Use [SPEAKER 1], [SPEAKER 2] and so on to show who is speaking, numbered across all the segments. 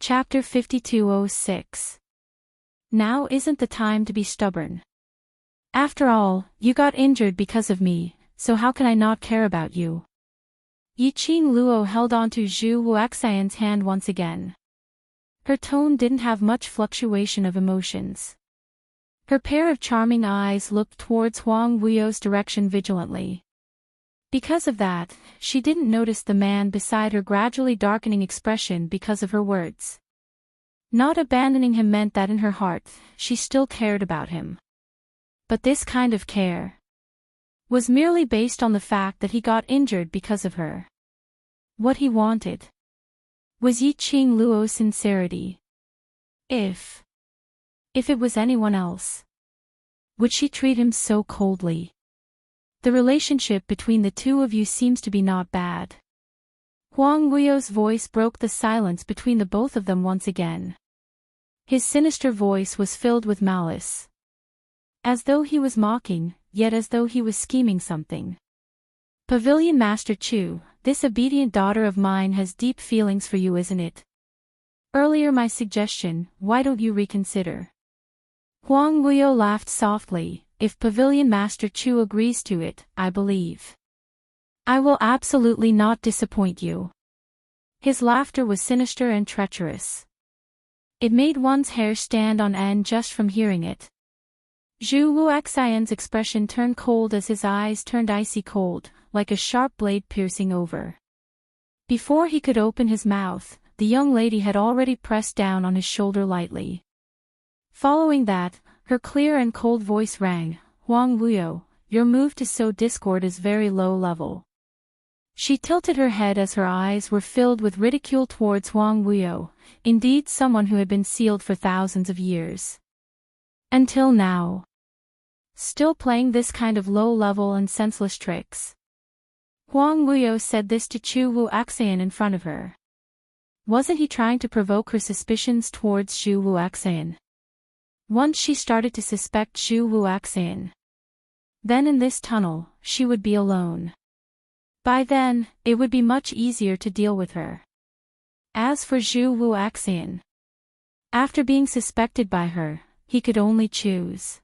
[SPEAKER 1] Chapter 5206. Now isn't the time to be stubborn. After all, you got injured because of me, so how can I not care about you? Yiqing Luo held onto Zhu Wuxian's hand once again. Her tone didn't have much fluctuation of emotions. Her pair of charming eyes looked towards Huang Wuyo's direction vigilantly. Because of that, she didn't notice the man beside her gradually darkening expression because of her words. Not abandoning him meant that in her heart, she still cared about him. But this kind of care was merely based on the fact that he got injured because of her. What he wanted was Yiqing Luo's sincerity. If it was anyone else, would she treat him so coldly? The relationship between the two of you seems to be not bad. Huang Wuyo's voice broke the silence between the both of them once again. His sinister voice was filled with malice. As though he was mocking, yet as though he was scheming something. Pavilion Master Chu, this obedient daughter of mine has deep feelings for you, isn't it? Earlier my suggestion, why don't you reconsider? Huang Wuyo laughed softly. If Pavilion Master Chu agrees to it, I believe I will absolutely not disappoint you. His laughter was sinister and treacherous. It made one's hair stand on end just from hearing it. Zhu Wuxian's expression turned cold as his eyes turned icy cold, like a sharp blade piercing over. Before he could open his mouth, the young lady had already pressed down on his shoulder lightly. Following that, her clear and cold voice rang, Huang Wuyo, your move to sow discord is very low level. She tilted her head as her eyes were filled with ridicule towards Huang Wuyo, indeed someone who had been sealed for thousands of years. Until now. Still playing this kind of low-level and senseless tricks. Huang Wuyo said this to Zhu Wuxian in front of her. Wasn't he trying to provoke her suspicions towards Zhu Wuxian? Once she started to suspect Zhu Wuxian, then in this tunnel, she would be alone. By then, it would be much easier to deal with her. As for Zhu Wuxian, after being suspected by her, he could only choose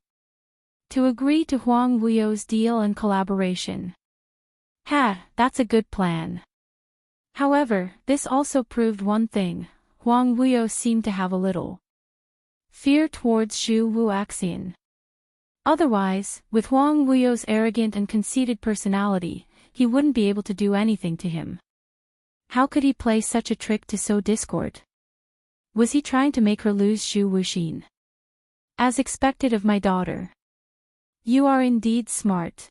[SPEAKER 1] to agree to Huang Wuyo's deal and collaboration. That's a good plan. However, this also proved one thing, Huang Wuyo seemed to have a little fear towards Zhu Wuxian. Otherwise, with Huang Wuyo's arrogant and conceited personality, he wouldn't be able to do anything to him. How could he play such a trick to sow discord? Was he trying to make her lose Zhu Wuxian? As expected of my daughter. You are indeed smart.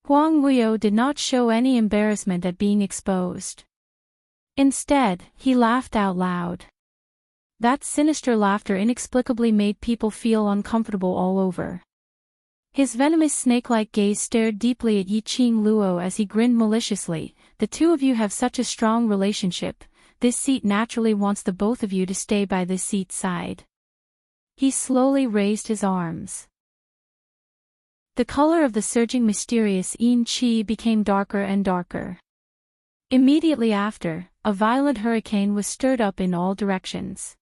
[SPEAKER 1] Huang Wuyo did not show any embarrassment at being exposed. Instead, he laughed out loud. That sinister laughter inexplicably made people feel uncomfortable all over. His venomous snake-like gaze stared deeply at Yiqing Luo as he grinned maliciously. The two of you have such a strong relationship, this seat naturally wants the both of you to stay by this seat's side. He slowly raised his arms. The color of the surging mysterious yin qi became darker and darker. Immediately after, a violent hurricane was stirred up in all directions.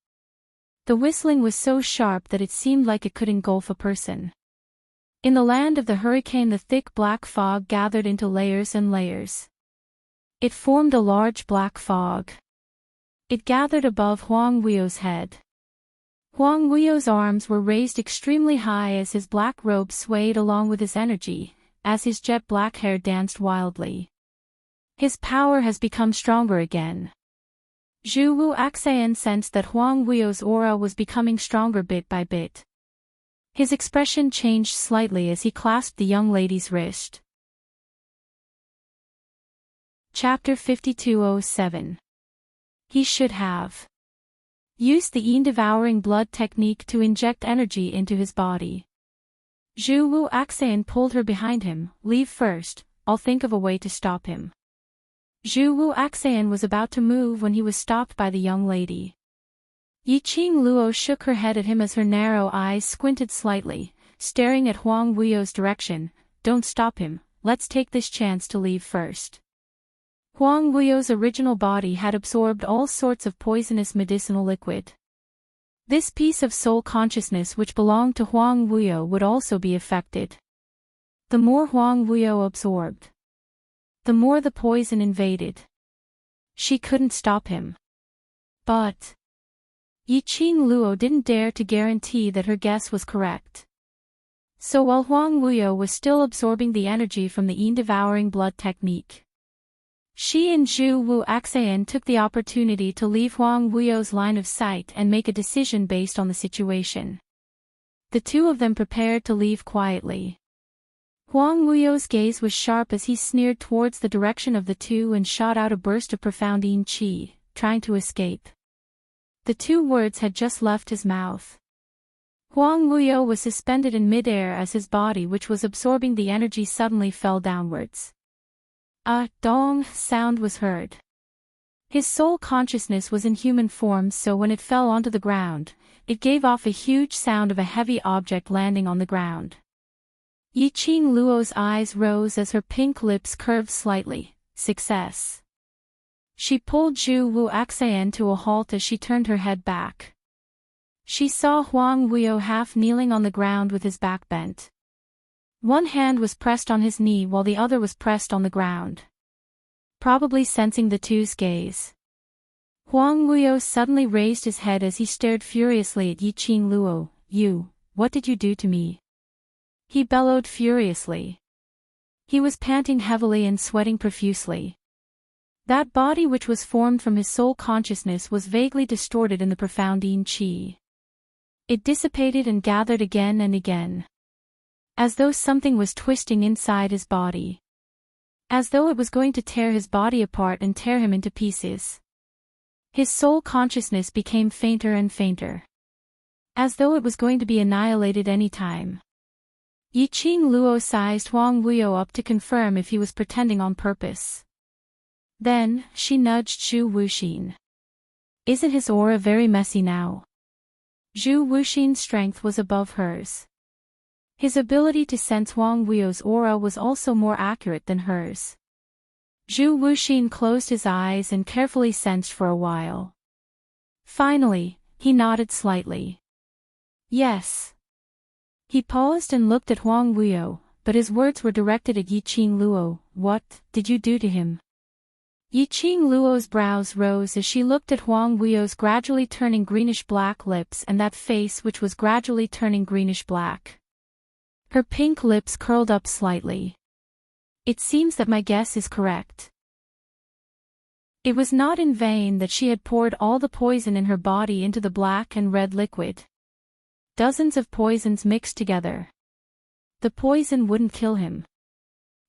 [SPEAKER 1] The whistling was so sharp that it seemed like it could engulf a person. In the land of the hurricane, the thick black fog gathered into layers and layers. It formed a large black fog. It gathered above Huang Wuyo's head. Huang Wuyo's arms were raised extremely high as his black robe swayed along with his energy, as his jet black hair danced wildly. His power has become stronger again. Zhu Wuxian sensed that Huang Wuyo's aura was becoming stronger bit by bit. His expression changed slightly as he clasped the young lady's wrist. Chapter 5207. He should have used the yin-devouring blood technique to inject energy into his body. Zhu Wuxian pulled her behind him. Leave first, I'll think of a way to stop him. Zhu Wuxian was about to move when he was stopped by the young lady. Yiqing Luo shook her head at him as her narrow eyes squinted slightly, staring at Huang Wuyo's direction. Don't stop him, let's take this chance to leave first. Huang Wuyo's original body had absorbed all sorts of poisonous medicinal liquid. This piece of soul consciousness which belonged to Huang Wuyo would also be affected. The more Huang Wuyo absorbed, the more the poison invaded. She couldn't stop him. But Yiqing Luo didn't dare to guarantee that her guess was correct. So while Huang Wuyo was still absorbing the energy from the Yin-devouring blood technique, she and Zhu Wu Axayan took the opportunity to leave Huang Wuyo's line of sight and make a decision based on the situation. The two of them prepared to leave quietly. Huang Wuyo's gaze was sharp as he sneered towards the direction of the two and shot out a burst of profound yin qi, trying to escape. The two words had just left his mouth. Huang Wuyo was suspended in midair as his body, which was absorbing the energy, suddenly fell downwards. A dong sound was heard. His soul consciousness was in human form, so when it fell onto the ground, it gave off a huge sound of a heavy object landing on the ground. Yiqing Luo's eyes rose as her pink lips curved slightly. Success. She pulled Zhu Wu Axayan to a halt as she turned her head back. She saw Huang Wuyo half kneeling on the ground with his back bent. One hand was pressed on his knee while the other was pressed on the ground. Probably sensing the two's gaze, Huang Wuyo suddenly raised his head as he stared furiously at Yiqing Luo. "You, what did you do to me?" He bellowed furiously. He was panting heavily and sweating profusely. That body which was formed from his soul consciousness was vaguely distorted in the profound yin qi. It dissipated and gathered again and again, as though something was twisting inside his body. As though it was going to tear his body apart and tear him into pieces. His soul consciousness became fainter and fainter, as though it was going to be annihilated any time. Yiqing Luo sized Huang Wuyo up to confirm if he was pretending on purpose. Then, she nudged Zhu Wuxin. "Isn't his aura very messy now?" Zhu Wuxin's strength was above hers. His ability to sense Huang Wuyo's aura was also more accurate than hers. Zhu Wuxin closed his eyes and carefully sensed for a while. Finally, he nodded slightly. "Yes." He paused and looked at Huang Wuyo, but his words were directed at Yiqing Luo. "What did you do to him?" Yiqing Luo's brows rose as she looked at Huang Wuyo's gradually turning greenish-black lips and that face which was gradually turning greenish-black. Her pink lips curled up slightly. "It seems that my guess is correct." It was not in vain that she had poured all the poison in her body into the black and red liquid. Dozens of poisons mixed together. The poison wouldn't kill him.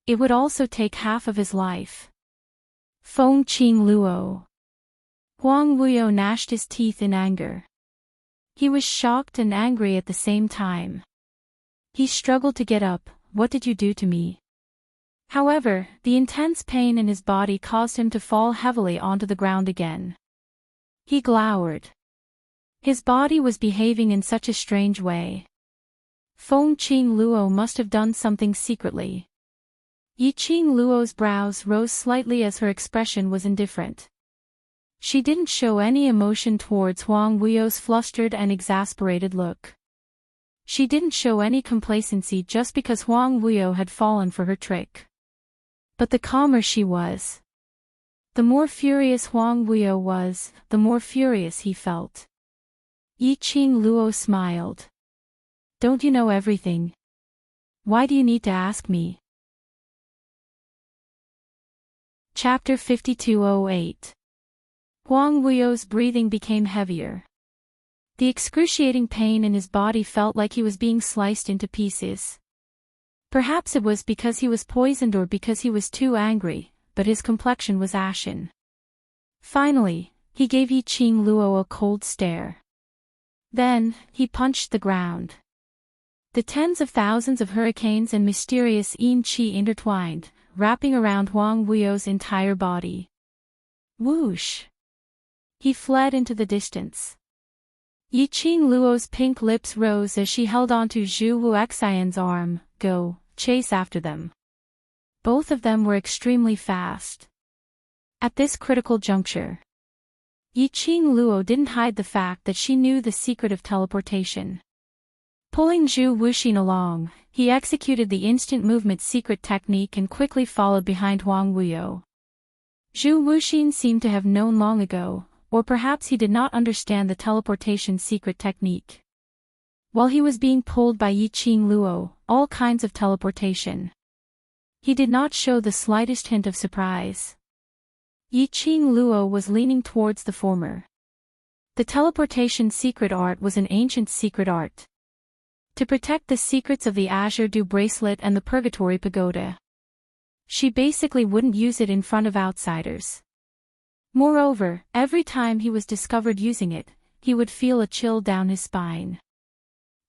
[SPEAKER 1] It would also take half of his life. Feng Qing Luo. Huang Wuyo gnashed his teeth in anger. He was shocked and angry at the same time. He struggled to get up. "What did you do to me?" However, the intense pain in his body caused him to fall heavily onto the ground again. He glowered. His body was behaving in such a strange way. Feng Qing Luo must have done something secretly. Yiqing Luo's brows rose slightly as her expression was indifferent. She didn't show any emotion towards Huang Wuyo's flustered and exasperated look. She didn't show any complacency just because Huang Wuyo had fallen for her trick. But the calmer she was, the more furious Huang Wuyo was, the more furious he felt. Yiqing Luo smiled. "Don't you know everything? Why do you need to ask me?" Chapter 5208. Huang Wuyo's breathing became heavier. The excruciating pain in his body felt like he was being sliced into pieces. Perhaps it was because he was poisoned or because he was too angry, but his complexion was ashen. Finally, he gave Yiqing Luo a cold stare. Then, he punched the ground. The tens of thousands of hurricanes and mysterious yin qi intertwined, wrapping around Huang Wuyo's entire body. Whoosh! He fled into the distance. Yiqing Luo's pink lips rose as she held onto Zhu Wuxian's arm. "Go, chase after them." Both of them were extremely fast. At this critical juncture, Yiqing Luo didn't hide the fact that she knew the secret of teleportation. Pulling Zhu Wuxin along, he executed the instant movement secret technique and quickly followed behind Huang Wuyo. Zhu Wuxin seemed to have known long ago, or perhaps he did not understand the teleportation secret technique. While he was being pulled by Yiqing Luo, all kinds of teleportation, he did not show the slightest hint of surprise. Yiqing Luo was leaning towards the former. The teleportation secret art was an ancient secret art. To protect the secrets of the Azure Dew Bracelet and the Purgatory Pagoda, she basically wouldn't use it in front of outsiders. Moreover, every time he was discovered using it, he would feel a chill down his spine.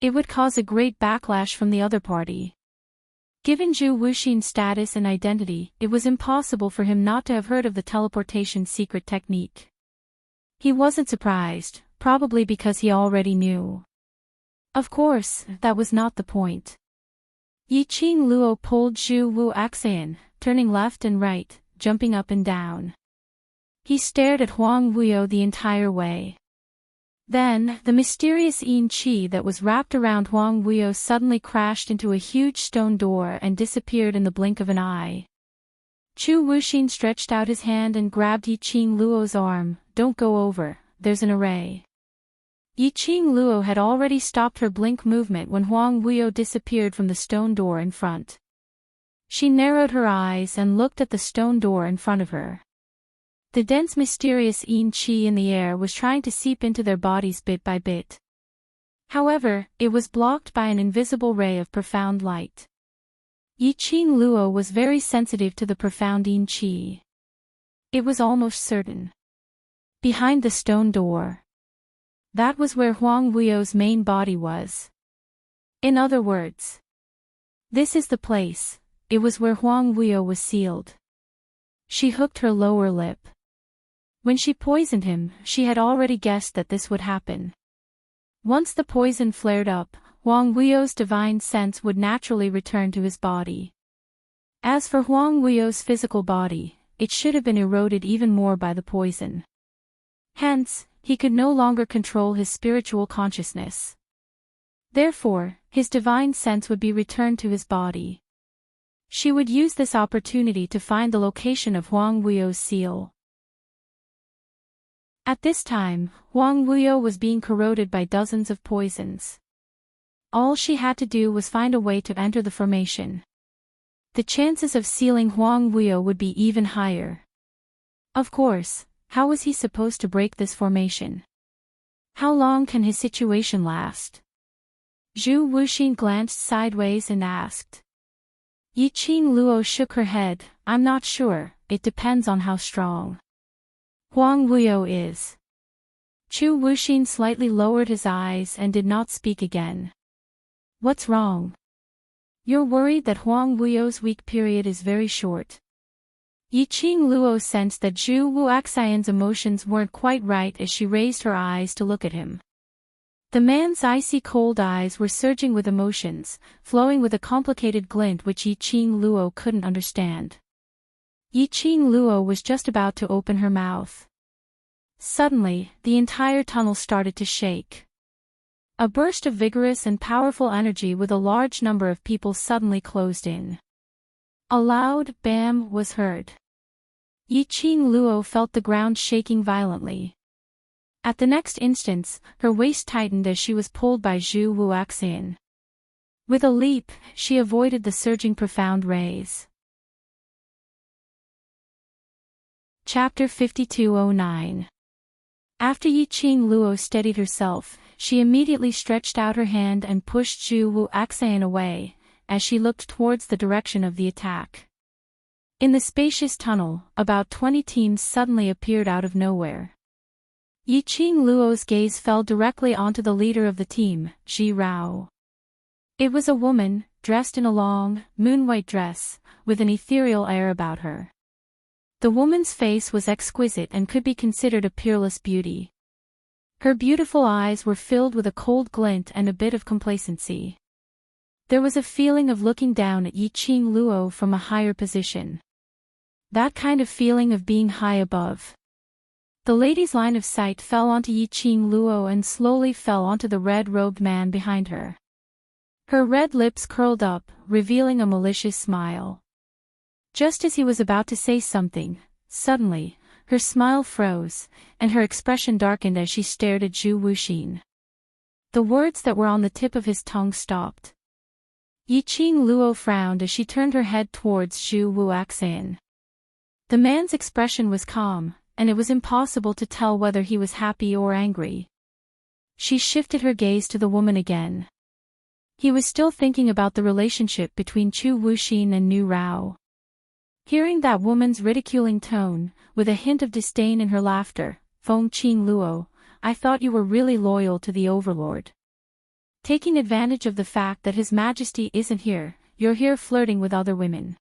[SPEAKER 1] It would cause a great backlash from the other party. Given Zhu Wuxin's status and identity, it was impossible for him not to have heard of the teleportation secret technique. He wasn't surprised, probably because he already knew. Of course, that was not the point. Yiqing Luo pulled Zhu Wuxin, turning left and right, jumping up and down. He stared at Huang Wuyo the entire way. Then, the mysterious yin qi that was wrapped around Huang Wuyo suddenly crashed into a huge stone door and disappeared in the blink of an eye. Zhu Wuxin stretched out his hand and grabbed Yiqing Luo's arm. "Don't go over, there's an array." Yiqing Luo had already stopped her blink movement when Huang Wuyo disappeared from the stone door in front. She narrowed her eyes and looked at the stone door in front of her. The dense mysterious yin qi in the air was trying to seep into their bodies bit by bit. However, it was blocked by an invisible ray of profound light. Yiqing Luo was very sensitive to the profound yin qi. It was almost certain. Behind the stone door. That was where Huang Wuyo's main body was. In other words, this is the place. It was where Huang Wuyo was sealed. She hooked her lower lip. When she poisoned him, she had already guessed that this would happen. Once the poison flared up, Huang Wuyo's divine sense would naturally return to his body. As for Huang Wuyo's physical body, it should have been eroded even more by the poison. Hence, he could no longer control his spiritual consciousness. Therefore, his divine sense would be returned to his body. She would use this opportunity to find the location of Huang Wuyo's seal. At this time, Huang Wuyo was being corroded by dozens of poisons. All she had to do was find a way to enter the formation. The chances of sealing Huang Wuyo would be even higher. Of course, how was he supposed to break this formation? How long can his situation last? Zhu Wuxin glanced sideways and asked. Yiqing Luo shook her head. "I'm not sure, it depends on how strong Huang Wuyo is." Zhu Wuxin slightly lowered his eyes and did not speak again. "What's wrong? You're worried that Huang Wuyo's weak period is very short." Yiqing Luo sensed that Zhu Wuxin's emotions weren't quite right as she raised her eyes to look at him. The man's icy cold eyes were surging with emotions, flowing with a complicated glint which Yiqing Luo couldn't understand. Yiqing Luo was just about to open her mouth. Suddenly, the entire tunnel started to shake. A burst of vigorous and powerful energy with a large number of people suddenly closed in. A loud bam was heard. Yiqing Luo felt the ground shaking violently. At the next instant, her waist tightened as she was pulled by Zhu Wuxin. With a leap, she avoided the surging profound rays. Chapter 5209. After Yiqing Luo steadied herself, she immediately stretched out her hand and pushed Zhu Wuxin away, as she looked towards the direction of the attack. In the spacious tunnel, about 20 teams suddenly appeared out of nowhere. Yiqing Luo's gaze fell directly onto the leader of the team, Ji Rao. It was a woman, dressed in a long, moon-white dress, with an ethereal air about her. The woman's face was exquisite and could be considered a peerless beauty. Her beautiful eyes were filled with a cold glint and a bit of complacency. There was a feeling of looking down at Yiqing Luo from a higher position. That kind of feeling of being high above. The lady's line of sight fell onto Yiqing Luo and slowly fell onto the red-robed man behind her. Her red lips curled up, revealing a malicious smile. Just as he was about to say something, suddenly, her smile froze, and her expression darkened as she stared at Zhu Wuxin. The words that were on the tip of his tongue stopped. Yiqing Luo frowned as she turned her head towards Zhu Wuxin. The man's expression was calm, and it was impossible to tell whether he was happy or angry. She shifted her gaze to the woman again. He was still thinking about the relationship between Zhu Wuxin and Nu Rao. Hearing that woman's ridiculing tone, with a hint of disdain in her laughter, Feng Qing Luo, I thought you were really loyal to the Overlord. Taking advantage of the fact that His Majesty isn't here, you're here flirting with other women.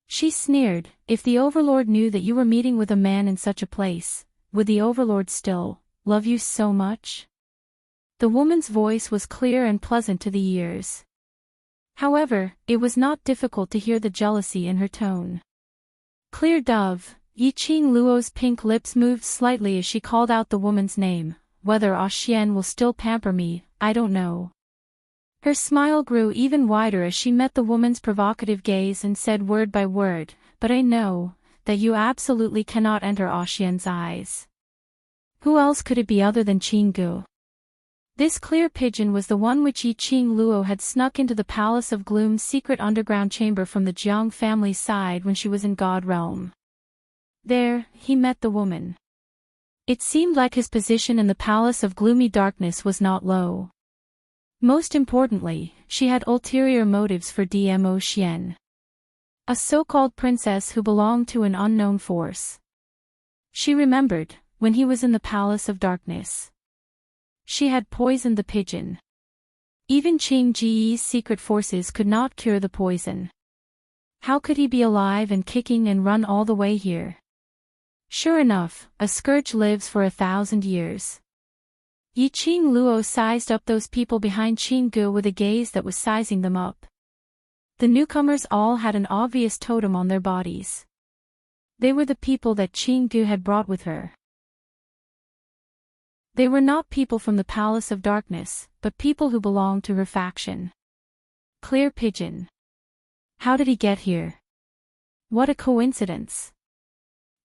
[SPEAKER 1] She sneered, if the Overlord knew that you were meeting with a man in such a place, would the Overlord still love you so much? The woman's voice was clear and pleasant to the ears. However, it was not difficult to hear the jealousy in her tone. Clear dove, Yiqing Luo's pink lips moved slightly as she called out the woman's name. Whether Xian will still pamper me, I don't know. Her smile grew even wider as she met the woman's provocative gaze and said word by word, but I know that you absolutely cannot enter Xian's eyes. Who else could it be other than Qinggu? This clear pigeon was the one which Yiqing Luo had snuck into the Palace of Gloom's secret underground chamber from the Jiang family's side when she was in God Realm. There, he met the woman. It seemed like his position in the Palace of Gloomy Darkness was not low. Most importantly, she had ulterior motives for Dmo Xian. A so-called princess who belonged to an unknown force. She remembered, when he was in the Palace of Darkness. She had poisoned the pigeon. Even Qing Ji's secret forces could not cure the poison. How could he be alive and kicking and run all the way here? Sure enough, a scourge lives for 1,000 years. Yiqing Luo sized up those people behind Qinggu with a gaze that was sizing them up. The newcomers all had an obvious totem on their bodies. They were the people that Qinggu had brought with her. They were not people from the Palace of Darkness, but people who belonged to her faction. Clear pigeon. How did he get here? What a coincidence.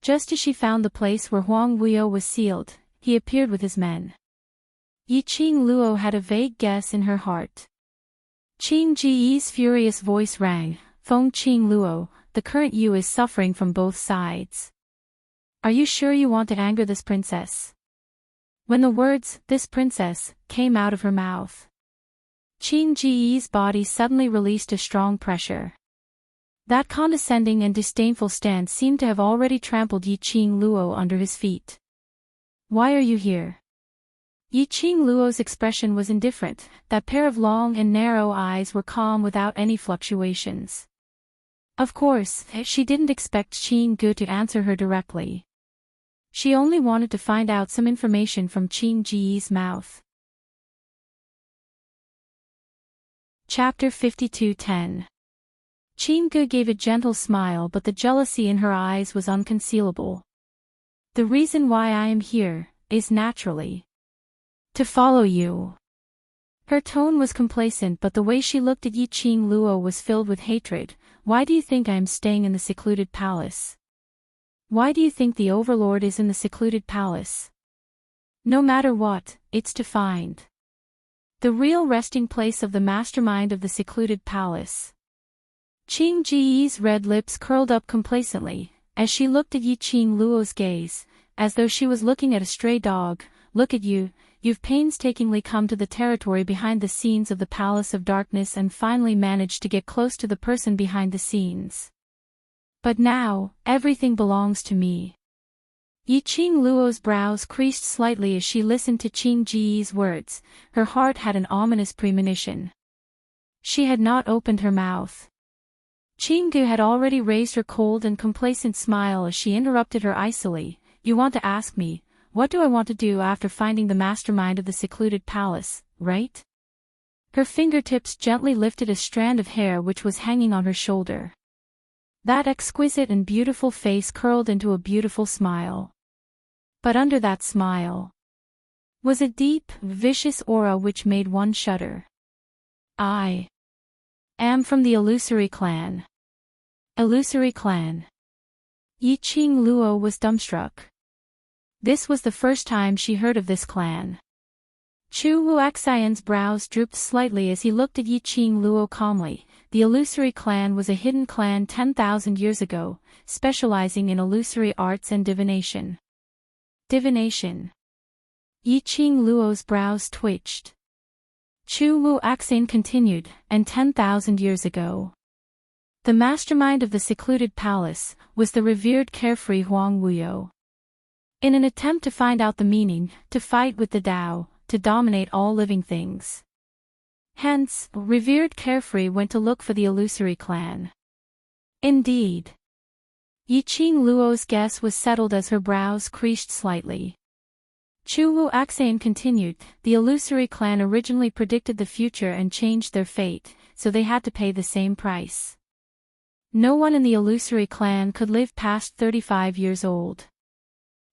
[SPEAKER 1] Just as she found the place where Huang Wuyo was sealed, he appeared with his men. Yiqing Luo had a vague guess in her heart. Qing Ji's furious voice rang, Feng Qing Luo, the current you is suffering from both sides. Are you sure you want to anger this princess? When the words, this princess, came out of her mouth, Qing Ji's body suddenly released a strong pressure. That condescending and disdainful stance seemed to have already trampled Yiqing Luo under his feet. Why are you here? Yiqing Luo's expression was indifferent, that pair of long and narrow eyes were calm without any fluctuations. Of course, she didn't expect Qinggu to answer her directly. She only wanted to find out some information from Qing Ji's mouth. Chapter 52:10. Qinggu gave a gentle smile, but the jealousy in her eyes was unconcealable. The reason why I am here is naturally to follow you. Her tone was complacent, but the way she looked at Yiqing Luo was filled with hatred. Why do you think I am staying in the secluded palace? Why do you think the Overlord is in the secluded palace? No matter what, it's to find the real resting place of the mastermind of the secluded palace. Qing Ji's red lips curled up complacently, as she looked at Yiqing Luo's gaze, as though she was looking at a stray dog. Look at you, you've painstakingly come to the territory behind the scenes of the Palace of Darkness and finally managed to get close to the person behind the scenes. But now, everything belongs to me. Yiqing Luo's brows creased slightly as she listened to Qing Ji's words. Her heart had an ominous premonition. She had not opened her mouth. Qinggu had already raised her cold and complacent smile as she interrupted her icily. You want to ask me, what do I want to do after finding the mastermind of the secluded palace, right? Her fingertips gently lifted a strand of hair which was hanging on her shoulder. That exquisite and beautiful face curled into a beautiful smile. But under that smile was a deep, vicious aura which made one shudder. I am from the Illusory clan. Illusory clan. Yiqing Luo was dumbstruck. This was the first time she heard of this clan. Chu Wuxian's brows drooped slightly as he looked at Yiqing Luo calmly. The Illusory clan was a hidden clan 10,000 years ago, specializing in illusory arts and divination. Divination. Yiqing Luo's brows twitched. Chu Wuxian continued, and 10,000 years ago. The mastermind of the secluded palace was the revered carefree Huang Wuyo. In an attempt to find out the meaning, to fight with the Tao, to dominate all living things. Hence, revered carefree went to look for the Illusory clan. Indeed. Yiqing Luo's guess was settled as her brows creased slightly. Chu Wuxian continued, the Illusory clan originally predicted the future and changed their fate, so they had to pay the same price. No one in the Illusory clan could live past 35 years old.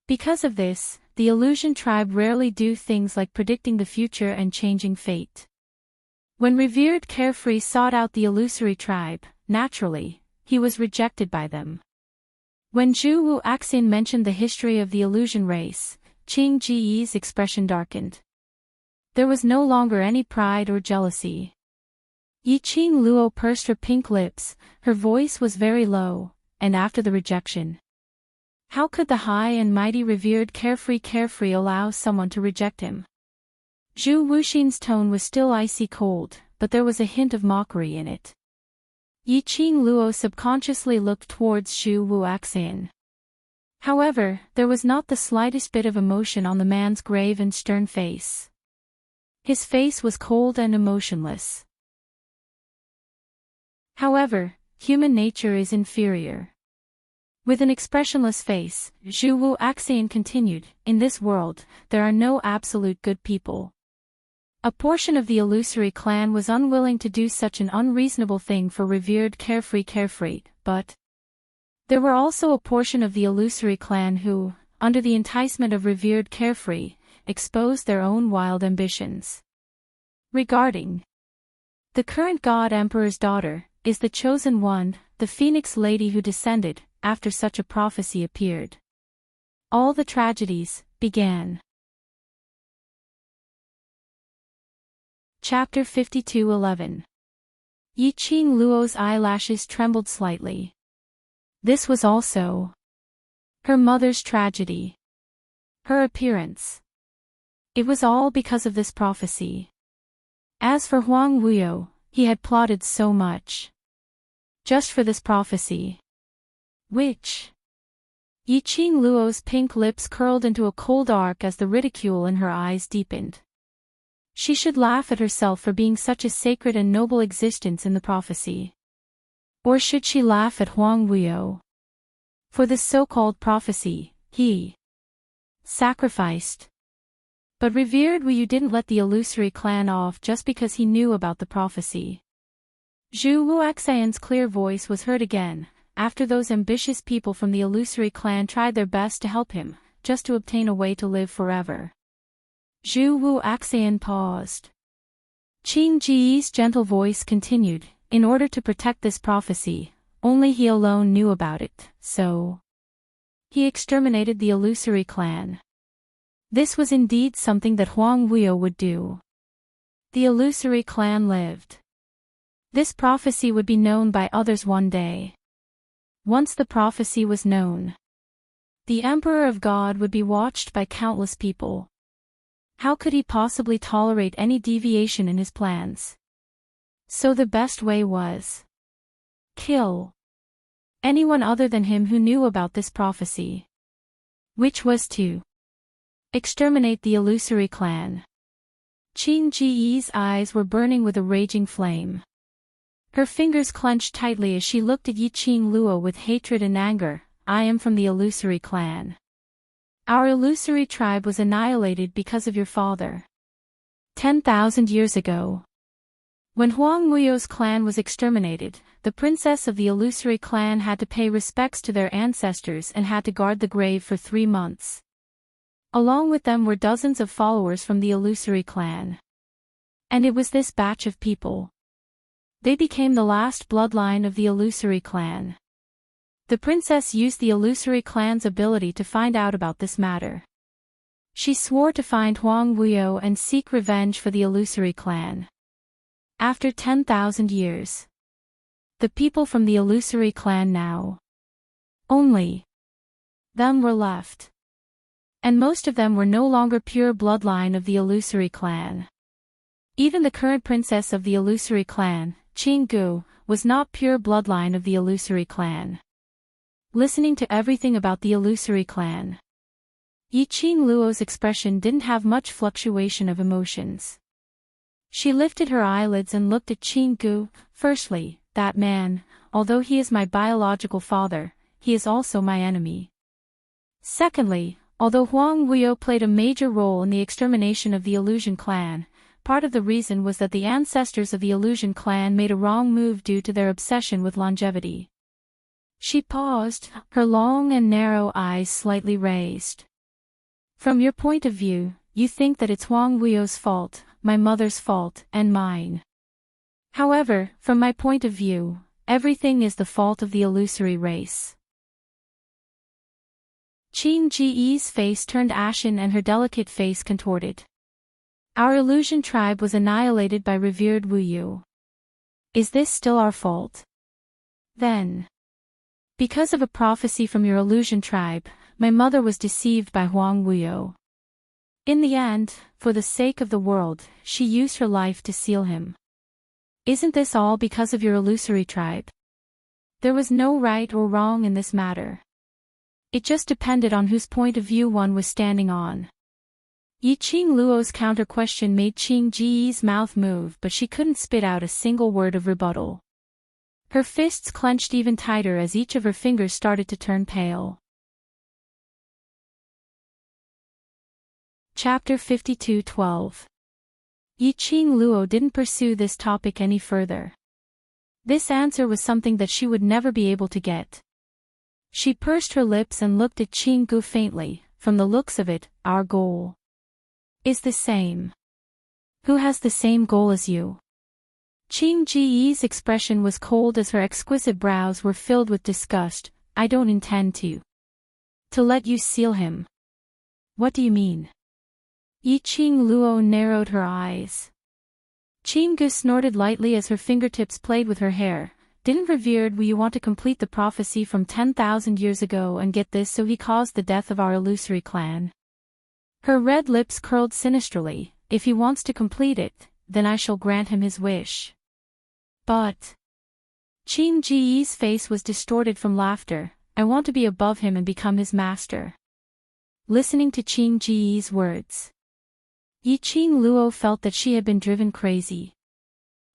[SPEAKER 1] Because of this, the Illusion tribe rarely do things like predicting the future and changing fate. When revered carefree sought out the Illusory tribe, naturally, he was rejected by them. When Zhu Wuxian mentioned the history of the Illusion race, Qing Ji's expression darkened. There was no longer any pride or jealousy. Yiqing Luo pursed her pink lips, her voice was very low, and after the rejection. How could the high and mighty revered carefree allow someone to reject him? Zhu Wuxian's tone was still icy cold, but there was a hint of mockery in it. Yiqing Luo subconsciously looked towards Zhu Wuxian. However, there was not the slightest bit of emotion on the man's grave and stern face. His face was cold and emotionless. However, human nature is inferior. With an expressionless face, Zhu Wuxian continued, in this world, there are no absolute good people. A portion of the Illusory clan was unwilling to do such an unreasonable thing for revered carefree, but there were also a portion of the Illusory clan who, under the enticement of revered carefree, exposed their own wild ambitions. Regarding the current God Emperor's daughter, is the chosen one, the Phoenix Lady who descended, after such a prophecy appeared. All the tragedies began. Chapter 52:11. Yiqing Luo's eyelashes trembled slightly. This was also her mother's tragedy. Her appearance. It was all because of this prophecy. As for Huang Wuyo, he had plotted so much. Just for this prophecy. Which? Yiqing Luo's pink lips curled into a cold arc as the ridicule in her eyes deepened. She should laugh at herself for being such a sacred and noble existence in the prophecy. Or should she laugh at Huang Wuyo? For this so-called prophecy, he sacrificed. But revered Wuyo didn't let the Illusory clan off just because he knew about the prophecy. Zhu Wuxian's clear voice was heard again, after those ambitious people from the Illusory clan tried their best to help him, just to obtain a way to live forever. Zhu Wuxian paused. Qing Ji's gentle voice continued, in order to protect this prophecy, only he alone knew about it, so he exterminated the Illusory clan. This was indeed something that Huang Wuyo would do. The Illusory clan lived. This prophecy would be known by others one day. Once the prophecy was known, the Emperor of God would be watched by countless people. How could he possibly tolerate any deviation in his plans? So the best way was kill anyone other than him who knew about this prophecy. Which was to exterminate the Illusory clan. Qing Ji's eyes were burning with a raging flame. Her fingers clenched tightly as she looked at Yiqing Luo with hatred and anger. I am from the Illusory clan. Our Illusory tribe was annihilated because of your father. 10,000 years ago. When Huang Wuyo's clan was exterminated, the princess of the illusory clan had to pay respects to their ancestors and had to guard the grave for 3 months. Along with them were dozens of followers from the illusory clan. And it was this batch of people. They became the last bloodline of the illusory clan. The princess used the illusory clan's ability to find out about this matter. She swore to find Huang Wuyo and seek revenge for the illusory clan. After 10,000 years. The people from the illusory clan now. Only. Them were left. And most of them were no longer pure bloodline of the illusory clan. Even the current princess of the illusory clan, Qinggu, was not pure bloodline of the illusory clan. Listening to everything about the illusory clan, Yiqing Luo's expression didn't have much fluctuation of emotions. She lifted her eyelids and looked at Qinggu. Firstly, that man, although he is my biological father, he is also my enemy. Secondly, although Huang Wuyo played a major role in the extermination of the Illusion clan, part of the reason was that the ancestors of the Illusion clan made a wrong move due to their obsession with longevity. She paused, her long and narrow eyes slightly raised. From your point of view, you think that it's Huang Wuyo's fault, my mother's fault, and mine. However, from my point of view, everything is the fault of the illusory race. Qing Ji's face turned ashen and her delicate face contorted. Our illusion tribe was annihilated by revered Wuyu. Is this still our fault? Then. Because of a prophecy from your illusion tribe, my mother was deceived by Huang Wuyo. In the end, for the sake of the world, she used her life to seal him. Isn't this all because of your illusory tribe? There was no right or wrong in this matter. It just depended on whose point of view one was standing on. Yiqing Luo's counter-question made Qing Ji's mouth move, but she couldn't spit out a single word of rebuttal. Her fists clenched even tighter as each of her fingers started to turn pale. Chapter 52:12. Yiqing Luo didn't pursue this topic any further. This answer was something that she would never be able to get. She pursed her lips and looked at Qinggu faintly. From the looks of it, our goal is the same. Who has the same goal as you? Qing Ji's expression was cold as her exquisite brows were filled with disgust. I don't intend to let you seal him. What do you mean? Yiqing Luo narrowed her eyes. Qinggu snorted lightly as her fingertips played with her hair. Didn't revered Wuyu want to complete the prophecy from 10,000 years ago and get this, so he caused the death of our illusory clan? Her red lips curled sinisterly. If he wants to complete it, then I shall grant him his wish. But Qing Ji's face was distorted from laughter. I want to be above him and become his master. Listening to Qing Ji's words, Yiqing Luo felt that she had been driven crazy.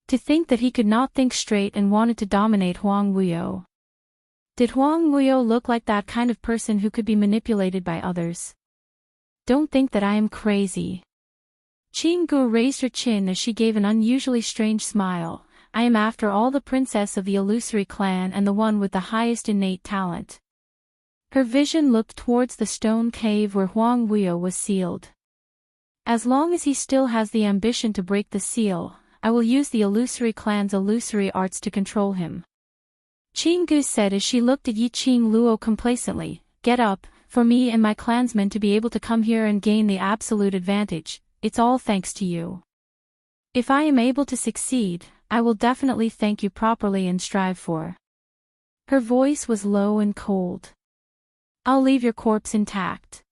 [SPEAKER 1] To think that he could not think straight and wanted to dominate Huang Wuyo. Did Huang Wuyo look like that kind of person who could be manipulated by others? Don't think that I am crazy. Qinggu raised her chin as she gave an unusually strange smile. I am after all the princess of the illusory clan and the one with the highest innate talent. Her vision looked towards the stone cave where Huang Wuyo was sealed. As long as he still has the ambition to break the seal, I will use the illusory clan's illusory arts to control him. Qinggu said as she looked at Yiqing Luo complacently. Get up, for me and my clansmen to be able to come here and gain the absolute advantage, it's all thanks to you. If I am able to succeed, I will definitely thank you properly and strive for. Her voice was low and cold. I'll leave your corpse intact.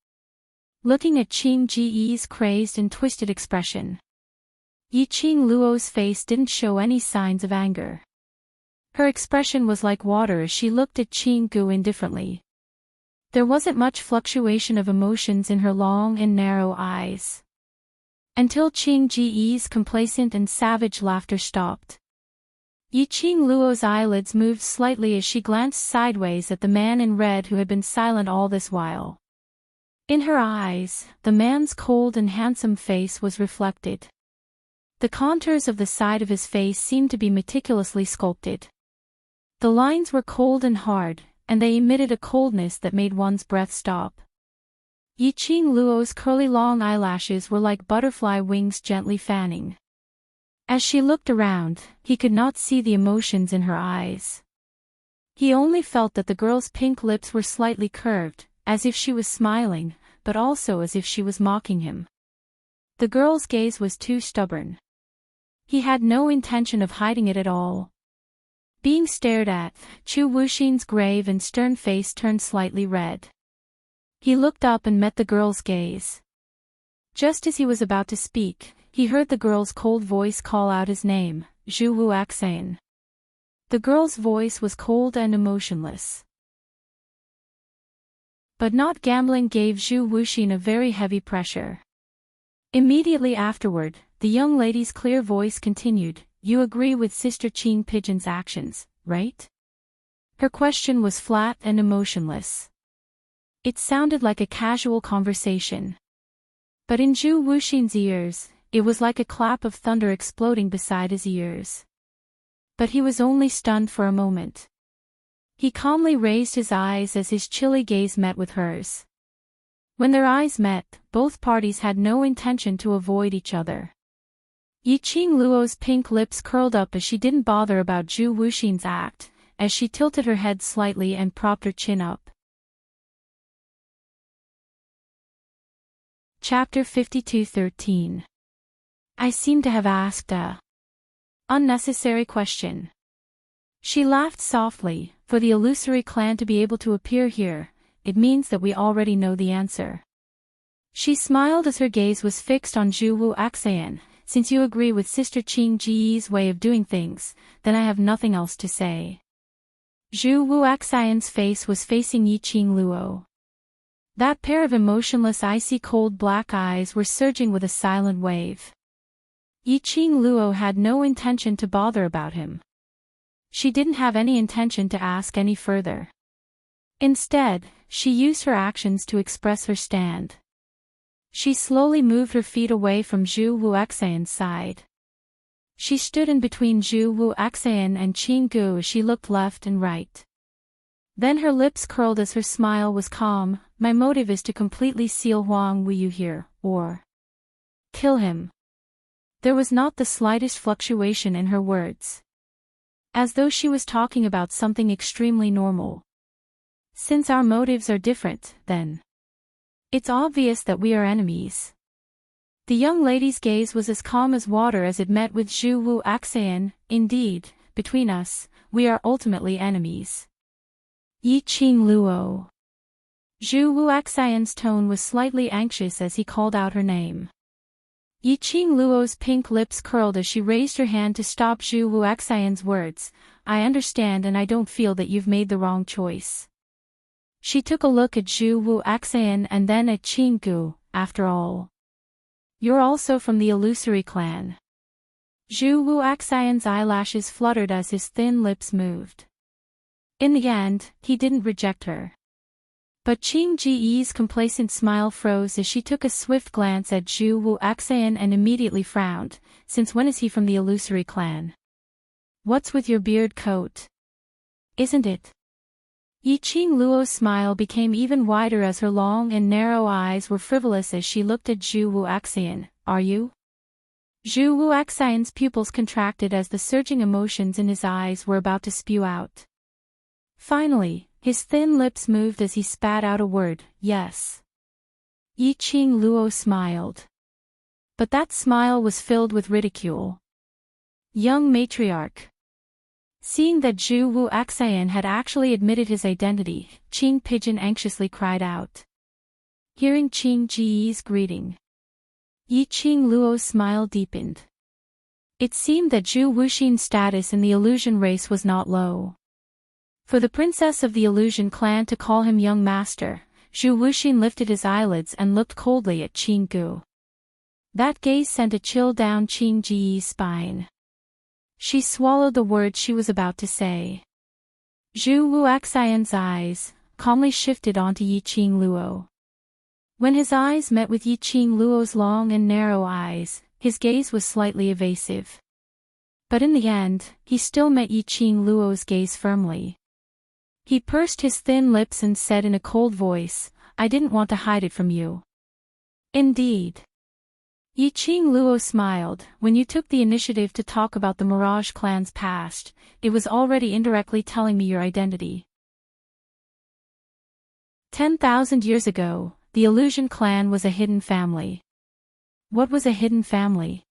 [SPEAKER 1] Looking at Qing Ji's crazed and twisted expression, Yiqing Luo's face didn't show any signs of anger. Her expression was like water as she looked at Qinggu indifferently. There wasn't much fluctuation of emotions in her long and narrow eyes. Until Qing Ji's complacent and savage laughter stopped. Yiqing Luo's eyelids moved slightly as she glanced sideways at the man in red who had been silent all this while. In her eyes, the man's cold and handsome face was reflected. The contours of the side of his face seemed to be meticulously sculpted. The lines were cold and hard, and they emitted a coldness that made one's breath stop. Yiqing Luo's curly long eyelashes were like butterfly wings gently fanning. As she looked around, he could not see the emotions in her eyes. He only felt that the girl's pink lips were slightly curved, as if she was smiling, but also as if she was mocking him. The girl's gaze was too stubborn. He had no intention of hiding it at all. Being stared at, Chu Wuxin's grave and stern face turned slightly red. He looked up and met the girl's gaze. Just as he was about to speak, he heard the girl's cold voice call out his name, Zhu Wuxin. The girl's voice was cold and emotionless. But not gambling gave Zhu Wuxin a very heavy pressure. Immediately afterward, the young lady's clear voice continued, "You agree with Sister Qing Pigeon's actions, right?" Her question was flat and emotionless. It sounded like a casual conversation. But in Zhu Wuxin's ears, it was like a clap of thunder exploding beside his ears. But he was only stunned for a moment. He calmly raised his eyes as his chilly gaze met with hers. When their eyes met, both parties had no intention to avoid each other. Yiqing Luo's pink lips curled up as she didn't bother about Zhu Wuxin's act, as she tilted her head slightly and propped her chin up. Chapter 52:13. I seem to have asked a unnecessary question. She laughed softly. For the illusory clan to be able to appear here, it means that we already know the answer. She smiled as her gaze was fixed on Zhu Wuxin. Since you agree with Sister Qing Ji's way of doing things, then I have nothing else to say. Zhu Wuxin's face was facing Yiqing Luo. That pair of emotionless icy cold black eyes were surging with a silent wave. Yiqing Luo had no intention to bother about him. She didn't have any intention to ask any further. Instead, she used her actions to express her stand. She slowly moved her feet away from Zhu Wuxin's side. She stood in between Zhu Wuxin and Qing Gu as she looked left and right. Then her lips curled as her smile was calm. My motive is to completely seal Huang Wuyu here, or kill him. There was not the slightest fluctuation in her words. As though she was talking about something extremely normal. Since our motives are different, then it's obvious that we are enemies. The young lady's gaze was as calm as water as it met with Zhu Wuxin. Indeed, between us, we are ultimately enemies. Yiqing Luo. Zhu Wuxin's tone was slightly anxious as he called out her name. Yiqing Luo's pink lips curled as she raised her hand to stop Zhu Wuxin's words. I understand and I don't feel that you've made the wrong choice. She took a look at Zhu Wuxin and then at Qing Gu. After all, you're also from the illusory clan. Zhu Wuxin's eyelashes fluttered as his thin lips moved. In the end, he didn't reject her. But Qing Ji's complacent smile froze as she took a swift glance at Zhu Wuxin and immediately frowned. Since when is he from the illusory clan? What's with your beard coat? Isn't it? Yiqing Luo's smile became even wider as her long and narrow eyes were frivolous as she looked at Zhu Wuxin. Are you? Zhu Wuxin's pupils contracted as the surging emotions in his eyes were about to spew out. Finally, his thin lips moved as he spat out a word, yes. Yiqing Luo smiled. But that smile was filled with ridicule. Young matriarch. Seeing that Zhu Wuxin had actually admitted his identity, Qing Pigeon anxiously cried out. Hearing Qing Ji's greeting, Yiqing Luo's smile deepened. It seemed that Zhu Wuxin's status in the illusion race was not low. For the princess of the illusion clan to call him young master, Zhu Wuxin lifted his eyelids and looked coldly at Qing Gu. That gaze sent a chill down Qing Ji's spine. She swallowed the words she was about to say. Zhu Wuxin's eyes calmly shifted onto Yiqing Luo. When his eyes met with Yiqing Luo's long and narrow eyes, his gaze was slightly evasive. But in the end, he still met Yiqing Luo's gaze firmly. He pursed his thin lips and said in a cold voice, "I didn't want to hide it from you." "Indeed." Yiqing Luo smiled. "When you took the initiative to talk about the Mirage clan's past, it was already indirectly telling me your identity. 10,000 years ago, the Illusion clan was a hidden family." What was a hidden family?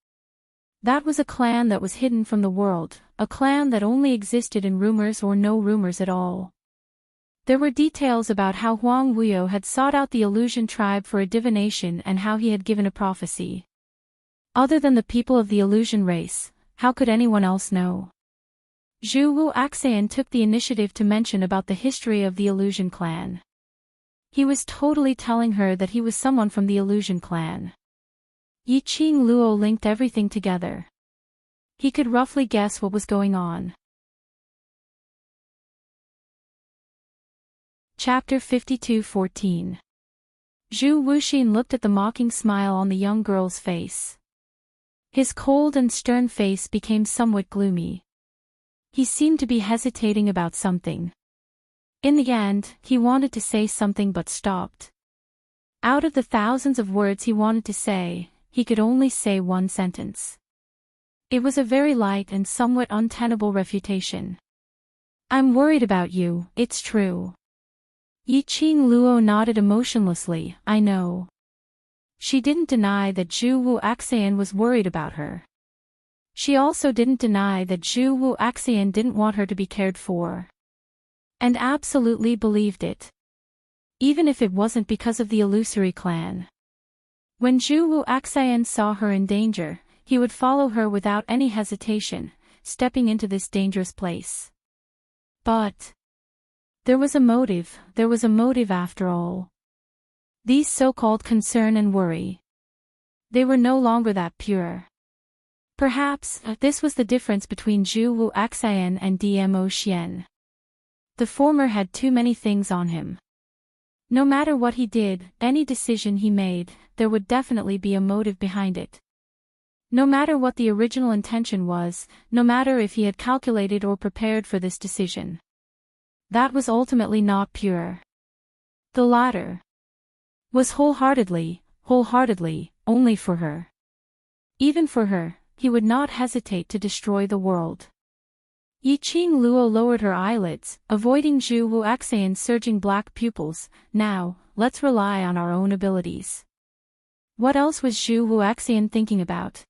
[SPEAKER 1] That was a clan that was hidden from the world, a clan that only existed in rumors or no rumors at all. There were details about how Huang Wuyo had sought out the Illusion tribe for a divination and how he had given a prophecy. Other than the people of the Illusion race, how could anyone else know? Zhu Wu Axian took the initiative to mention about the history of the Illusion clan. He was totally telling her that he was someone from the Illusion clan. Yiqing Luo linked everything together. He could roughly guess what was going on. Chapter 52:14. Zhu Wuxin looked at the mocking smile on the young girl's face. His cold and stern face became somewhat gloomy. He seemed to be hesitating about something. In the end, he wanted to say something but stopped. Out of the thousands of words he wanted to say, he could only say one sentence. It was a very light and somewhat untenable refutation. "I'm worried about you, it's true." Yiqing Luo nodded emotionlessly. "I know." She didn't deny that Zhu Wu Axian was worried about her. She also didn't deny that Zhu Wu Axian didn't want her to be cared for. And absolutely believed it. Even if it wasn't because of the Illusory clan. When Zhu Wu Axian saw her in danger, he would follow her without any hesitation, stepping into this dangerous place. But there was a motive after all. These so-called concern and worry. They were no longer that pure. Perhaps, this was the difference between Zhu Wu Axian and Dmo Xian. The former had too many things on him. No matter what he did, any decision he made, there would definitely be a motive behind it. No matter what the original intention was, no matter if he had calculated or prepared for this decision. That was ultimately not pure. The latter was wholeheartedly, only for her. Even for her, he would not hesitate to destroy the world. Yiqing Luo lowered her eyelids, avoiding Zhu Wu Axian's surging black pupils. "Now, let's rely on our own abilities." What else was Zhu Wu Axian thinking about?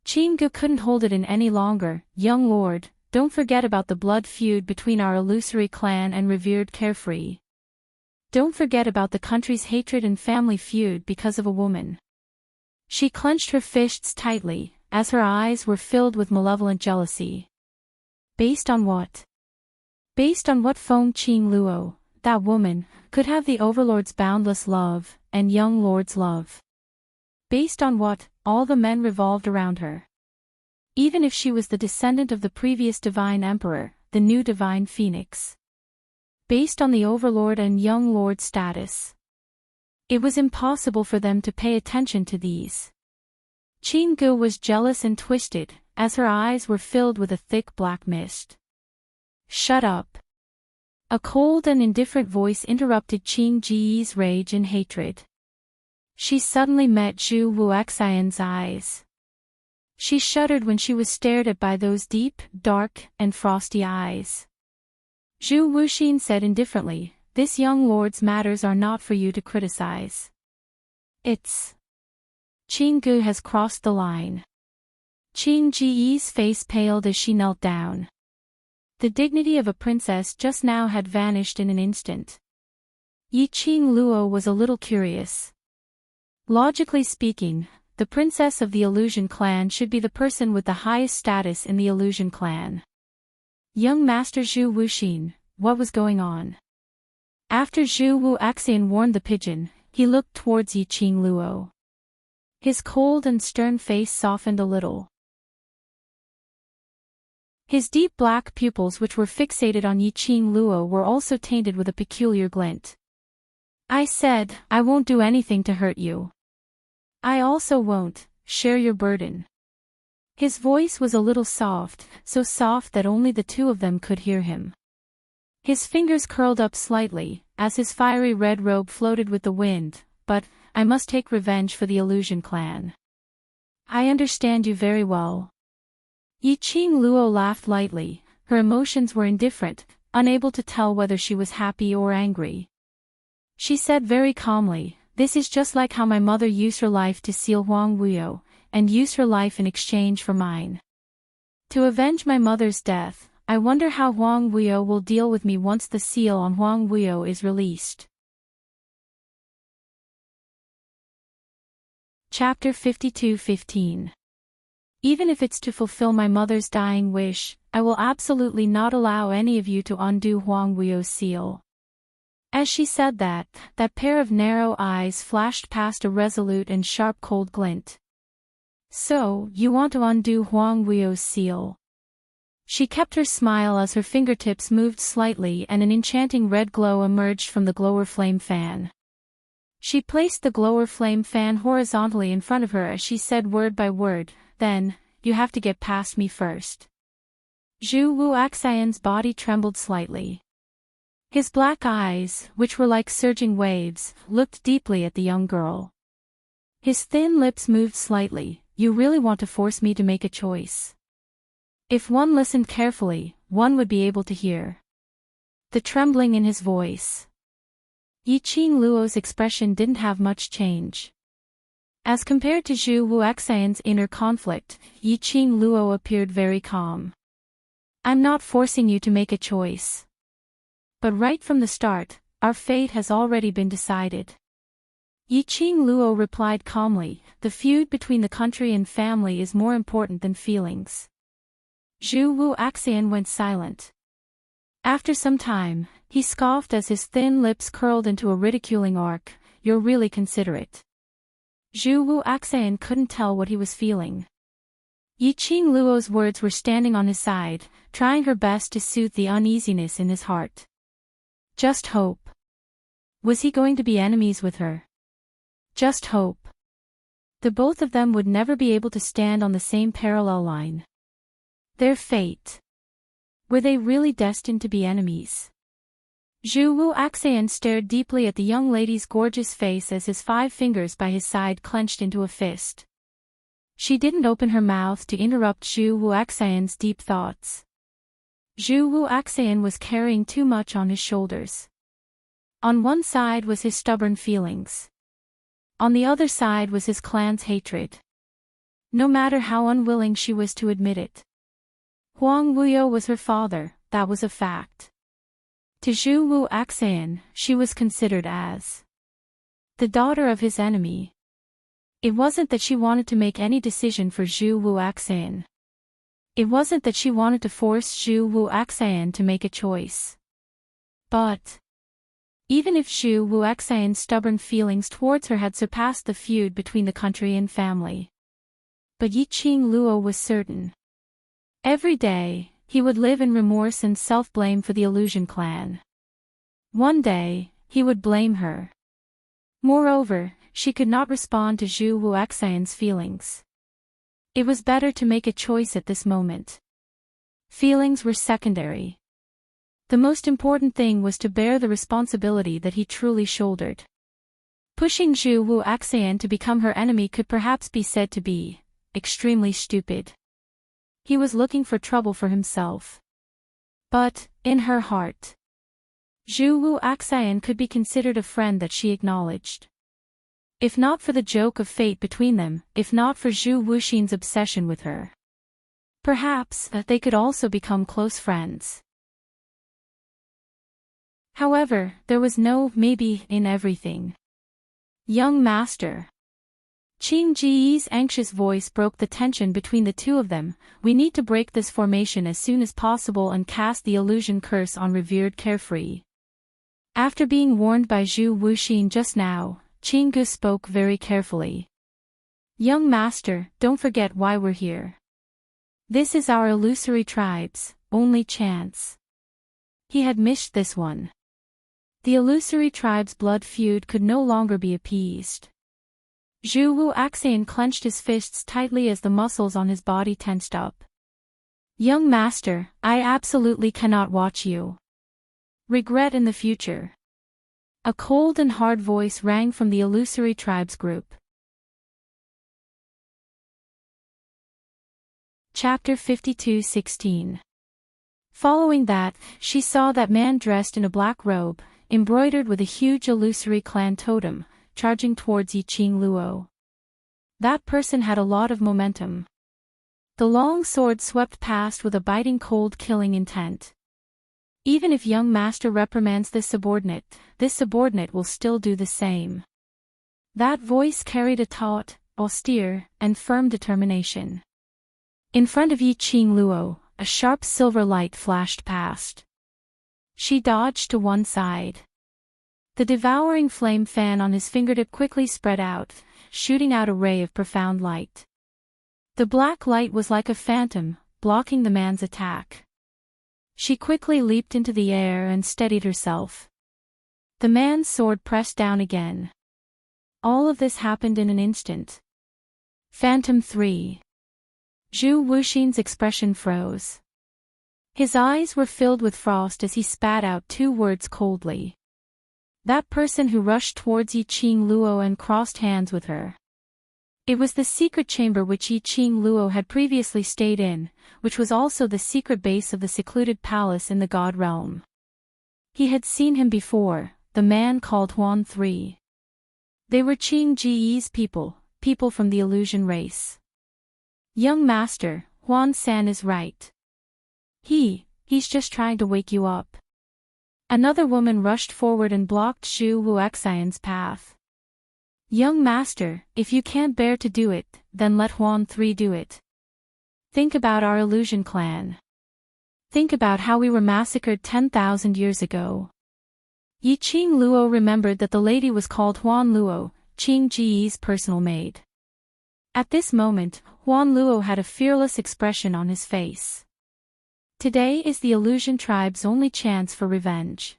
[SPEAKER 1] Qing Gu couldn't hold it in any longer. "Young lord, don't forget about the blood feud between our Illusory clan and revered Carefree. Don't forget about the country's hatred and family feud because of a woman." She clenched her fists tightly, as her eyes were filled with malevolent jealousy. Based on what? Based on what Feng Qing Luo, that woman, could have the Overlord's boundless love, and young lord's love. Based on what, all the men revolved around her. Even if she was the descendant of the previous divine emperor, the new divine phoenix. Based on the Overlord and young lord status. It was impossible for them to pay attention to these. Qing Gu was jealous and twisted, as her eyes were filled with a thick black mist. "Shut up." A cold and indifferent voice interrupted Qing Ji's rage and hatred. She suddenly met Zhu Wu Axian's eyes. She shuddered when she was stared at by those deep, dark, and frosty eyes. Zhu Wuxin said indifferently, "This young lord's matters are not for you to criticize. It's Qing Gu has crossed the line." Qing Ji's face paled as she knelt down. The dignity of a princess just now had vanished in an instant. Yiqing Luo was a little curious. Logically speaking, the princess of the Illusion clan should be the person with the highest status in the Illusion clan. Young Master Zhu Wuxin, what was going on? After Zhu Wu Axian warned the pigeon, he looked towards Yiqing Luo. His cold and stern face softened a little. His deep black pupils which were fixated on Yiqing Luo were also tainted with a peculiar glint. "I said, I won't do anything to hurt you. I also won't share your burden." His voice was a little soft, so soft that only the two of them could hear him. His fingers curled up slightly, as his fiery red robe floated with the wind, but, I must take revenge for the Illusion clan. I understand you very well. Yi Qing Luo laughed lightly, her emotions were indifferent, unable to tell whether she was happy or angry. She said very calmly, "This is just like how my mother used her life to seal Huang Wuyo, and used her life in exchange for mine. To avenge my mother's death, I wonder how Huang Wuyo will deal with me once the seal on Huang Wuyo is released." Chapter 52:15. Even if it's to fulfill my mother's dying wish, I will absolutely not allow any of you to undo Huang Wuyo's seal. As she said that pair of narrow eyes flashed past a resolute and sharp cold glint. So, you want to undo Huang Wuyo's seal? She kept her smile as her fingertips moved slightly and an enchanting red glow emerged from the glower flame fan. She placed the glower flame fan horizontally in front of her as she said word by word, "Then, you have to get past me first." Zhu Wuaxian's body trembled slightly. His black eyes, which were like surging waves, looked deeply at the young girl. His thin lips moved slightly. "You really want to force me to make a choice?" If one listened carefully, one would be able to hear the trembling in his voice. Yi Qing Luo's expression didn't have much change. As compared to Zhu Wuaxian's inner conflict, Yi Qing Luo appeared very calm. "I'm not forcing you to make a choice. But right from the start, our fate has already been decided." Yi Qing Luo replied calmly, "The feud between the country and family is more important than feelings." Zhu Wuaxian went silent. After some time, he scoffed as his thin lips curled into a ridiculing arc, "You're really considerate." Zhu Wuaxian couldn't tell what he was feeling. Yi Qing Luo's words were standing on his side, trying her best to soothe the uneasiness in his heart. Just hope. Was he going to be enemies with her? Just hope. The both of them would never be able to stand on the same parallel line. Their fate. Were they really destined to be enemies? Zhu Wuaxian stared deeply at the young lady's gorgeous face as his 5 fingers by his side clenched into a fist. She didn't open her mouth to interrupt Zhu Wuaxian's deep thoughts. Zhu Wuaxian was carrying too much on his shoulders. On one side was his stubborn feelings. On the other side was his clan's hatred. No matter how unwilling she was to admit it. Huang Wuyo was her father, that was a fact. To Zhu Wuaxian, she was considered as the daughter of his enemy. It wasn't that she wanted to make any decision for Zhu Wuaxian. It wasn't that she wanted to force Zhu Wuaxian to make a choice. But even if Zhu Wuaxian's stubborn feelings towards her had surpassed the feud between the country and family. But Yi Qing Luo was certain. Every day, he would live in remorse and self-blame for the Illusion clan. One day, he would blame her. Moreover, she could not respond to Zhu Wuaxian's feelings. It was better to make a choice at this moment. Feelings were secondary. The most important thing was to bear the responsibility that he truly shouldered. Pushing Zhu Wuaxian to become her enemy could perhaps be said to be extremely stupid. He was looking for trouble for himself. But, in her heart, Zhu Wuaxian could be considered a friend that she acknowledged. If not for the joke of fate between them, if not for Zhu Wuxin's obsession with her, perhaps they could also become close friends. However, there was no maybe in everything. Young master. Qing Ji's anxious voice broke the tension between the two of them. "We need to break this formation as soon as possible and cast the illusion curse on revered Carefree." After being warned by Zhu Wuxin just now, Qing Gu spoke very carefully. "Young master, don't forget why we're here. This is our illusory tribe's only chance." He had missed this one. The illusory tribe's blood feud could no longer be appeased. Zhu Wu Axian clenched his fists tightly as the muscles on his body tensed up. Young master, I absolutely cannot watch you. Regret in the future. A cold and hard voice rang from the illusory tribes group. Chapter 52:16. Following that, she saw that man dressed in a black robe, embroidered with a huge illusory clan totem, charging towards Yiqing Luo. That person had a lot of momentum. The long sword swept past with a biting cold killing intent. Even if young master reprimands this subordinate will still do the same. That voice carried a taut, austere, and firm determination. In front of Yiqing Luo, a sharp silver light flashed past. She dodged to one side. The devouring flame fan on his fingertip quickly spread out, shooting out a ray of profound light. The black light was like a phantom, blocking the man's attack. She quickly leaped into the air and steadied herself. The man's sword pressed down again. All of this happened in an instant. Phantom 3. Zhu Wuxin's expression froze. His eyes were filled with frost as he spat out 2 words coldly. That person who rushed towards Yiqing Luo and crossed hands with her. It was the secret chamber which Yiqing Luo had previously stayed in, which was also the secret base of the secluded palace in the God realm. He had seen him before, the man called Huan 3. They were Qing Ji's people from the illusion race. Young master, Huan San is right. He's just trying to wake you up. Another woman rushed forward and blocked Zhu Wuxian's path. Young master, if you can't bear to do it, then let Huan 3 do it. Think about our illusion clan. Think about how we were massacred 10,000 years ago. Yiqing Luo remembered that the lady was called Huan Luo, Qing Ji's personal maid. At this moment, Huan Luo had a fearless expression on his face. Today is the illusion tribe's only chance for revenge.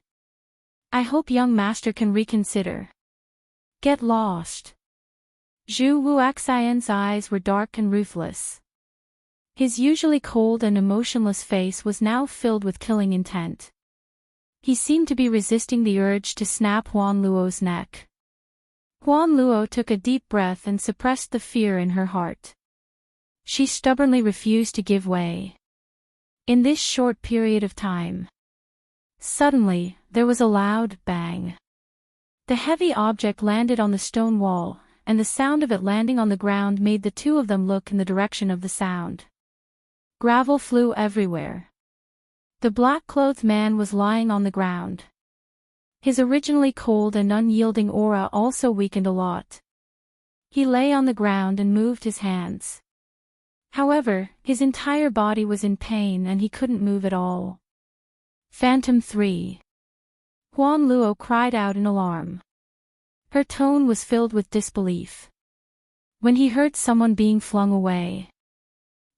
[SPEAKER 1] I hope young master can reconsider. Get lost. Zhu Wuxian's eyes were dark and ruthless. His usually cold and emotionless face was now filled with killing intent. He seemed to be resisting the urge to snap Huan Luo's neck. Huan Luo took a deep breath and suppressed the fear in her heart. She stubbornly refused to give way. In this short period of time. Suddenly, there was a loud bang. The heavy object landed on the stone wall, and the sound of it landing on the ground made the two of them look in the direction of the sound. Gravel flew everywhere. The black-clothed man was lying on the ground. His originally cold and unyielding aura also weakened a lot. He lay on the ground and moved his hands. However, his entire body was in pain and he couldn't move at all. Phantom 3. Huan Luo cried out in alarm. Her tone was filled with disbelief. When he heard someone being flung away.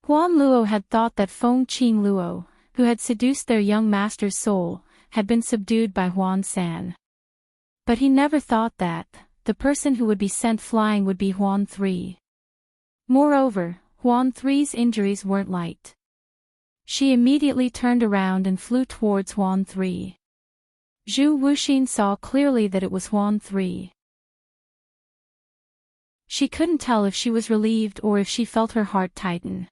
[SPEAKER 1] Huan Luo had thought that Feng Qing Luo, who had seduced their young master's soul, had been subdued by Huan San. But he never thought that the person who would be sent flying would be Huan 3. Moreover, Huan 3's injuries weren't light. She immediately turned around and flew towards Huan 3. Zhu Wuxin saw clearly that it was Huan 3. She couldn't tell if she was relieved or if she felt her heart tighten.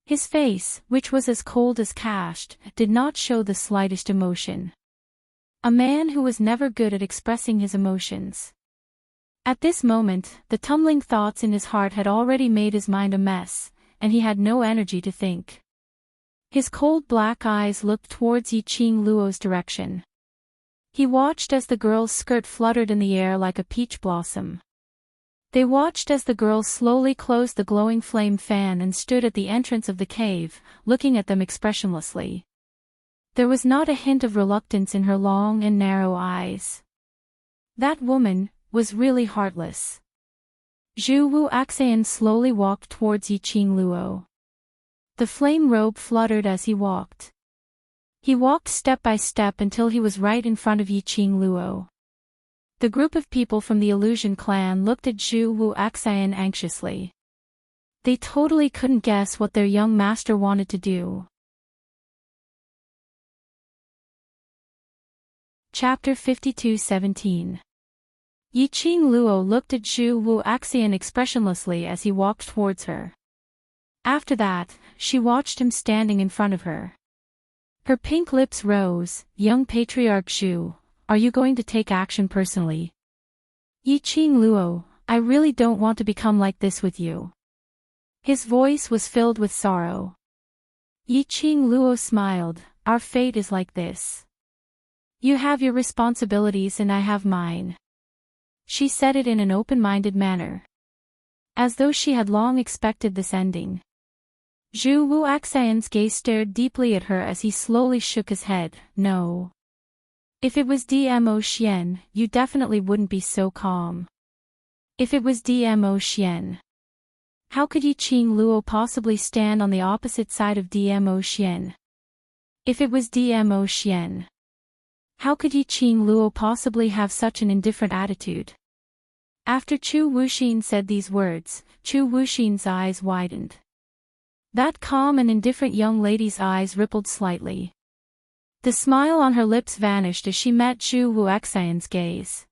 [SPEAKER 1] His face, which was as cold as cast, did not show the slightest emotion. A man who was never good at expressing his emotions. At this moment, the tumbling thoughts in his heart had already made his mind a mess, and he had no energy to think. His cold black eyes looked towards Yiqing Luo's direction. He watched as the girl's skirt fluttered in the air like a peach blossom. They watched as the girl slowly closed the glowing flame fan and stood at the entrance of the cave, looking at them expressionlessly. There was not a hint of reluctance in her long and narrow eyes. That woman was really heartless. Zhu Wuxian slowly walked towards Yiqing Luo. The flame robe fluttered as he walked. He walked step by step until he was right in front of Yiqing Luo. The group of people from the illusion clan looked at Zhu Wu Axian anxiously. They totally couldn't guess what their young master wanted to do. Chapter 52:17. Yiqing Luo looked at Zhu Wu Axian expressionlessly as he walked towards her. After that, she watched him standing in front of her. Her pink lips rose. Young Patriarch Zhu, are you going to take action personally? Yiqing Luo, I really don't want to become like this with you. His voice was filled with sorrow. Yiqing Luo smiled. Our fate is like this. You have your responsibilities and I have mine. She said it in an open-minded manner, as though she had long expected this ending. Zhu Wu Axian's gaze stared deeply at her as he slowly shook his head. No. If it was Dmo Xian, you definitely wouldn't be so calm. If it was Dmo Xian, how could Yiqing Luo possibly stand on the opposite side of Dmo Xian? If it was Dmo Xian, how could Yiqing Luo possibly have such an indifferent attitude? After Chu Wuxin said these words, Chu Wuxin's eyes widened. That calm and indifferent young lady's eyes rippled slightly. The smile on her lips vanished as she met Zhu Wu Axian's gaze.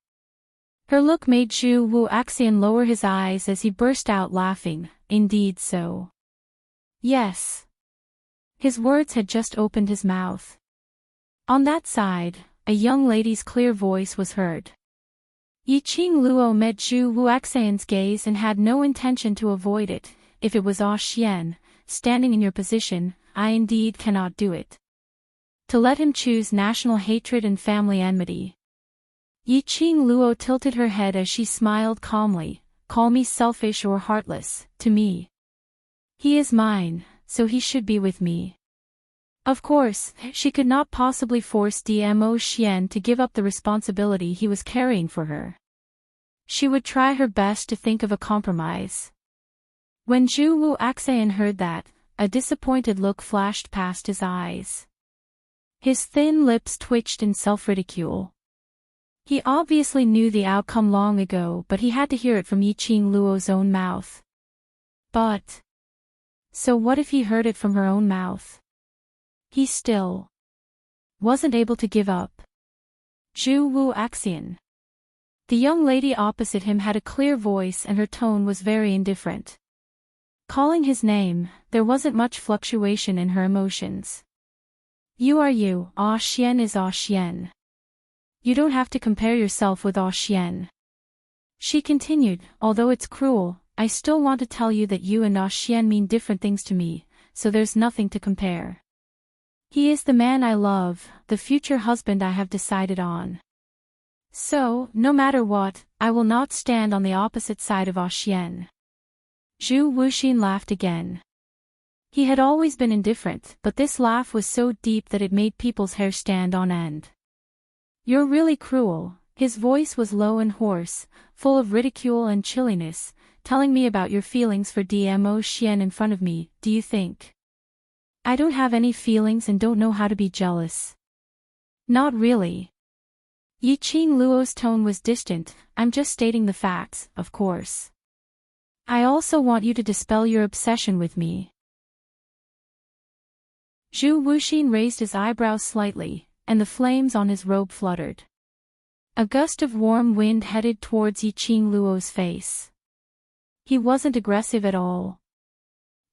[SPEAKER 1] Her look made Zhu Wu Axian lower his eyes as he burst out laughing. Indeed so. Yes. His words had just opened his mouth. On that side, a young lady's clear voice was heard. Yiqing Luo met Zhu Wu Axian's gaze and had no intention to avoid it. If it was Ah Xian, standing in your position, I indeed cannot do it. To let him choose national hatred and family enmity. Yiqing Luo tilted her head as she smiled calmly. Call me selfish or heartless, to me. He is mine, so he should be with me. Of course, she could not possibly force Dmo Xian to give up the responsibility he was carrying for her. She would try her best to think of a compromise. When Zhu Wu Axian heard that, a disappointed look flashed past his eyes. His thin lips twitched in self-ridicule. He obviously knew the outcome long ago, but he had to hear it from Yiqing Luo's own mouth. But so what if he heard it from her own mouth? He still wasn't able to give up. Zhu Wu Axian. The young lady opposite him had a clear voice and her tone was very indifferent. Calling his name, there wasn't much fluctuation in her emotions. You are you, Ah Xian is Ah Xian. You don't have to compare yourself with Ah Xian. She continued, although it's cruel, I still want to tell you that you and Ah Xian mean different things to me, so there's nothing to compare. He is the man I love, the future husband I have decided on. So, no matter what, I will not stand on the opposite side of Ah Xian. Zhu Wuxin laughed again. He had always been indifferent, but this laugh was so deep that it made people's hair stand on end. You're really cruel. His voice was low and hoarse, full of ridicule and chilliness, telling me about your feelings for Dmo Xian in front of me, do you think I don't have any feelings and don't know how to be jealous? Not really. Yiqing Luo's tone was distant. I'm just stating the facts, of course. I also want you to dispel your obsession with me. Zhu Wuxin raised his eyebrows slightly, and the flames on his robe fluttered. A gust of warm wind headed towards Yiqing Luo's face. He wasn't aggressive at all.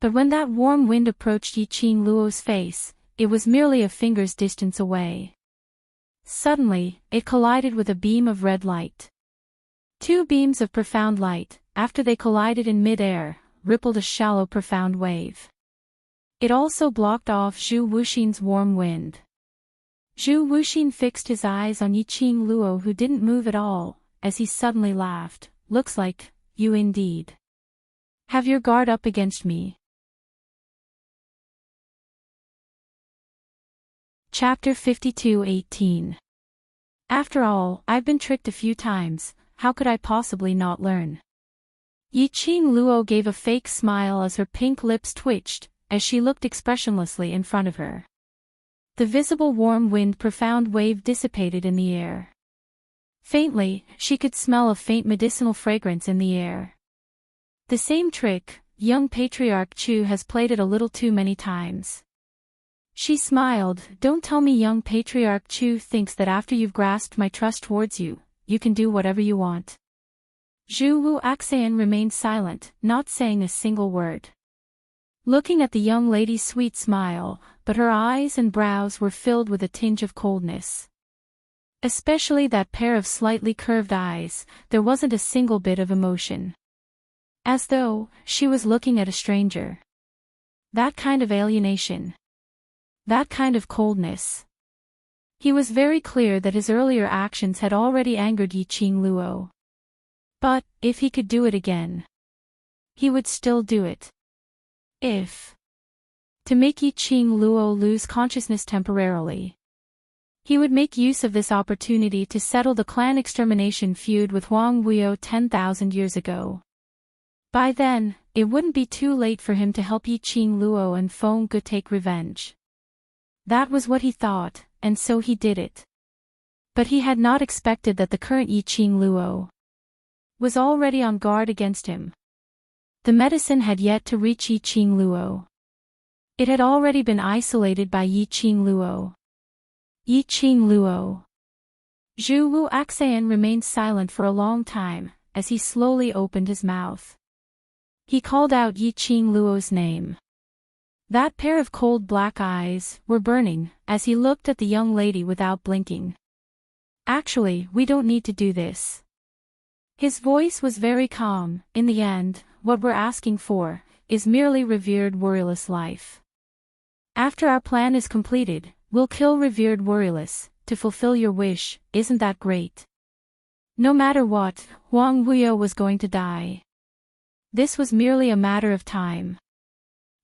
[SPEAKER 1] But when that warm wind approached Yiqing Luo's face, it was merely a finger's distance away. Suddenly, it collided with a beam of red light. Two beams of profound light, after they collided in mid-air, rippled a shallow profound wave. It also blocked off Zhu Wuxin's warm wind. Zhu Wuxin fixed his eyes on Yiqing Luo, who didn't move at all, as he suddenly laughed. Looks like you indeed have your guard up against me. Chapter 52:18. After all, I've been tricked a few times, how could I possibly not learn? Yiqing Luo gave a fake smile as her pink lips twitched, as she looked expressionlessly in front of her. The visible warm wind profound wave dissipated in the air. Faintly, she could smell a faint medicinal fragrance in the air. The same trick, young Patriarch Chu has played it a little too many times. She smiled. Don't tell me young Patriarch Chu thinks that after you've grasped my trust towards you, you can do whatever you want. Zhu Wu Axan remained silent, not saying a single word. Looking at the young lady's sweet smile, but her eyes and brows were filled with a tinge of coldness. Especially that pair of slightly curved eyes, there wasn't a single bit of emotion. As though she was looking at a stranger. That kind of alienation. That kind of coldness. He was very clear that his earlier actions had already angered Yiqing Luo. But, if he could do it again, he would still do it. If to make Yiqing Luo lose consciousness temporarily, he would make use of this opportunity to settle the clan extermination feud with Huang Wuyo 10,000 years ago. By then, it wouldn't be too late for him to help Yiqing Luo and Feng Ge take revenge. That was what he thought, and so he did it. But he had not expected that the current Yiqing Luo was already on guard against him. The medicine had yet to reach Yiqing Luo. It had already been isolated by Yiqing Luo. Yiqing Luo. Zhu Wu Axan remained silent for a long time, as he slowly opened his mouth. He called out Yiqing Luo's name. That pair of cold black eyes were burning, as he looked at the young lady without blinking. Actually, we don't need to do this. His voice was very calm. In the end, what we're asking for is merely revered worryless life. After our plan is completed, we'll kill revered worryless, to fulfill your wish. Isn't that great? No matter what, Huang Wuyo was going to die. This was merely a matter of time.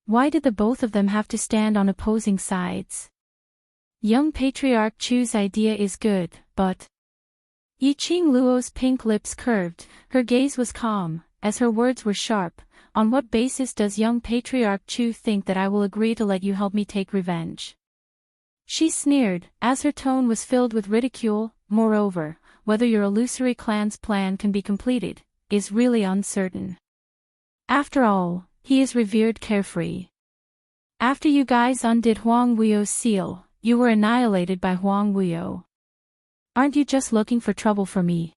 [SPEAKER 1] Why did the both of them have to stand on opposing sides? Young Patriarch Chu's idea is good, but Yiqing Luo's pink lips curved, her gaze was calm, as her words were sharp. On what basis does young Patriarch Chu think that I will agree to let you help me take revenge? She sneered, as her tone was filled with ridicule. Moreover, whether your illusory clan's plan can be completed, is really uncertain. After all, he is revered carefree. After you guys undid Huang Wuyo's seal, you were annihilated by Huang Wuyo. Aren't you just looking for trouble for me?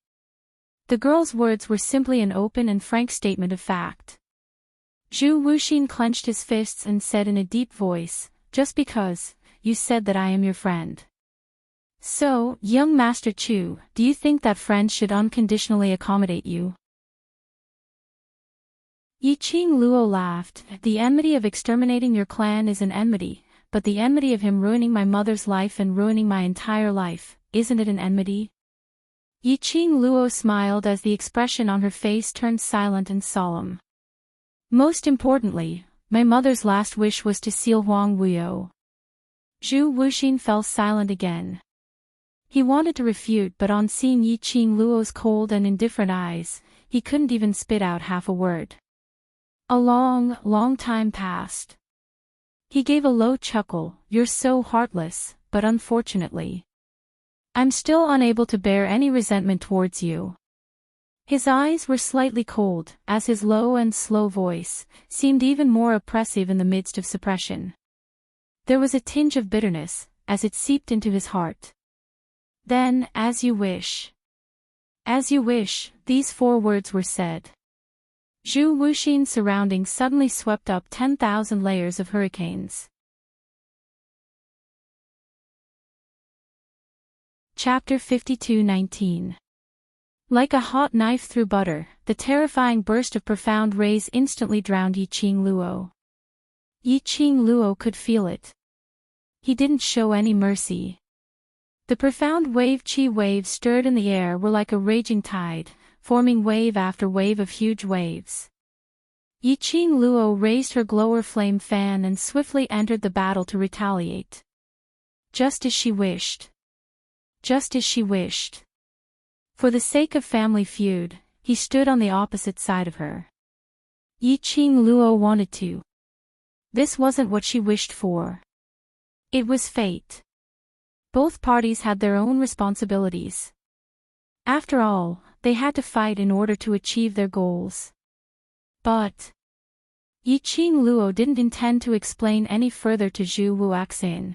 [SPEAKER 1] The girl's words were simply an open and frank statement of fact. Zhu Wuxin clenched his fists and said in a deep voice, just because you said that I am your friend. So, young Master Chu, do you think that friends should unconditionally accommodate you? Yiqing Luo laughed. The enmity of exterminating your clan is an enmity, but the enmity of him ruining my mother's life and ruining my entire life, isn't it an enmity? Yiqing Luo smiled as the expression on her face turned silent and solemn. Most importantly, my mother's last wish was to seal Huang Wuyo. Zhu Wuxin fell silent again. He wanted to refute, but on seeing Yiqing Luo's cold and indifferent eyes, he couldn't even spit out half a word. A long time passed. He gave a low chuckle. You're so heartless, but unfortunately, I'm still unable to bear any resentment towards you. His eyes were slightly cold, as his low and slow voice seemed even more oppressive in the midst of suppression. There was a tinge of bitterness, as it seeped into his heart. Then, as you wish. As you wish, these 4 words were said. Zhu Wuxin's surroundings suddenly swept up 10,000 layers of hurricanes. Chapter 52:19. Like a hot knife through butter, the terrifying burst of profound rays instantly drowned Yiqing Luo. Yiqing Luo could feel it. He didn't show any mercy. The profound chi waves stirred in the air were like a raging tide, forming wave after wave of huge waves. Yiqing Luo raised her glower flame fan and swiftly entered the battle to retaliate. Just as she wished. Just as she wished. For the sake of family feud, he stood on the opposite side of her. Yiqing Luo wanted to. This wasn't what she wished for. It was fate. Both parties had their own responsibilities. After all, they had to fight in order to achieve their goals. But Yiqing Luo didn't intend to explain any further to Zhu Wuaxin.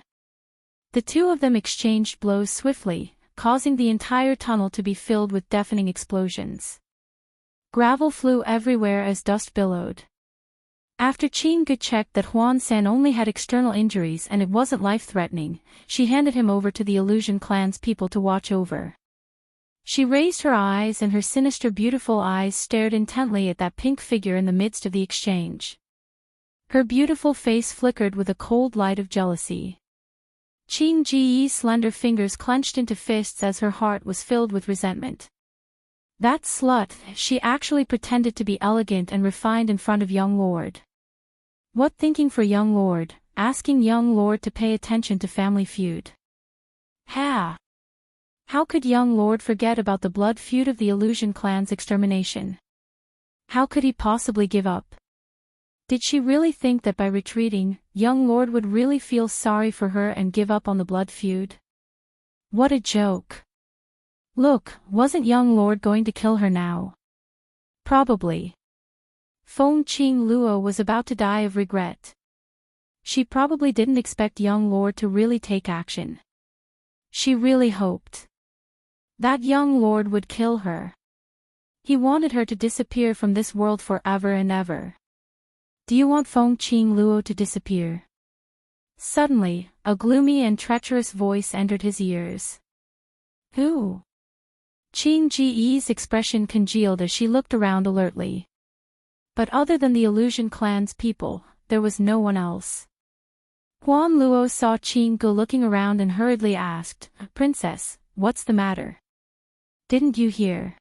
[SPEAKER 1] The two of them exchanged blows swiftly, causing the entire tunnel to be filled with deafening explosions. Gravel flew everywhere as dust billowed. After Qing Gu checked that Huan San only had external injuries and it wasn't life-threatening, she handed him over to the Illusion Clan's people to watch over. She raised her eyes and her sinister beautiful eyes stared intently at that pink figure in the midst of the exchange. Her beautiful face flickered with a cold light of jealousy. Qing Ji's slender fingers clenched into fists as her heart was filled with resentment. That slut, she actually pretended to be elegant and refined in front of young lord. What thinking for young lord, asking young lord to pay attention to family feud. Ha! How could young lord forget about the blood feud of the Illusion Clan's extermination? How could he possibly give up? Did she really think that by retreating, young lord would really feel sorry for her and give up on the blood feud? What a joke. Look, wasn't young lord going to kill her now? Probably. Feng Qing Luo was about to die of regret. She probably didn't expect young lord to really take action. She really hoped that young lord would kill her. He wanted her to disappear from this world forever and ever. Do you want Feng Qing Luo to disappear? Suddenly, a gloomy and treacherous voice entered his ears. Who? Qing Ji's expression congealed as she looked around alertly. But other than the Illusion Clan's people, there was no one else. Huan Luo saw Qing Gu looking around and hurriedly asked, Princess, what's the matter? Didn't you hear?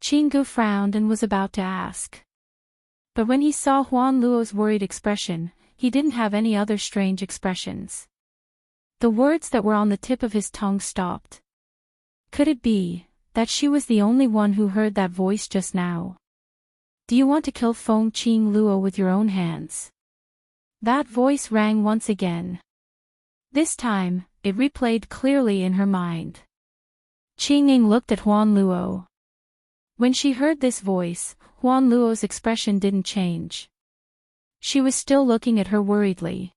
[SPEAKER 1] Qing Gu frowned and was about to ask. But when he saw Huan Luo's worried expression, he didn't have any other strange expressions. The words that were on the tip of his tongue stopped. Could it be that she was the only one who heard that voice just now? Do you want to kill Feng Qing Luo with your own hands? That voice rang once again. This time, it replayed clearly in her mind. Qing Ying looked at Huan Luo. When she heard this voice, Huan Luo's expression didn't change. She was still looking at her worriedly.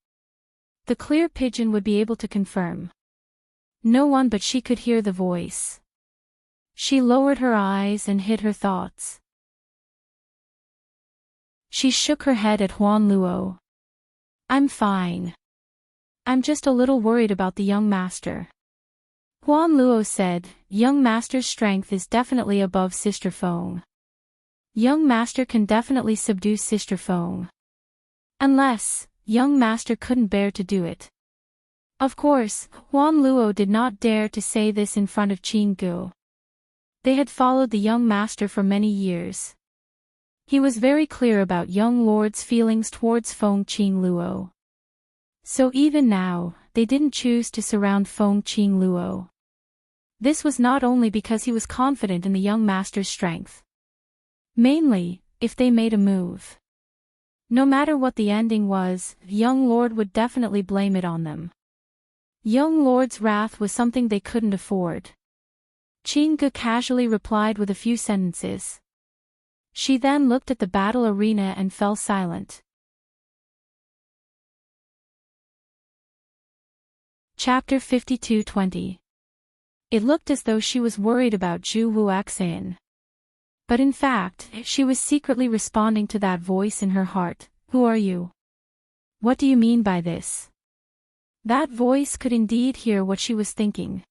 [SPEAKER 1] The clear pigeon would be able to confirm. No one but she could hear the voice. She lowered her eyes and hid her thoughts. She shook her head at Huan Luo. I'm fine. I'm just a little worried about the young master. Huan Luo said, young master's strength is definitely above Sister Feng. Young master can definitely subdue Sister Feng. Unless, young master couldn't bear to do it. Of course, Huan Luo did not dare to say this in front of Qing Gu. They had followed the young master for many years. He was very clear about young lord's feelings towards Feng Qing Luo. So even now, they didn't choose to surround Feng Qing Luo. This was not only because he was confident in the young master's strength. Mainly, if they made a move. No matter what the ending was, young lord would definitely blame it on them. Young lord's wrath was something they couldn't afford. Qing Gu casually replied with a few sentences. She then looked at the battle arena and fell silent. Chapter 52:20. It looked as though she was worried about Zhu Wuaxin. But in fact, she was secretly responding to that voice in her heart. Who are you? What do you mean by this? That voice could indeed hear what she was thinking.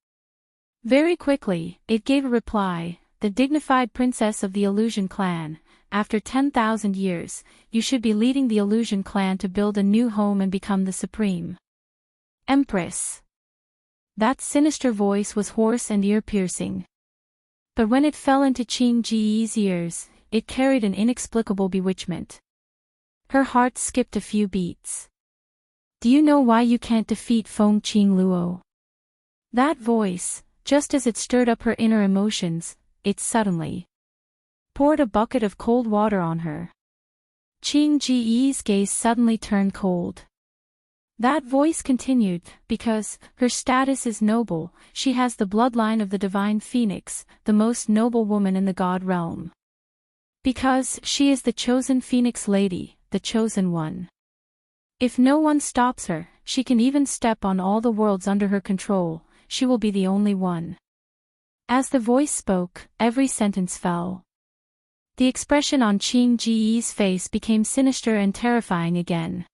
[SPEAKER 1] Very quickly, it gave a reply. The dignified princess of the Illusion Clan, after 10,000 years, you should be leading the Illusion Clan to build a new home and become the supreme Empress. That sinister voice was hoarse and ear-piercing. But when it fell into Qing Ji's ears, it carried an inexplicable bewitchment. Her heart skipped a few beats. Do you know why you can't defeat Feng Qing Luo? That voice, just as it stirred up her inner emotions, it suddenly poured a bucket of cold water on her. Qing Ji's gaze suddenly turned cold. That voice continued, because her status is noble, she has the bloodline of the divine phoenix, the most noble woman in the god realm. Because she is the chosen phoenix lady, the chosen one. If no one stops her, she can even step on all the worlds under her control, she will be the only one. As the voice spoke, every sentence fell. The expression on Qing Ji's face became sinister and terrifying again.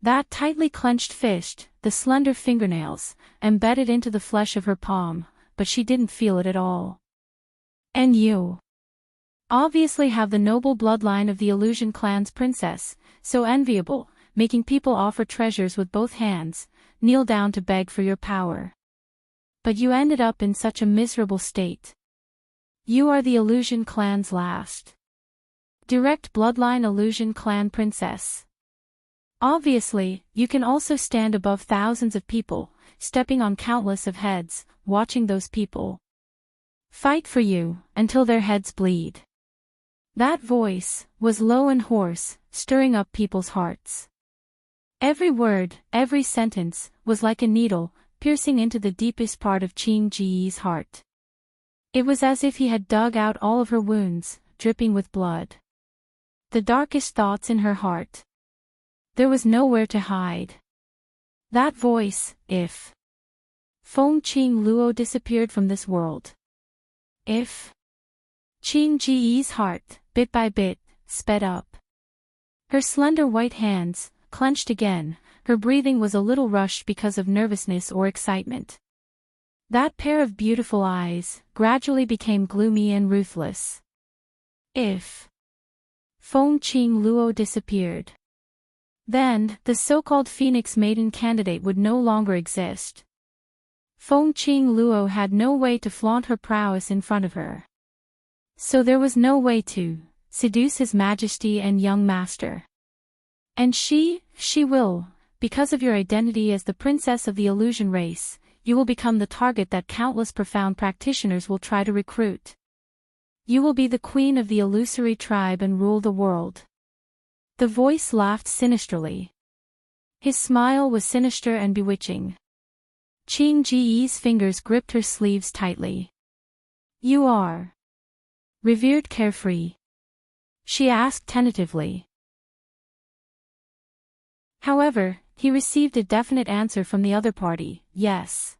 [SPEAKER 1] That tightly clenched fist, the slender fingernails, embedded into the flesh of her palm, but she didn't feel it at all. And you obviously have the noble bloodline of the Illusion clan's princess, so enviable, making people offer treasures with both hands, kneel down to beg for your power. But you ended up in such a miserable state. You are the Illusion clan's last direct bloodline Illusion clan princess. Obviously, you can also stand above thousands of people, stepping on countless of heads, watching those people fight for you, until their heads bleed. That voice was low and hoarse, stirring up people's hearts. Every word, every sentence, was like a needle, piercing into the deepest part of Qing Ji's heart. It was as if he had dug out all of her wounds, dripping with blood. The darkest thoughts in her heart. There was nowhere to hide. That voice, if Feng Qing Luo disappeared from this world. If Qing Ji's heart, bit by bit, sped up. Her slender white hands, clenched again, her breathing was a little rushed because of nervousness or excitement. That pair of beautiful eyes, gradually became gloomy and ruthless. If Feng Qing Luo disappeared, then, the so-called Phoenix Maiden candidate would no longer exist. Feng Qing Luo had no way to flaunt her prowess in front of her. So there was no way to seduce His Majesty and young master. And she will, because of your identity as the princess of the illusion race, you will become the target that countless profound practitioners will try to recruit. You will be the queen of the illusory tribe and rule the world. The voice laughed sinisterly. His smile was sinister and bewitching. Qing Ji's fingers gripped her sleeves tightly. You are revered carefree? She asked tentatively. However, he received a definite answer from the other party, yes.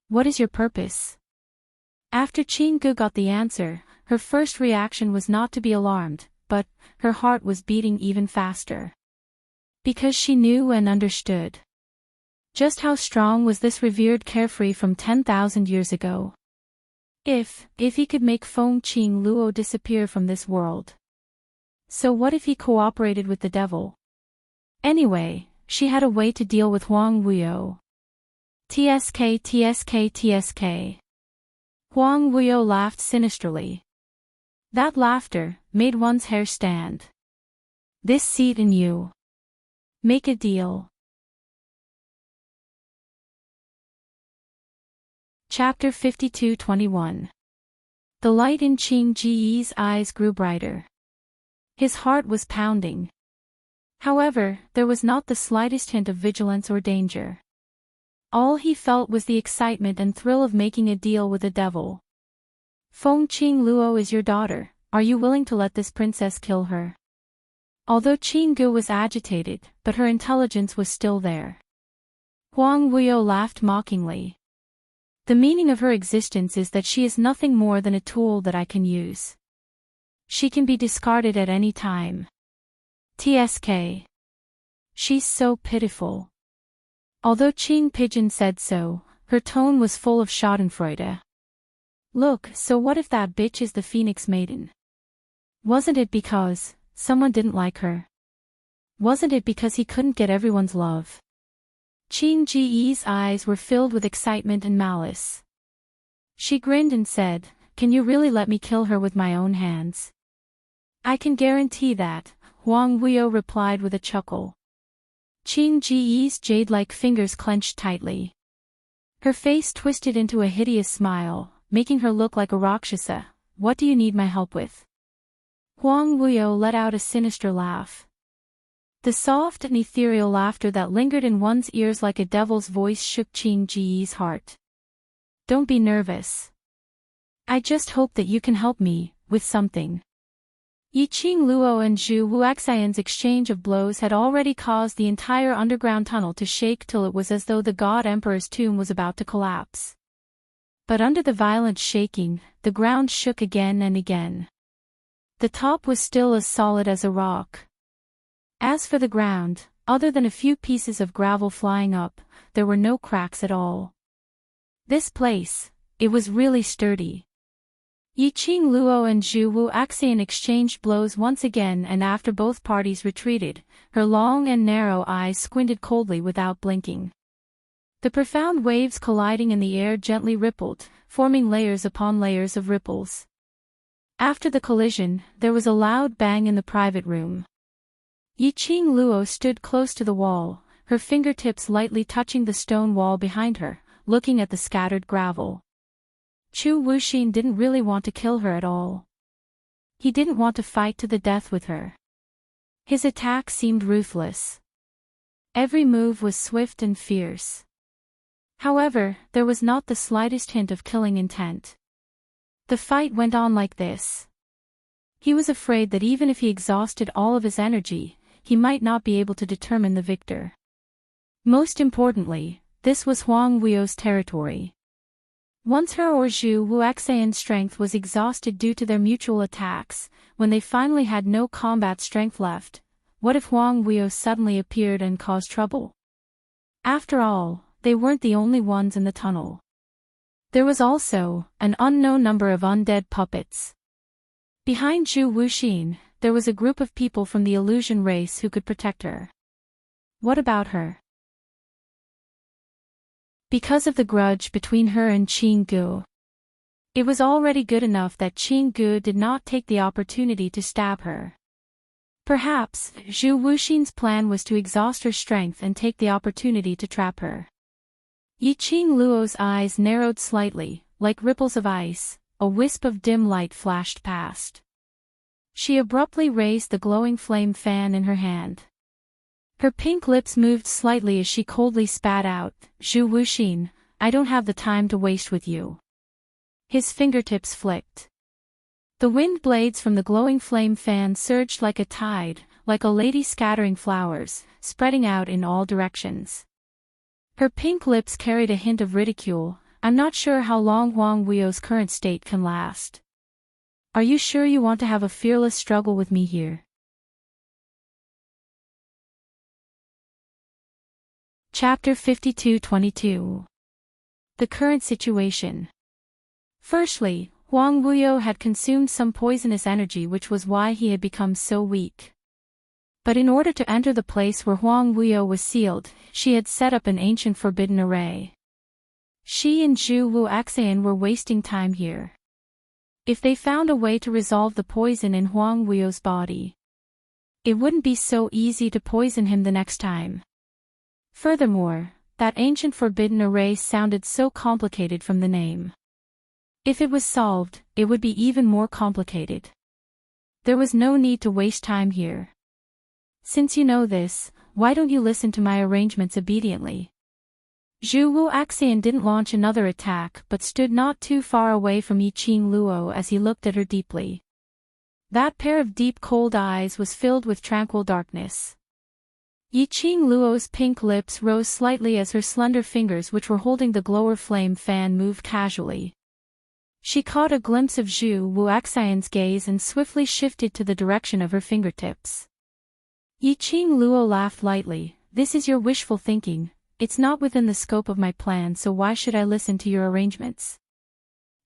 [SPEAKER 1] What is your purpose? After Qing Gu got the answer, her first reaction was not to be alarmed, but her heart was beating even faster. Because she knew and understood just how strong was this revered carefree from 10,000 years ago. If he could make Feng Qing Luo disappear from this world. So what if he cooperated with the devil? Anyway, she had a way to deal with Huang Wuyo. TSK. Huang Wuyo laughed sinisterly. That laughter made one's hair stand. This seat and you. Make a deal. Chapter 52-21. The light in Qing Ji's eyes grew brighter. His heart was pounding. However, there was not the slightest hint of vigilance or danger. All he felt was the excitement and thrill of making a deal with the devil. Feng Qing Luo is your daughter, are you willing to let this princess kill her? Although Qing Gu was agitated, but her intelligence was still there. Huang Wuyo laughed mockingly. The meaning of her existence is that she is nothing more than a tool that I can use. She can be discarded at any time. TSK. She's so pitiful. Although Qing Pigeon said so, her tone was full of schadenfreude. Look, so what if that bitch is the Phoenix Maiden? Wasn't it because someone didn't like her? Wasn't it because he couldn't get everyone's love? Qing Ji's eyes were filled with excitement and malice. She grinned and said, "Can you really let me kill her with my own hands?" "I can guarantee that," Huang Wuyo replied with a chuckle. Qing Ji's jade-like fingers clenched tightly. Her face twisted into a hideous smile, making her look like a Rakshasa. "What do you need my help with?" Huang Wuyo let out a sinister laugh. The soft and ethereal laughter that lingered in one's ears like a devil's voice shook Qing Ji's heart. Don't be nervous. I just hope that you can help me with something. Yiqing Luo and Zhu Wuxian's exchange of blows had already caused the entire underground tunnel to shake till it was as though the God Emperor's tomb was about to collapse. But under the violent shaking, the ground shook again and again. The top was still as solid as a rock. As for the ground, other than a few pieces of gravel flying up, there were no cracks at all. This place, it was really sturdy. Yiqing Luo and Zhu Wuxian exchanged blows once again, and after both parties retreated, her long and narrow eyes squinted coldly without blinking. The profound waves colliding in the air gently rippled, forming layers upon layers of ripples. After the collision, there was a loud bang in the private room. Yiqing Luo stood close to the wall, her fingertips lightly touching the stone wall behind her, looking at the scattered gravel. Chu Wuxin didn't really want to kill her at all. He didn't want to fight to the death with her. His attack seemed ruthless. Every move was swift and fierce. However, there was not the slightest hint of killing intent. The fight went on like this. He was afraid that even if he exhausted all of his energy, he might not be able to determine the victor. Most importantly, this was Huang Weio's territory. Once her or Zhu Wuxian's strength was exhausted due to their mutual attacks, when they finally had no combat strength left, what if Huang Weio suddenly appeared and caused trouble? After all, they weren't the only ones in the tunnel. There was also an unknown number of undead puppets. Behind Zhu Wuxin, there was a group of people from the illusion race who could protect her. What about her? Because of the grudge between her and Qing Gu. It was already good enough that Qing Gu did not take the opportunity to stab her. Perhaps, Zhu Wuxin's plan was to exhaust her strength and take the opportunity to trap her. Yiqing Luo's eyes narrowed slightly, like ripples of ice, a wisp of dim light flashed past. She abruptly raised the glowing flame fan in her hand. Her pink lips moved slightly as she coldly spat out, "Zhu Wuxin, I don't have the time to waste with you." His fingertips flicked. The wind blades from the glowing flame fan surged like a tide, like a lady scattering flowers, spreading out in all directions. Her pink lips carried a hint of ridicule. "I'm not sure how long Huang Weio's current state can last. Are you sure you want to have a fearless struggle with me here?" Chapter 52-22. The current situation. Firstly, Huang Weio had consumed some poisonous energy, which was why he had become so weak. But in order to enter the place where Huang Weio was sealed, she had set up an ancient forbidden array. She and Zhu Wuxian were wasting time here. If they found a way to resolve the poison in Huang Weio's body, it wouldn't be so easy to poison him the next time. Furthermore, that ancient forbidden array sounded so complicated from the name. If it was solved, it would be even more complicated. There was no need to waste time here. Since you know this, why don't you listen to my arrangements obediently? Zhu Wuxian didn't launch another attack but stood not too far away from Yiqing Luo as he looked at her deeply. That pair of deep cold eyes was filled with tranquil darkness. Yiqing Luo's pink lips rose slightly as her slender fingers which were holding the glower flame fan moved casually. She caught a glimpse of Zhu Wuxian's gaze and swiftly shifted to the direction of her fingertips. Yiqing Luo laughed lightly. "This is your wishful thinking. It's not within the scope of my plan, so why should I listen to your arrangements?"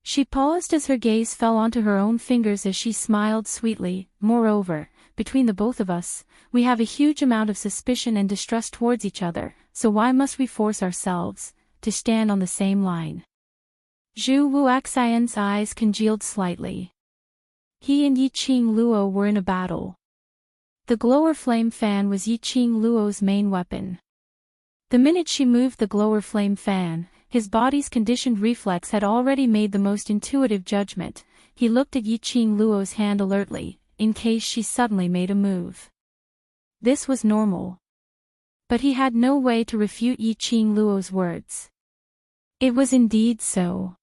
[SPEAKER 1] She paused as her gaze fell onto her own fingers as she smiled sweetly. "Moreover, between the both of us, we have a huge amount of suspicion and distrust towards each other, so why must we force ourselves to stand on the same line?" Zhu Wuxian's eyes congealed slightly. He and Yiqing Luo were in a battle. The glower flame fan was Yiqing Luo's main weapon. The minute she moved the glower flame fan, his body's conditioned reflex had already made the most intuitive judgment. He looked at Yiqing Luo's hand alertly, in case she suddenly made a move. This was normal. But he had no way to refute Yi Qing Luo's words. It was indeed so.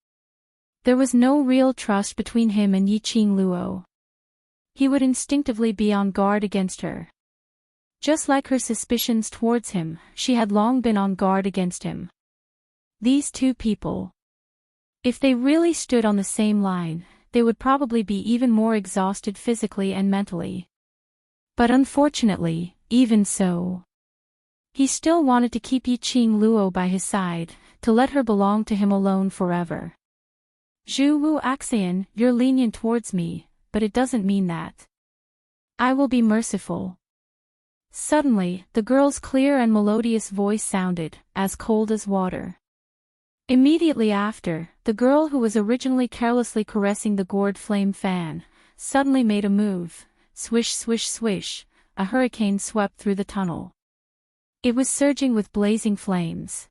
[SPEAKER 1] There was no real trust between him and Yi Qing Luo. He would instinctively be on guard against her. Just like her suspicions towards him, she had long been on guard against him. These two people. If they really stood on the same line, they would probably be even more exhausted physically and mentally. But unfortunately, even so, he still wanted to keep Yi Qing Luo by his side, to let her belong to him alone forever. Zhu Wu Axian, you're lenient towards me, but it doesn't mean that I will be merciful. Suddenly, the girl's clear and melodious voice sounded, as cold as water. Immediately after, the girl who was originally carelessly caressing the gourd flame fan, suddenly made a move. Swish swish swish, a hurricane swept through the tunnel. It was surging with blazing flames.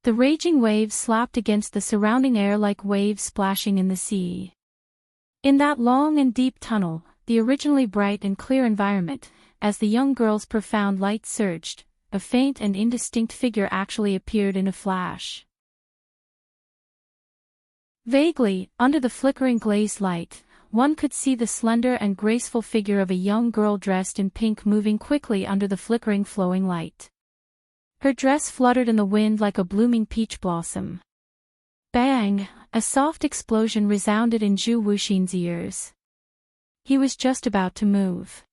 [SPEAKER 1] The raging waves slapped against the surrounding air like waves splashing in the sea. In that long and deep tunnel, the originally bright and clear environment, as the young girl's profound light surged, a faint and indistinct figure actually appeared in a flash. Vaguely, under the flickering glazed light, one could see the slender and graceful figure of a young girl dressed in pink moving quickly under the flickering flowing light. Her dress fluttered in the wind like a blooming peach blossom. Bang! A soft explosion resounded in Zhu Wuxin's ears. He was just about to move.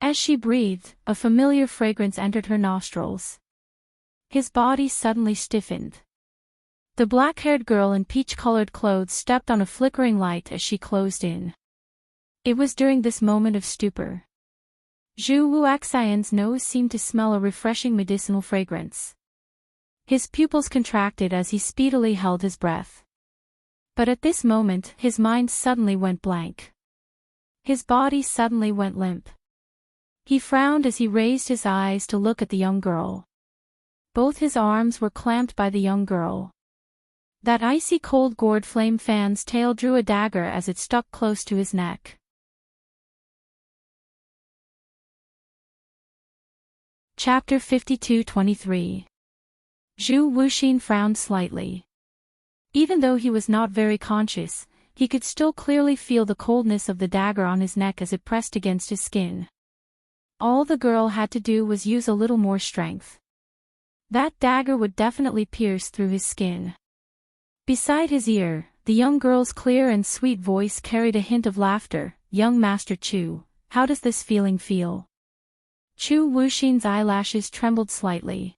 [SPEAKER 1] As she breathed, a familiar fragrance entered her nostrils. His body suddenly stiffened. The black-haired girl in peach-colored clothes stepped on a flickering light as she closed in. It was during this moment of stupor. Zhu Wuxian's nose seemed to smell a refreshing medicinal fragrance. His pupils contracted as he speedily held his breath. But at this moment, his mind suddenly went blank. His body suddenly went limp. He frowned as he raised his eyes to look at the young girl. Both his arms were clamped by the young girl. That icy cold gourd flame fan's tail drew a dagger as it stuck close to his neck. Chapter 52-23. Zhu Wuxin frowned slightly. Even though he was not very conscious, he could still clearly feel the coldness of the dagger on his neck as it pressed against his skin. All the girl had to do was use a little more strength. That dagger would definitely pierce through his skin. Beside his ear, the young girl's clear and sweet voice carried a hint of laughter. Young Master Chu, how does this feeling feel? Zhu Wuxin's eyelashes trembled slightly.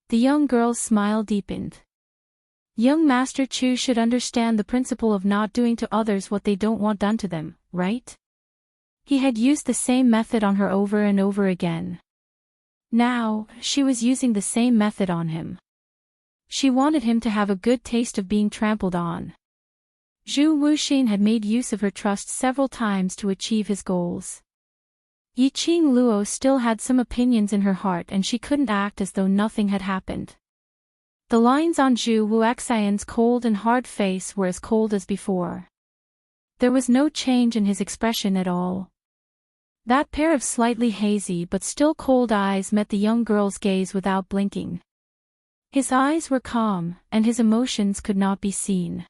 [SPEAKER 1] The young girl's smile deepened. Young Master Chu should understand the principle of not doing to others what they don't want done to them, right? He had used the same method on her over and over again. Now, she was using the same method on him. She wanted him to have a good taste of being trampled on. Zhu Wuxin had made use of her trust several times to achieve his goals. Yi Qing Luo still had some opinions in her heart and she couldn't act as though nothing had happened. The lines on Zhu Wuxian's cold and hard face were as cold as before. There was no change in his expression at all. That pair of slightly hazy but still cold eyes met the young girl's gaze without blinking. His eyes were calm, and his emotions could not be seen.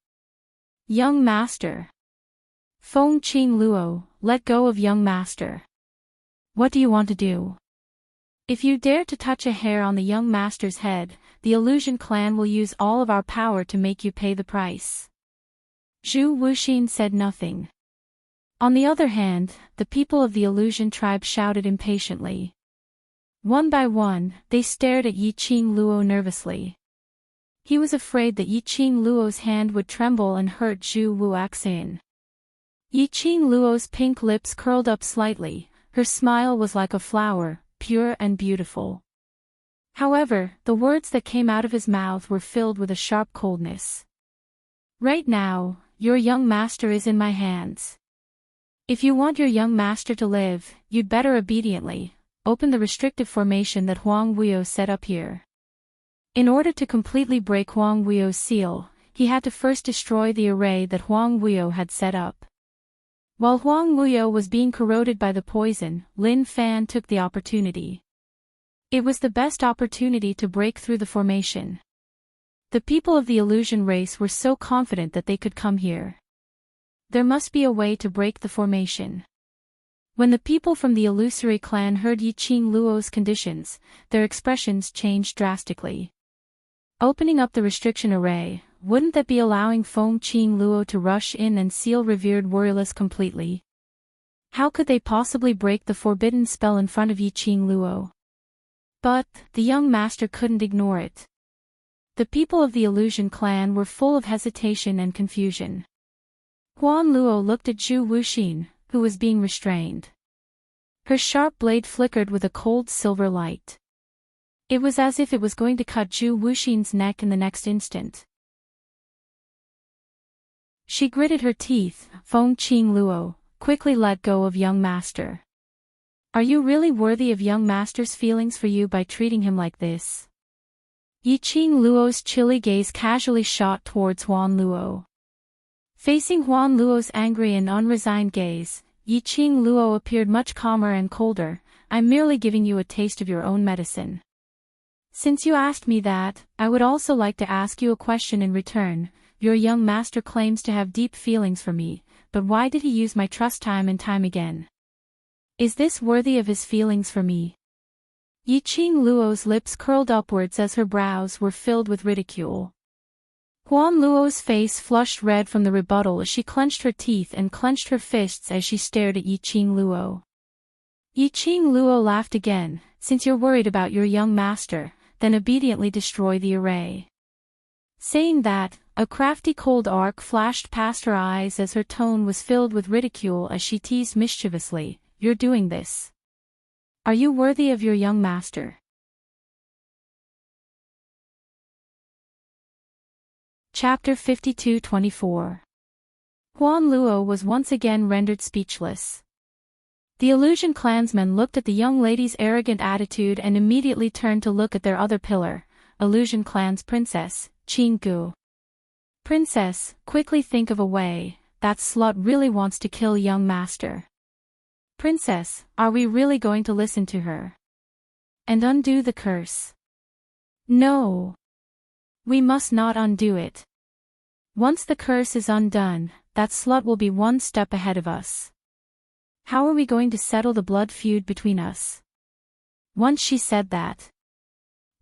[SPEAKER 1] Young Master. Feng Qing Luo, let go of Young Master. What do you want to do? If you dare to touch a hair on the young master's head, the illusion clan will use all of our power to make you pay the price. Zhu Wuxin said nothing. On the other hand, the people of the illusion tribe shouted impatiently. One by one, they stared at Yi Qing Luo nervously. He was afraid that Yi Qing Luo's hand would tremble and hurt Zhu Wuxian. Yi Qing Luo's pink lips curled up slightly, her smile was like a flower, pure and beautiful. However, the words that came out of his mouth were filled with a sharp coldness. Right now, your young master is in my hands. If you want your young master to live, you'd better obediently open the restrictive formation that Huang Wuyo set up here. In order to completely break Huang Wuyo's seal, he had to first destroy the array that Huang Wuyo had set up. While Huang Muyo was being corroded by the poison, Lin Fan took the opportunity. It was the best opportunity to break through the formation. The people of the illusion race were so confident that they could come here. There must be a way to break the formation. When the people from the illusory clan heard Yiqing Luo's conditions, their expressions changed drastically. Opening up the restriction array, wouldn't that be allowing Feng Qing Luo to rush in and seal revered warriorless completely? How could they possibly break the forbidden spell in front of Yiqing Luo? But, the young master couldn't ignore it. The people of the illusion clan were full of hesitation and confusion. Huan Luo looked at Zhu Wuxin, who was being restrained. Her sharp blade flickered with a cold silver light. It was as if it was going to cut Zhu Wuxin's neck in the next instant. She gritted her teeth. Feng Qing Luo, quickly let go of young master. Are you really worthy of young master's feelings for you by treating him like this? Yiqing Luo's chilly gaze casually shot towards Huan Luo. Facing Huan Luo's angry and unresigned gaze, Yiqing Luo appeared much calmer and colder. I'm merely giving you a taste of your own medicine. Since you asked me that, I would also like to ask you a question in return. Your young master claims to have deep feelings for me, but why did he use my trust time and time again? Is this worthy of his feelings for me? Yiqing Luo's lips curled upwards as her brows were filled with ridicule. Huan Luo's face flushed red from the rebuttal as she clenched her teeth and clenched her fists as she stared at Yiqing Luo. Yiqing Luo laughed again. Since you're worried about your young master, then obediently destroy the array. Saying that, a crafty cold arc flashed past her eyes as her tone was filled with ridicule as she teased mischievously, "You're doing this. Are you worthy of your young master?" Chapter 52-24. Huan Luo was once again rendered speechless. The illusion clansmen looked at the young lady's arrogant attitude and immediately turned to look at their other pillar, illusion clan's princess, Qing Gu. Princess, quickly think of a way. That slut really wants to kill young master. Princess, are we really going to listen to her? And undo the curse? No. We must not undo it. Once the curse is undone, that slut will be one step ahead of us. How are we going to settle the blood feud between us? Once she said that,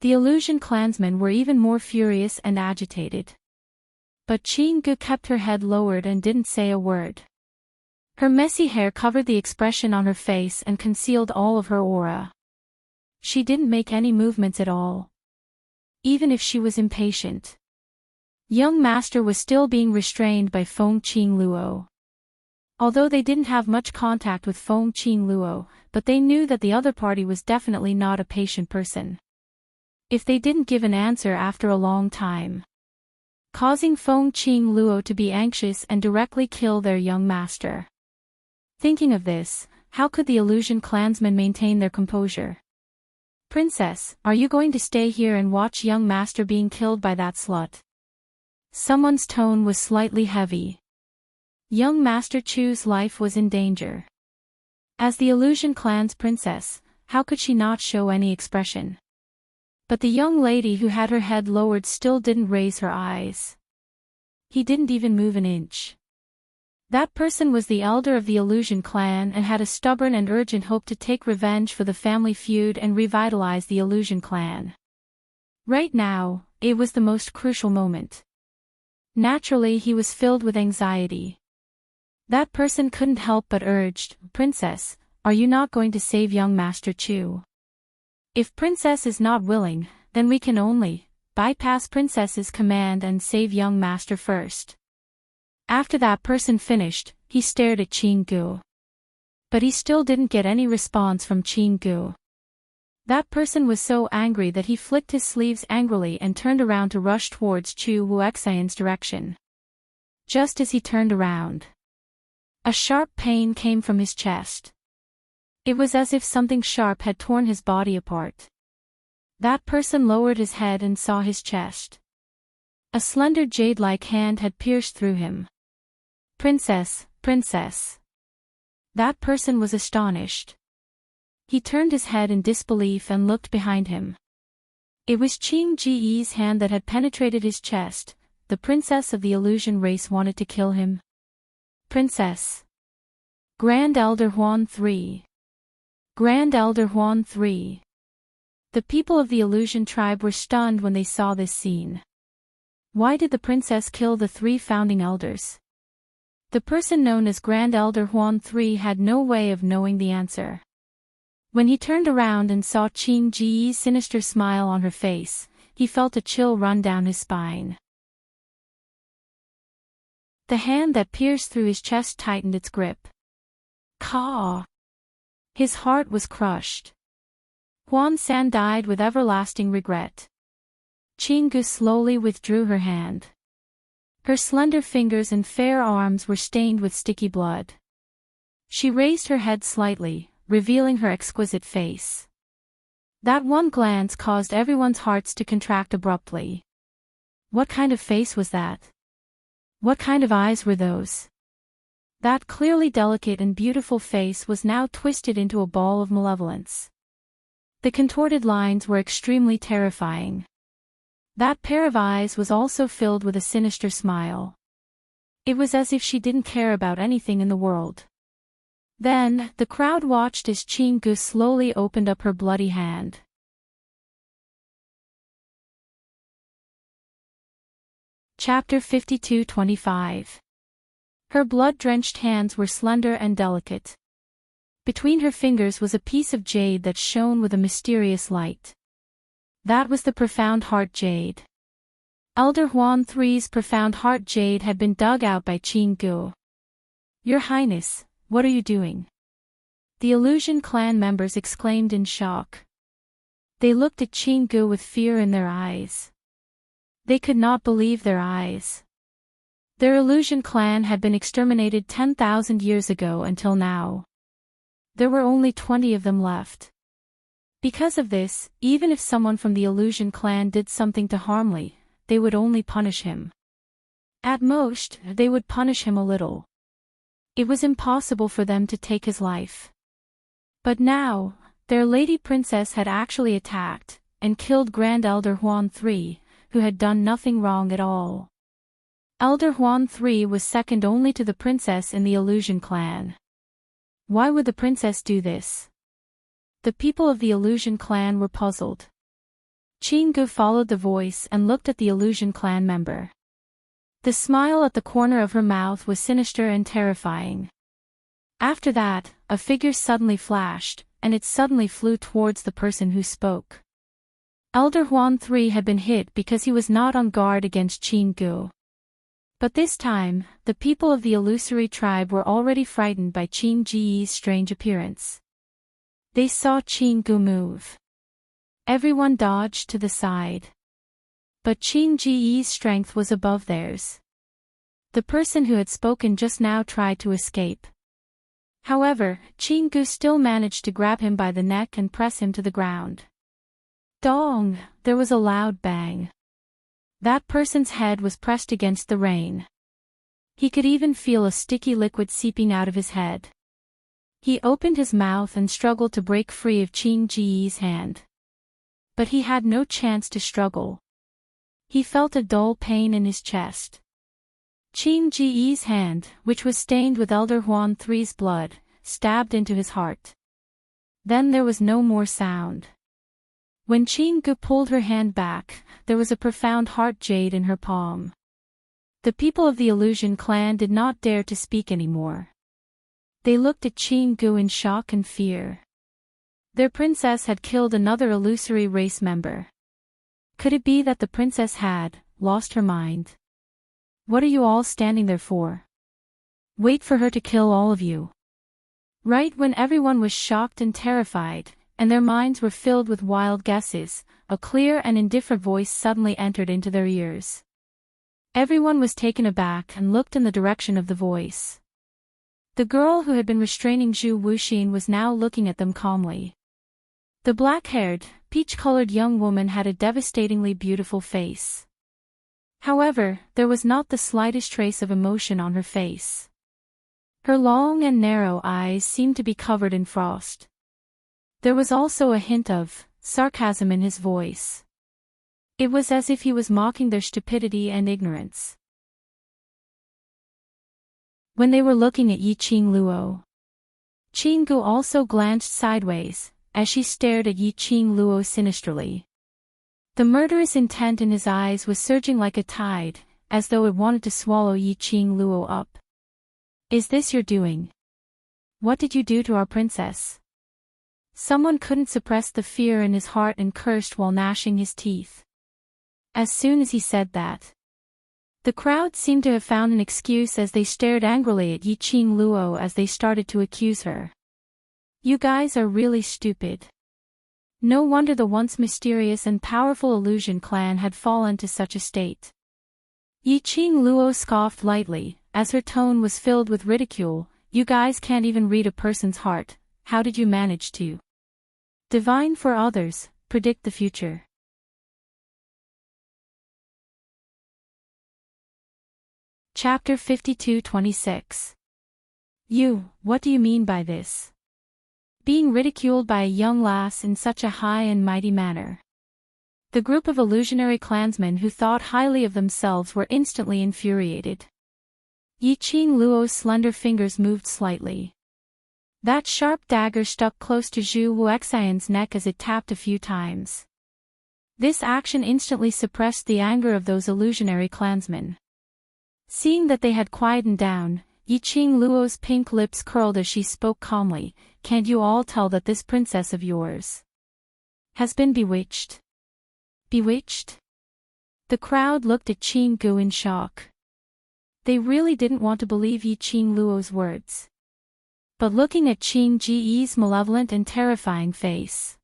[SPEAKER 1] the illusion clansmen were even more furious and agitated. But Qing Gu kept her head lowered and didn't say a word. Her messy hair covered the expression on her face and concealed all of her aura. She didn't make any movements at all. Even if she was impatient. Young master was still being restrained by Feng Qing Luo. Although they didn't have much contact with Feng Qing Luo, but they knew that the other party was definitely not a patient person. If they didn't give an answer after a long time, causing Feng Qing Luo to be anxious and directly kill their young master. Thinking of this, how could the illusion clansmen maintain their composure? Princess, are you going to stay here and watch young master being killed by that slut? Someone's tone was slightly heavy. Young Master Chu's life was in danger. As the illusion clan's princess, how could she not show any expression? But the young lady who had her head lowered still didn't raise her eyes. He didn't even move an inch. That person was the elder of the illusion clan and had a stubborn and urgent hope to take revenge for the family feud and revitalize the illusion clan. Right now, it was the most crucial moment. Naturally, he was filled with anxiety. That person couldn't help but urged, "Princess, are you not going to save young Master Chu? If Princess is not willing, then we can only bypass Princess's command and save young Master first." After that person finished, he stared at Qing Gu. But he still didn't get any response from Qing Gu. That person was so angry that he flicked his sleeves angrily and turned around to rush towards Chu Wuxian's direction. Just as he turned around, a sharp pain came from his chest. It was as if something sharp had torn his body apart. That person lowered his head and saw his chest. A slender jade-like hand had pierced through him. "Princess, princess." That person was astonished. He turned his head in disbelief and looked behind him. It was Qing Ji's hand that had penetrated his chest. The princess of the illusion race wanted to kill him. Princess. Grand Elder Huan III. Grand Elder Huan III. The people of the illusion tribe were stunned when they saw this scene. Why did the princess kill the 3 founding elders? The person known as Grand Elder Huan III had no way of knowing the answer. When he turned around and saw Qing Ji's sinister smile on her face, he felt a chill run down his spine. The hand that pierced through his chest tightened its grip. Caw! His heart was crushed. Huan San died with everlasting regret. Qinggu slowly withdrew her hand. Her slender fingers and fair arms were stained with sticky blood. She raised her head slightly, revealing her exquisite face. That one glance caused everyone's hearts to contract abruptly. What kind of face was that? What kind of eyes were those? That clearly delicate and beautiful face was now twisted into a ball of malevolence. The contorted lines were extremely terrifying. That pair of eyes was also filled with a sinister smile. It was as if she didn't care about anything in the world. Then, the crowd watched as Qinggu slowly opened up her bloody hand. Chapter 52-25. Her blood-drenched hands were slender and delicate. Between her fingers was a piece of jade that shone with a mysterious light. That was the profound heart jade. Elder Huan III's profound heart jade had been dug out by Qinggu. Your Highness, what are you doing? The illusion clan members exclaimed in shock. They looked at Qinggu with fear in their eyes. They could not believe their eyes. Their illusion clan had been exterminated 10,000 years ago until now. There were only 20 of them left. Because of this, even if someone from the illusion clan did something to harm Li, they would only punish him. At most, they would punish him a little. It was impossible for them to take his life. But now, their lady princess had actually attacked, and killed Grand Elder Huan III, who had done nothing wrong at all. Elder Huan III was second only to the princess in the illusion clan. Why would the princess do this? The people of the illusion clan were puzzled. Qinggu followed the voice and looked at the illusion clan member. The smile at the corner of her mouth was sinister and terrifying. After that, a figure suddenly flashed, and it suddenly flew towards the person who spoke. Elder Huan III had been hit because he was not on guard against Qinggu. But this time, the people of the illusory tribe were already frightened by Qing Ji's strange appearance. They saw Qinggu move. Everyone dodged to the side. But Qing Ji's strength was above theirs. The person who had spoken just now tried to escape. However, Qinggu still managed to grab him by the neck and press him to the ground. Dong! There was a loud bang. That person's head was pressed against the rain. He could even feel a sticky liquid seeping out of his head. He opened his mouth and struggled to break free of Qing Ji's hand. But he had no chance to struggle. He felt a dull pain in his chest. Qing Ji's hand, which was stained with Elder Huan III's blood, stabbed into his heart. Then there was no more sound. When Qinggu pulled her hand back, there was a profound heart jade in her palm. The people of the illusion clan did not dare to speak anymore. They looked at Qinggu in shock and fear. Their princess had killed another illusory race member. Could it be that the princess had lost her mind? What are you all standing there for? Wait for her to kill all of you. Right when everyone was shocked and terrified, and their minds were filled with wild guesses, a clear and indifferent voice suddenly entered into their ears. Everyone was taken aback and looked in the direction of the voice. The girl who had been restraining Zhu Wuxin was now looking at them calmly. The black-haired, peach-colored young woman had a devastatingly beautiful face. However, there was not the slightest trace of emotion on her face. Her long and narrow eyes seemed to be covered in frost. There was also a hint of sarcasm in his voice. It was as if he was mocking their stupidity and ignorance. When they were looking at Yi Qingluo, Qinggu also glanced sideways, as she stared at Yi Qingluo sinisterly. The murderous intent in his eyes was surging like a tide, as though it wanted to swallow Yi Qingluo up. "Is this your doing? What did you do to our princess?" Someone couldn't suppress the fear in his heart and cursed while gnashing his teeth. As soon as he said that, the crowd seemed to have found an excuse as they stared angrily at Yi Qingluo as they started to accuse her. "You guys are really stupid. No wonder the once mysterious and powerful illusion clan had fallen to such a state." Yi Qingluo scoffed lightly, as her tone was filled with ridicule. "You guys can't even read a person's heart. How did you manage to divine for others, predict the future?" Chapter 52-26. What do you mean by this? Being ridiculed by a young lass in such a high and mighty manner. The group of illusionary clansmen who thought highly of themselves were instantly infuriated. Yi Qingluo's slender fingers moved slightly. That sharp dagger stuck close to Zhu Wuxian's neck as it tapped a few times. This action instantly suppressed the anger of those illusionary clansmen. Seeing that they had quietened down, Yi Qingluo's pink lips curled as she spoke calmly. "Can't you all tell that this princess of yours has been bewitched?" Bewitched? The crowd looked at Qinggu in shock. They really didn't want to believe Yi Qingluo's words. But looking at Qing Ji's malevolent and terrifying face,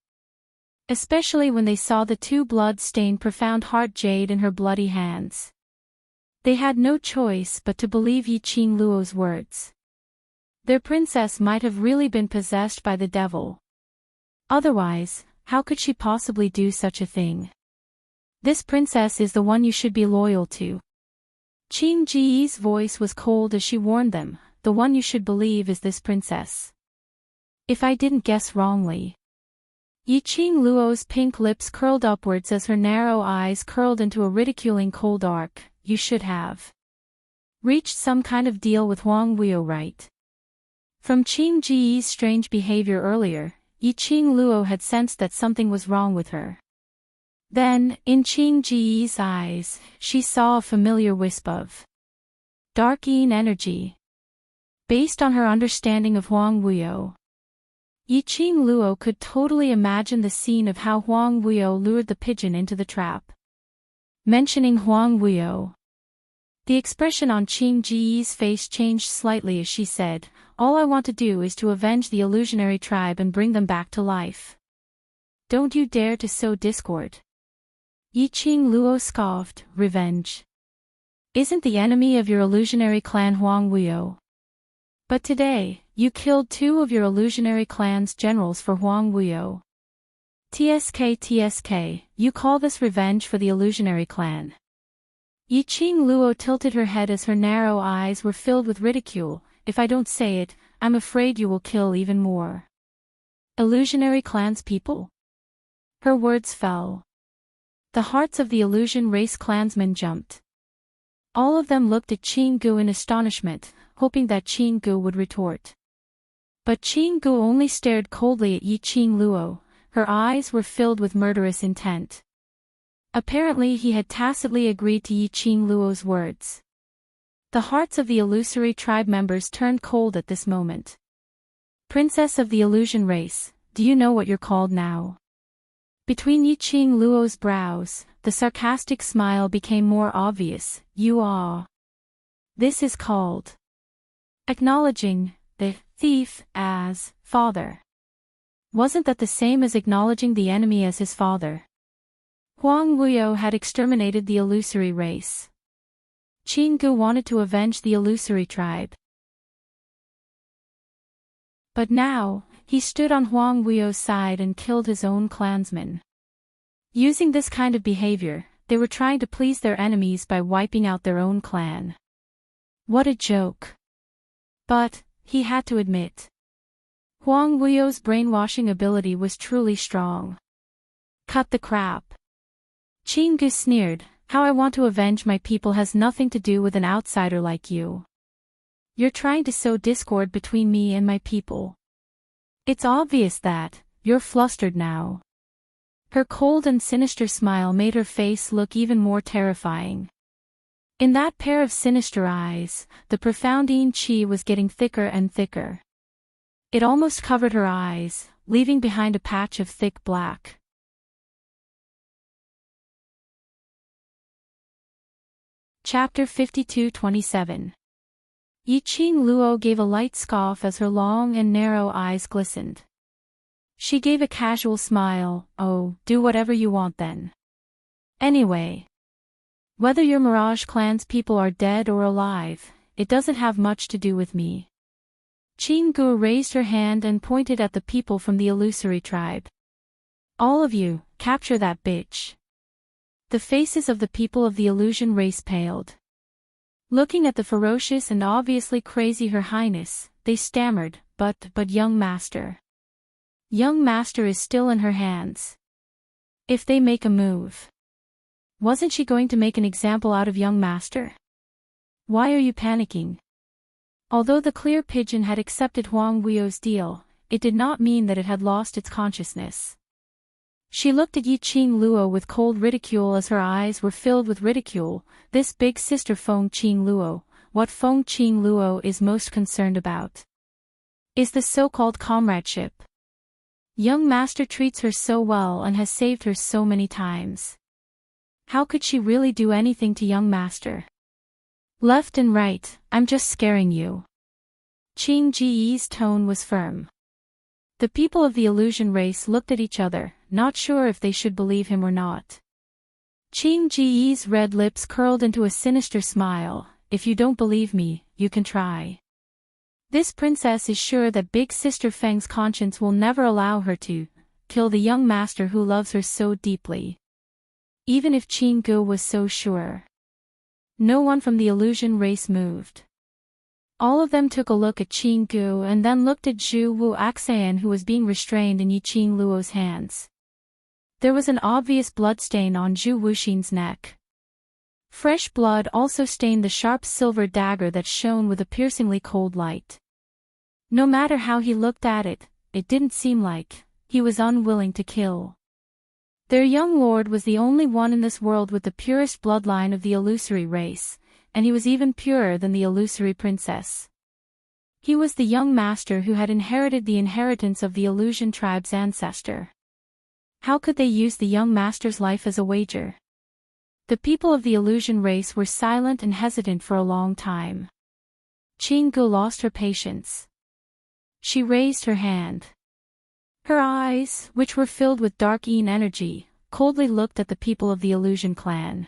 [SPEAKER 1] especially when they saw the two blood-stained profound heart jade in her bloody hands, they had no choice but to believe Yi Qingluo's words. Their princess might have really been possessed by the devil. Otherwise, how could she possibly do such a thing? "This princess is the one you should be loyal to." Qing Ji's voice was cold as she warned them. "The one you should believe is this princess. If I didn't guess wrongly." Yi Qingluo's pink lips curled upwards as her narrow eyes curled into a ridiculing cold arc. "You should have reached some kind of deal with Huang Wuyo, right?" From Qing Ji's strange behavior earlier, Yi Qingluo had sensed that something was wrong with her. Then, in Qing Ji's eyes, she saw a familiar wisp of dark-yin energy. Based on her understanding of Huang Wuyo, Yi Qingluo could totally imagine the scene of how Huang Wuyo lured the pigeon into the trap. Mentioning Huang Wuyo, the expression on Qing Ji's face changed slightly as she said, "All I want to do is to avenge the illusionary tribe and bring them back to life. Don't you dare to sow discord." Yi Qingluo scoffed. "Revenge isn't the enemy of your illusionary clan Huang Wuyo. But today, you killed two of your illusionary clan's generals for Huang Wuyo. TSK, you call this revenge for the illusionary clan?" Yi Qingluo tilted her head as her narrow eyes were filled with ridicule. "If I don't say it, I'm afraid you will kill even more illusionary clans people." Her words fell. The hearts of the illusion race clansmen jumped. All of them looked at Qinggu in astonishment, hoping that Qinggu would retort. But Qinggu only stared coldly at Yi Qingluo. Her eyes were filled with murderous intent. Apparently he had tacitly agreed to Yi Qingluo's words. The hearts of the illusory tribe members turned cold at this moment. "Princess of the illusion race, do you know what you're called now?" Between Yi Qingluo's brows, the sarcastic smile became more obvious. "You are. This is called acknowledging the thief as father. Wasn't that the same as acknowledging the enemy as his father?" Huang Wuyo had exterminated the illusory race. Qinggu wanted to avenge the illusory tribe. But now, he stood on Huang Wuyo's side and killed his own clansmen. Using this kind of behavior, they were trying to please their enemies by wiping out their own clan. What a joke. But, he had to admit. Huang Wuyo's brainwashing ability was truly strong. Cut the crap. Qin Gu sneered, how I want to avenge my people has nothing to do with an outsider like you. You're trying to sow discord between me and my people. It's obvious that you're flustered now. Her cold and sinister smile made her face look even more terrifying. In that pair of sinister eyes, the profound yin qi was getting thicker and thicker. It almost covered her eyes, leaving behind a patch of thick black. Chapter 52-27. Yiqing Luo gave a light scoff as her long and narrow eyes glistened. She gave a casual smile, oh, do whatever you want then. Anyway. Whether your Mirage Clan's people are dead or alive, it doesn't have much to do with me. Qin Gu raised her hand and pointed at the people from the illusory tribe. All of you, capture that bitch. The faces of the people of the illusion race paled. Looking at the ferocious and obviously crazy Her Highness, they stammered, but young master. Young master is still in her hands. If they make a move. Wasn't she going to make an example out of young master? Why are you panicking? Although the clear pigeon had accepted Huang Wuyo's deal, it did not mean that it had lost its consciousness. She looked at Yiqing Luo with cold ridicule as her eyes were filled with ridicule. This big sister Feng Qing Luo, what Feng Qing Luo is most concerned about is the so-called comradeship. Young master treats her so well and has saved her so many times. How could she really do anything to young master? Left and right, I'm just scaring you. Qing Ji's tone was firm. The people of the illusion race looked at each other, not sure if they should believe him or not. Qing Ji's red lips curled into a sinister smile. If you don't believe me, you can try. This princess is sure that big sister Feng's conscience will never allow her to kill the young master who loves her so deeply. Even if Qin Gu was so sure. No one from the illusion race moved. All of them took a look at Qin Gu and then looked at Zhu Wu Axan, who was being restrained in Yiqing Luo's hands. There was an obvious bloodstain on Zhu Wuxin's neck. Fresh blood also stained the sharp silver dagger that shone with a piercingly cold light. No matter how he looked at it, it didn't seem like he was unwilling to kill. Their young lord was the only one in this world with the purest bloodline of the illusory race, and he was even purer than the illusory princess. He was the young master who had inherited the inheritance of the illusion tribe's ancestor. How could they use the young master's life as a wager? The people of the illusion race were silent and hesitant for a long time. Qin Gu lost her patience. She raised her hand. Her eyes, which were filled with dark yin energy, coldly looked at the people of the illusion clan.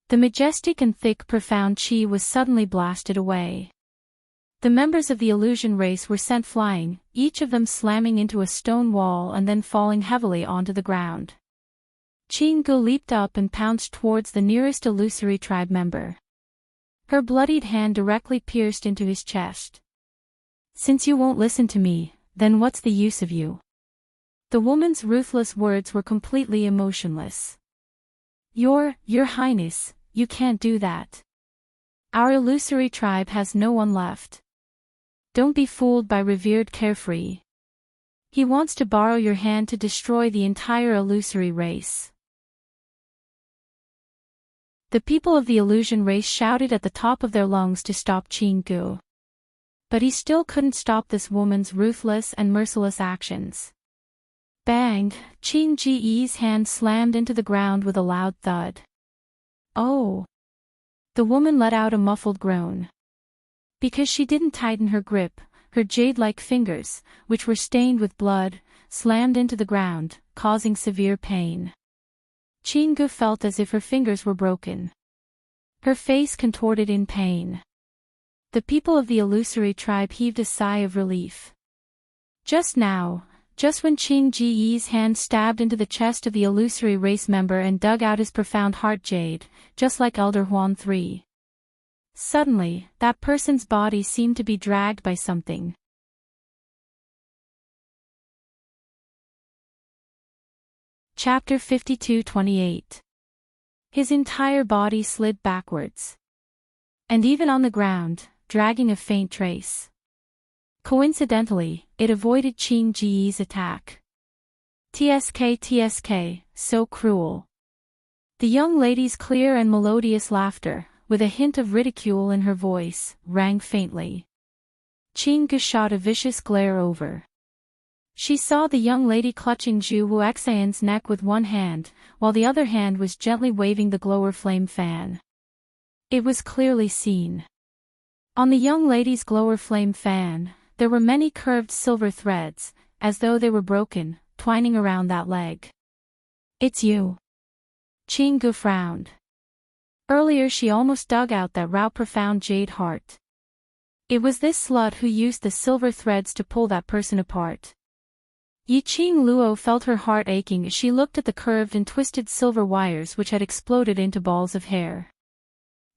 [SPEAKER 1] The majestic and thick profound qi was suddenly blasted away. The members of the illusion race were sent flying, each of them slamming into a stone wall and then falling heavily onto the ground. Qin Gu leaped up and pounced towards the nearest illusory tribe member. Her bloodied hand directly pierced into his chest. Since you won't listen to me, then what's the use of you? The woman's ruthless words were completely emotionless. Your Highness, you can't do that. Our illusory tribe has no one left. Don't be fooled by revered Carefree. He wants to borrow your hand to destroy the entire illusory race. The people of the illusion race shouted at the top of their lungs to stop Qin Gu. But he still couldn't stop this woman's ruthless and merciless actions. Bang! Qin Ji's hand slammed into the ground with a loud thud. Oh! The woman let out a muffled groan. Because she didn't tighten her grip, her jade-like fingers, which were stained with blood, slammed into the ground, causing severe pain. Qin Gu felt as if her fingers were broken. Her face contorted in pain. The people of the illusory tribe heaved a sigh of relief. Just now, just when Qin Ji's hand stabbed into the chest of the illusory race member and dug out his profound heart jade, just like Elder Huan III. Suddenly, that person's body seemed to be dragged by something. Chapter 52:28. His entire body slid backwards. And even on the ground, dragging a faint trace. Coincidentally, it avoided Qing Ji's attack. TSK, so cruel. The young lady's clear and melodious laughter, with a hint of ridicule in her voice, rang faintly. Qing Gu shot a vicious glare over. She saw the young lady clutching Zhu Wuxian's neck with one hand, while the other hand was gently waving the glower flame fan. It was clearly seen. On the young lady's glower flame fan, there were many curved silver threads, as though they were broken, twining around that leg. "It's you." Qing Gu frowned. Earlier she almost dug out that raw profound jade heart. It was this slut who used the silver threads to pull that person apart. Yiqing Luo felt her heart aching as she looked at the curved and twisted silver wires which had exploded into balls of hair.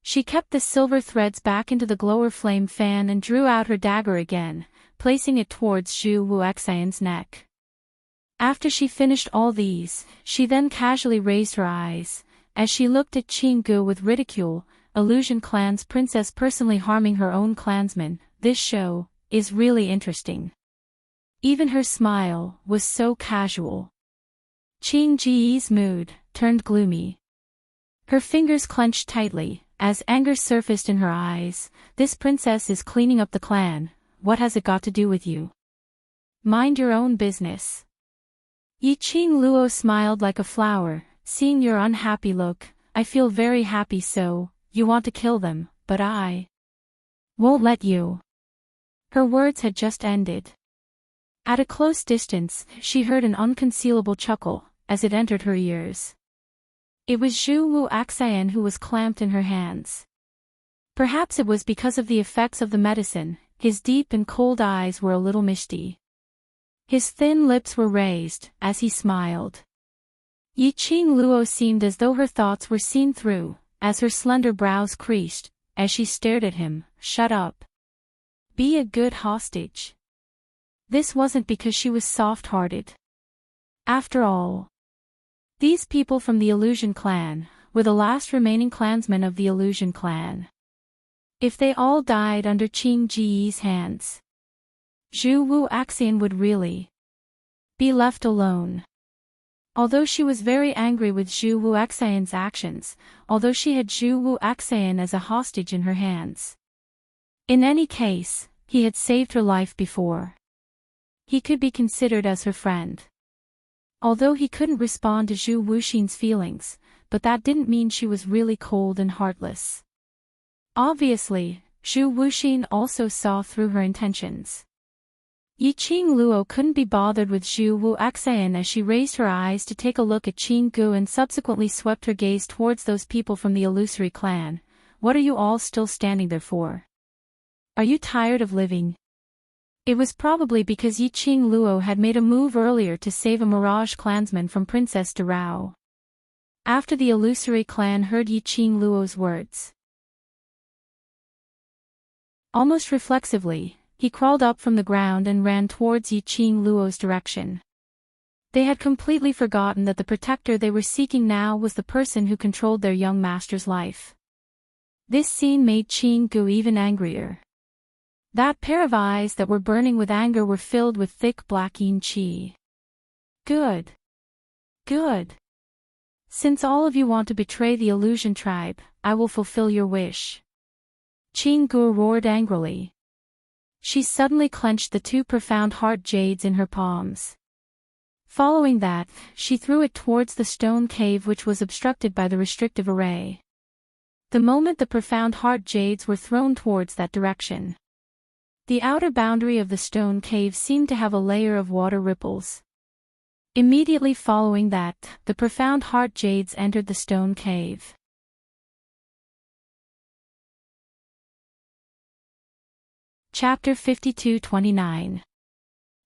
[SPEAKER 1] She kept the silver threads back into the glower flame fan and drew out her dagger again, placing it towards Zhu Wuxian's neck. After she finished all these, she then casually raised her eyes, as she looked at Qing Gu with ridicule. Illusion Clan's princess personally harming her own clansmen, this show is really interesting. Even her smile was so casual. Qing Ji's mood turned gloomy. Her fingers clenched tightly, as anger surfaced in her eyes. "This princess is cleaning up the clan, what has it got to do with you? Mind your own business." Yiqing Luo smiled like a flower. "Seeing your unhappy look, I feel very happy. So, you want to kill them, but I won't let you." Her words had just ended. At a close distance, she heard an unconcealable chuckle, as it entered her ears. It was Zhu Wuxian who was clamped in her hands. Perhaps it was because of the effects of the medicine, his deep and cold eyes were a little misty. His thin lips were raised, as he smiled. Yiqing Luo seemed as though her thoughts were seen through, as her slender brows creased, as she stared at him. "Shut up. Be a good hostage." This wasn't because she was soft-hearted. After all, these people from the Illusion Clan were the last remaining clansmen of the Illusion Clan. If they all died under Qing Ji's hands, Zhu Wuxian would really be left alone. Although she was very angry with Zhu Wuxian's actions, although she had Zhu Wuxian as a hostage in her hands. In any case, he had saved her life before. He could be considered as her friend. Although he couldn't respond to Zhu Wuxian's feelings, but that didn't mean she was really cold and heartless. Obviously, Zhu Wuxian also saw through her intentions. Yiqing Luo couldn't be bothered with Zhu Wuxian as she raised her eyes to take a look at Qing Gu and subsequently swept her gaze towards those people from the Illusory Clan. "What are you all still standing there for? Are you tired of living?" It was probably because Yiqing Luo had made a move earlier to save a Mirage clansman from Princess Durao. After the Illusory Clan heard Yiqing Luo's words, almost reflexively, he crawled up from the ground and ran towards Yiqing Luo's direction. They had completely forgotten that the protector they were seeking now was the person who controlled their young master's life. This scene made Qing Gu even angrier. That pair of eyes that were burning with anger were filled with thick black yin qi. "Good. Good. Since all of you want to betray the Illusion Tribe, I will fulfill your wish." Qing Gu roared angrily. She suddenly clenched the two profound heart jades in her palms. Following that, she threw it towards the stone cave which was obstructed by the restrictive array. The moment the profound heart jades were thrown towards that direction, the outer boundary of the stone cave seemed to have a layer of water ripples. Immediately following that, the profound heart jades entered the stone cave. Chapter 52:29.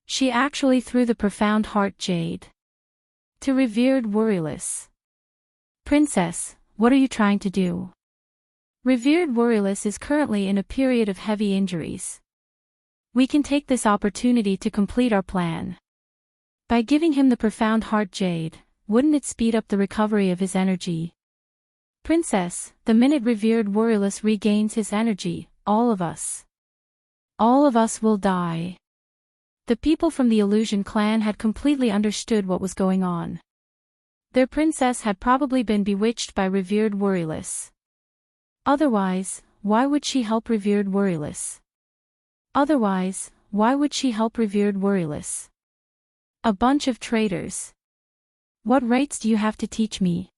[SPEAKER 1] She actually threw the profound heart jade to revered Worryless. "Princess, what are you trying to do?" Revered Warriorless is currently in a period of heavy injuries. We can take this opportunity to complete our plan. By giving him the profound heart jade, wouldn't it speed up the recovery of his energy? Princess, the minute Revered Warriorless regains his energy, all of us will die. The people from the Illusion clan had completely understood what was going on. Their princess had probably been bewitched by Revered Warriorless. Otherwise, why would she help Revered Warriorless? A bunch of traitors. What rights do you have to teach me?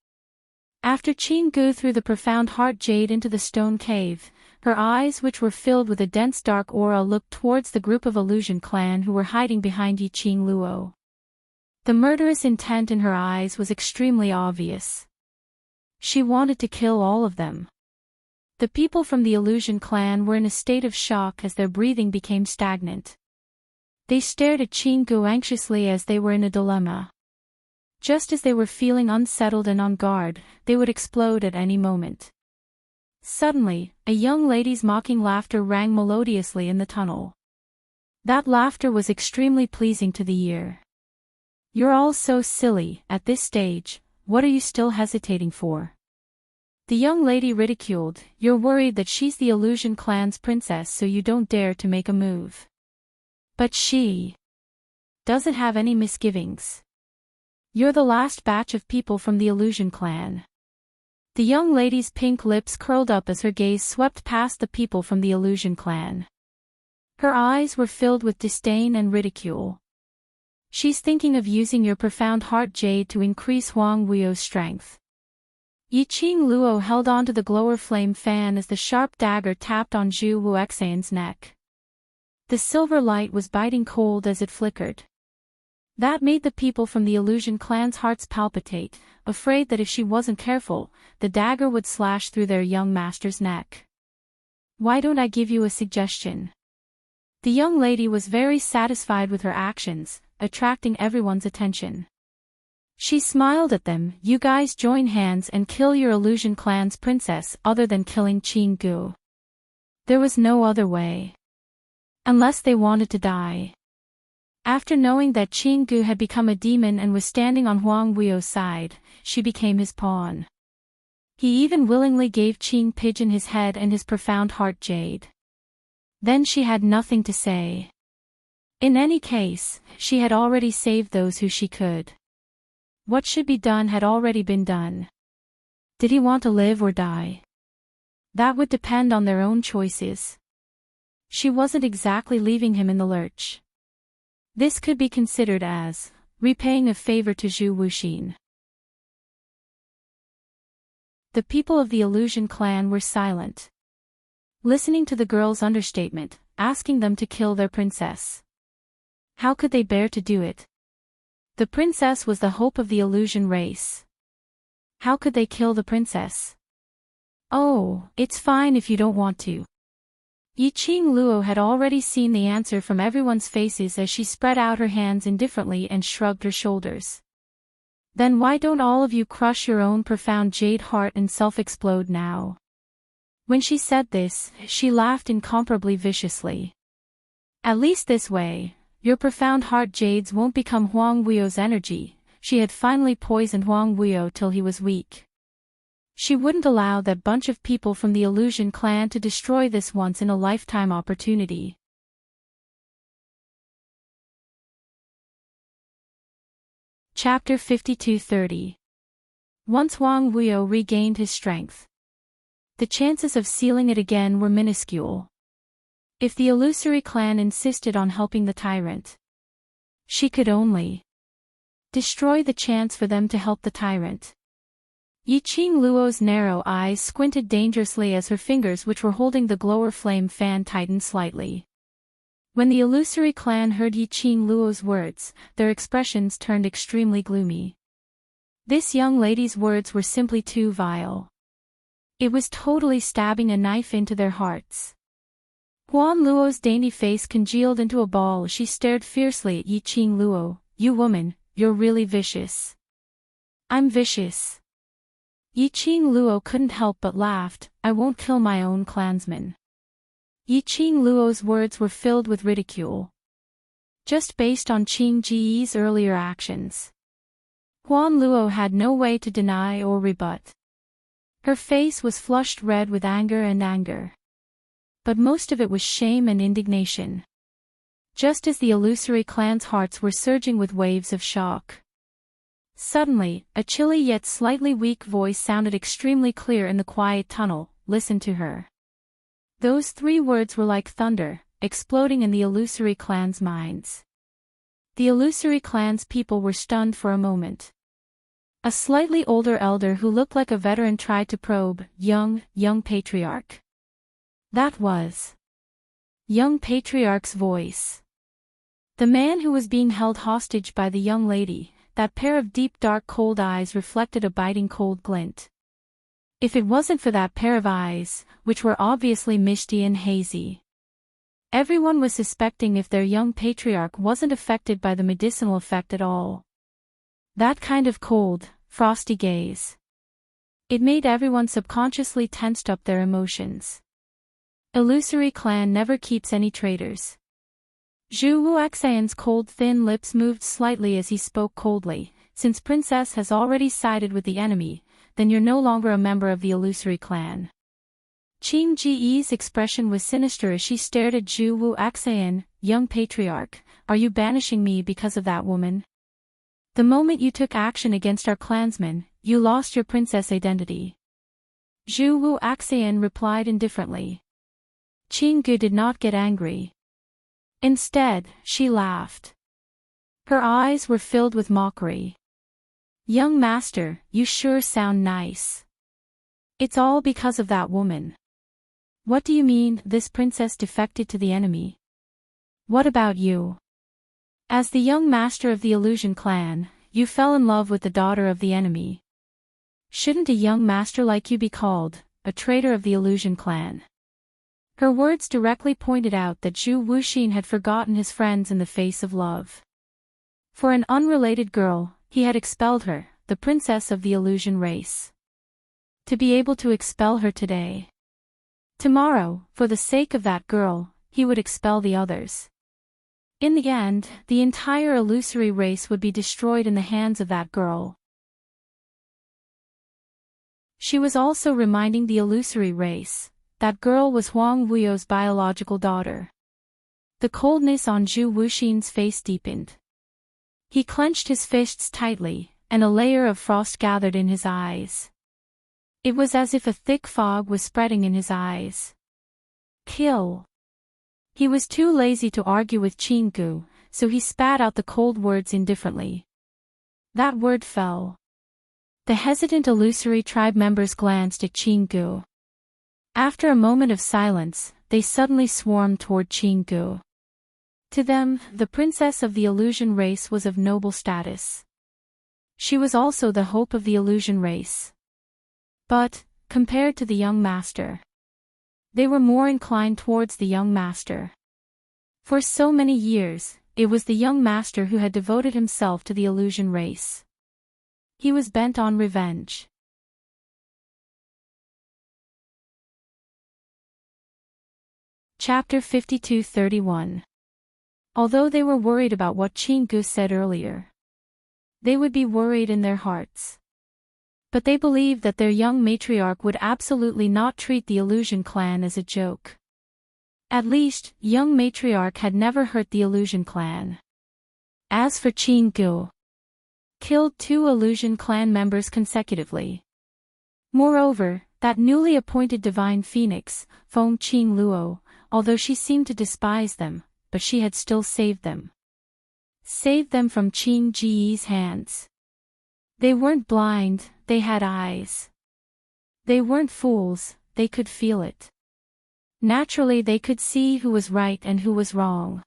[SPEAKER 1] After Chingu threw the profound heart jade into the stone cave, her eyes, which were filled with a dense dark aura, looked towards the group of Illusion clan who were hiding behind Yiqing Luo. The murderous intent in her eyes was extremely obvious. She wanted to kill all of them. The people from the Illusion clan were in a state of shock as their breathing became stagnant. They stared at Chingu anxiously as they were in a dilemma. Just as they were feeling unsettled and on guard, they would explode at any moment. Suddenly, a young lady's mocking laughter rang melodiously in the tunnel. That laughter was extremely pleasing to the ear. "You're all so silly, at this stage, what are you still hesitating for?" The young lady ridiculed, "You're worried that she's the Illusion clan's princess, so you don't dare to make a move. But she doesn't have any misgivings. You're the last batch of people from the Illusion clan." The young lady's pink lips curled up as her gaze swept past the people from the Illusion clan. Her eyes were filled with disdain and ridicule. "She's thinking of using your profound heart jade to increase Huang Wuyo's strength." Yiqing Luo held onto the glower flame fan as the sharp dagger tapped on Zhu Wuxian's neck. The silver light was biting cold as it flickered. That made the people from the Illusion clan's hearts palpitate, afraid that if she wasn't careful, the dagger would slash through their young master's neck. "Why don't I give you a suggestion?" The young lady was very satisfied with her actions, attracting everyone's attention. She smiled at them. "You guys join hands and kill your Illusion clan's princess other than killing Chingu." There was no other way. Unless they wanted to die. After knowing that Chingu had become a demon and was standing on Huang Wuyo's side, she became his pawn. He even willingly gave Qing Pigeon his head and his profound heart jade. Then she had nothing to say. In any case, she had already saved those who she could. What should be done had already been done. Did he want to live or die? That would depend on their own choices. She wasn't exactly leaving him in the lurch. This could be considered as repaying a favor to Zhu Wuxin. The people of the Illusion clan were silent, listening to the girl's understatement, asking them to kill their princess. How could they bear to do it? The princess was the hope of the Illusion race. How could they kill the princess? "Oh, it's fine if you don't want to." Yiqing Luo had already seen the answer from everyone's faces as she spread out her hands indifferently and shrugged her shoulders. "Then why don't all of you crush your own profound jade heart and self-explode now?" When she said this, she laughed incomparably viciously. "At least this way, your profound heart jades won't become Huang Wuyo's energy." She had finally poisoned Huang Wuyo till he was weak. She wouldn't allow that bunch of people from the Illusion clan to destroy this once-in-a-lifetime opportunity. Chapter 52:30. Once Huang Wuyo regained his strength, the chances of sealing it again were minuscule. If the Illusory clan insisted on helping the tyrant, she could only destroy the chance for them to help the tyrant. Yiqing Luo's narrow eyes squinted dangerously as her fingers which were holding the glower flame fan tightened slightly. When the Illusory clan heard Yiqing Luo's words, their expressions turned extremely gloomy. This young lady's words were simply too vile. It was totally stabbing a knife into their hearts. Huan Luo's dainty face congealed into a ball as she stared fiercely at Yiqing Luo. "You woman, you're really vicious." "I'm vicious." Yi Qing Luo couldn't help but laughed. I won't kill my own clansmen. Yi Qing Luo's words were filled with ridicule. Just based on Qing Ji's earlier actions. Huan Luo had no way to deny or rebut. Her face was flushed red with anger. But most of it was shame and indignation. Just as the illusory clan's hearts were surging with waves of shock. Suddenly, a chilly yet slightly weak voice sounded extremely clear in the quiet tunnel. Listen to her. Those 3 words were like thunder, exploding in the illusory clan's minds. The illusory clan's people were stunned for a moment. A slightly older elder who looked like a veteran tried to probe. Young Patriarch. That was young Patriarch's voice. The man who was being held hostage by the young lady, that pair of deep dark cold eyes reflected a biting cold glint. If it wasn't for that pair of eyes, which were obviously misty and hazy. Everyone was suspecting if their young patriarch wasn't affected by the medicinal effect at all. That kind of cold, frosty gaze. It made everyone subconsciously tensed up their emotions. Illusory clan never keeps any traitors. Zhu Wuxian's cold thin lips moved slightly as he spoke coldly. Since Princess has already sided with the enemy, then you're no longer a member of the illusory clan. Qing Ji's expression was sinister as she stared at Zhu Wuxian. Young patriarch, are you banishing me because of that woman? The moment you took action against our clansmen, you lost your princess identity. Zhu Wuxian replied indifferently. Qing Gu did not get angry. Instead, she laughed. Her eyes were filled with mockery. Young master, you sure sound nice. It's all because of that woman. What do you mean, this princess defected to the enemy? What about you? As the young master of the illusion clan, you fell in love with the daughter of the enemy. Shouldn't a young master like you be called a traitor of the illusion clan? Her words directly pointed out that Zhu Wuxin had forgotten his friends in the face of love. For an unrelated girl, he had expelled her, the princess of the illusion race. To be able to expel her today. Tomorrow, for the sake of that girl, he would expel the others. In the end, the entire illusory race would be destroyed in the hands of that girl. She was also reminding the illusory race. That girl was Huang Wuyo's biological daughter. The coldness on Zhu Wuxin's face deepened. He clenched his fists tightly, and a layer of frost gathered in his eyes. It was as if a thick fog was spreading in his eyes. Kill. He was too lazy to argue with Qing Gu, so he spat out the cold words indifferently. That word fell. The hesitant illusory tribe members glanced at Qing Gu. After a moment of silence, they suddenly swarmed toward Qing Gu. To them, the princess of the illusion race was of noble status. She was also the hope of the illusion race. But, compared to the young master, they were more inclined towards the young master. For so many years, it was the young master who had devoted himself to the illusion race. He was bent on revenge. Chapter 52-31. Although they were worried about what Qing Gu said earlier, they would be worried in their hearts. But they believed that their young matriarch would absolutely not treat the illusion clan as a joke. At least, young matriarch had never hurt the illusion clan. As for Qing Gu, killed 2 illusion clan members consecutively. Moreover, that newly appointed divine phoenix, Feng Qing Luo, although she seemed to despise them, but she had still saved them. Saved them from Qing Ji's hands. They weren't blind, they had eyes. They weren't fools, they could feel it. Naturally they could see who was right and who was wrong.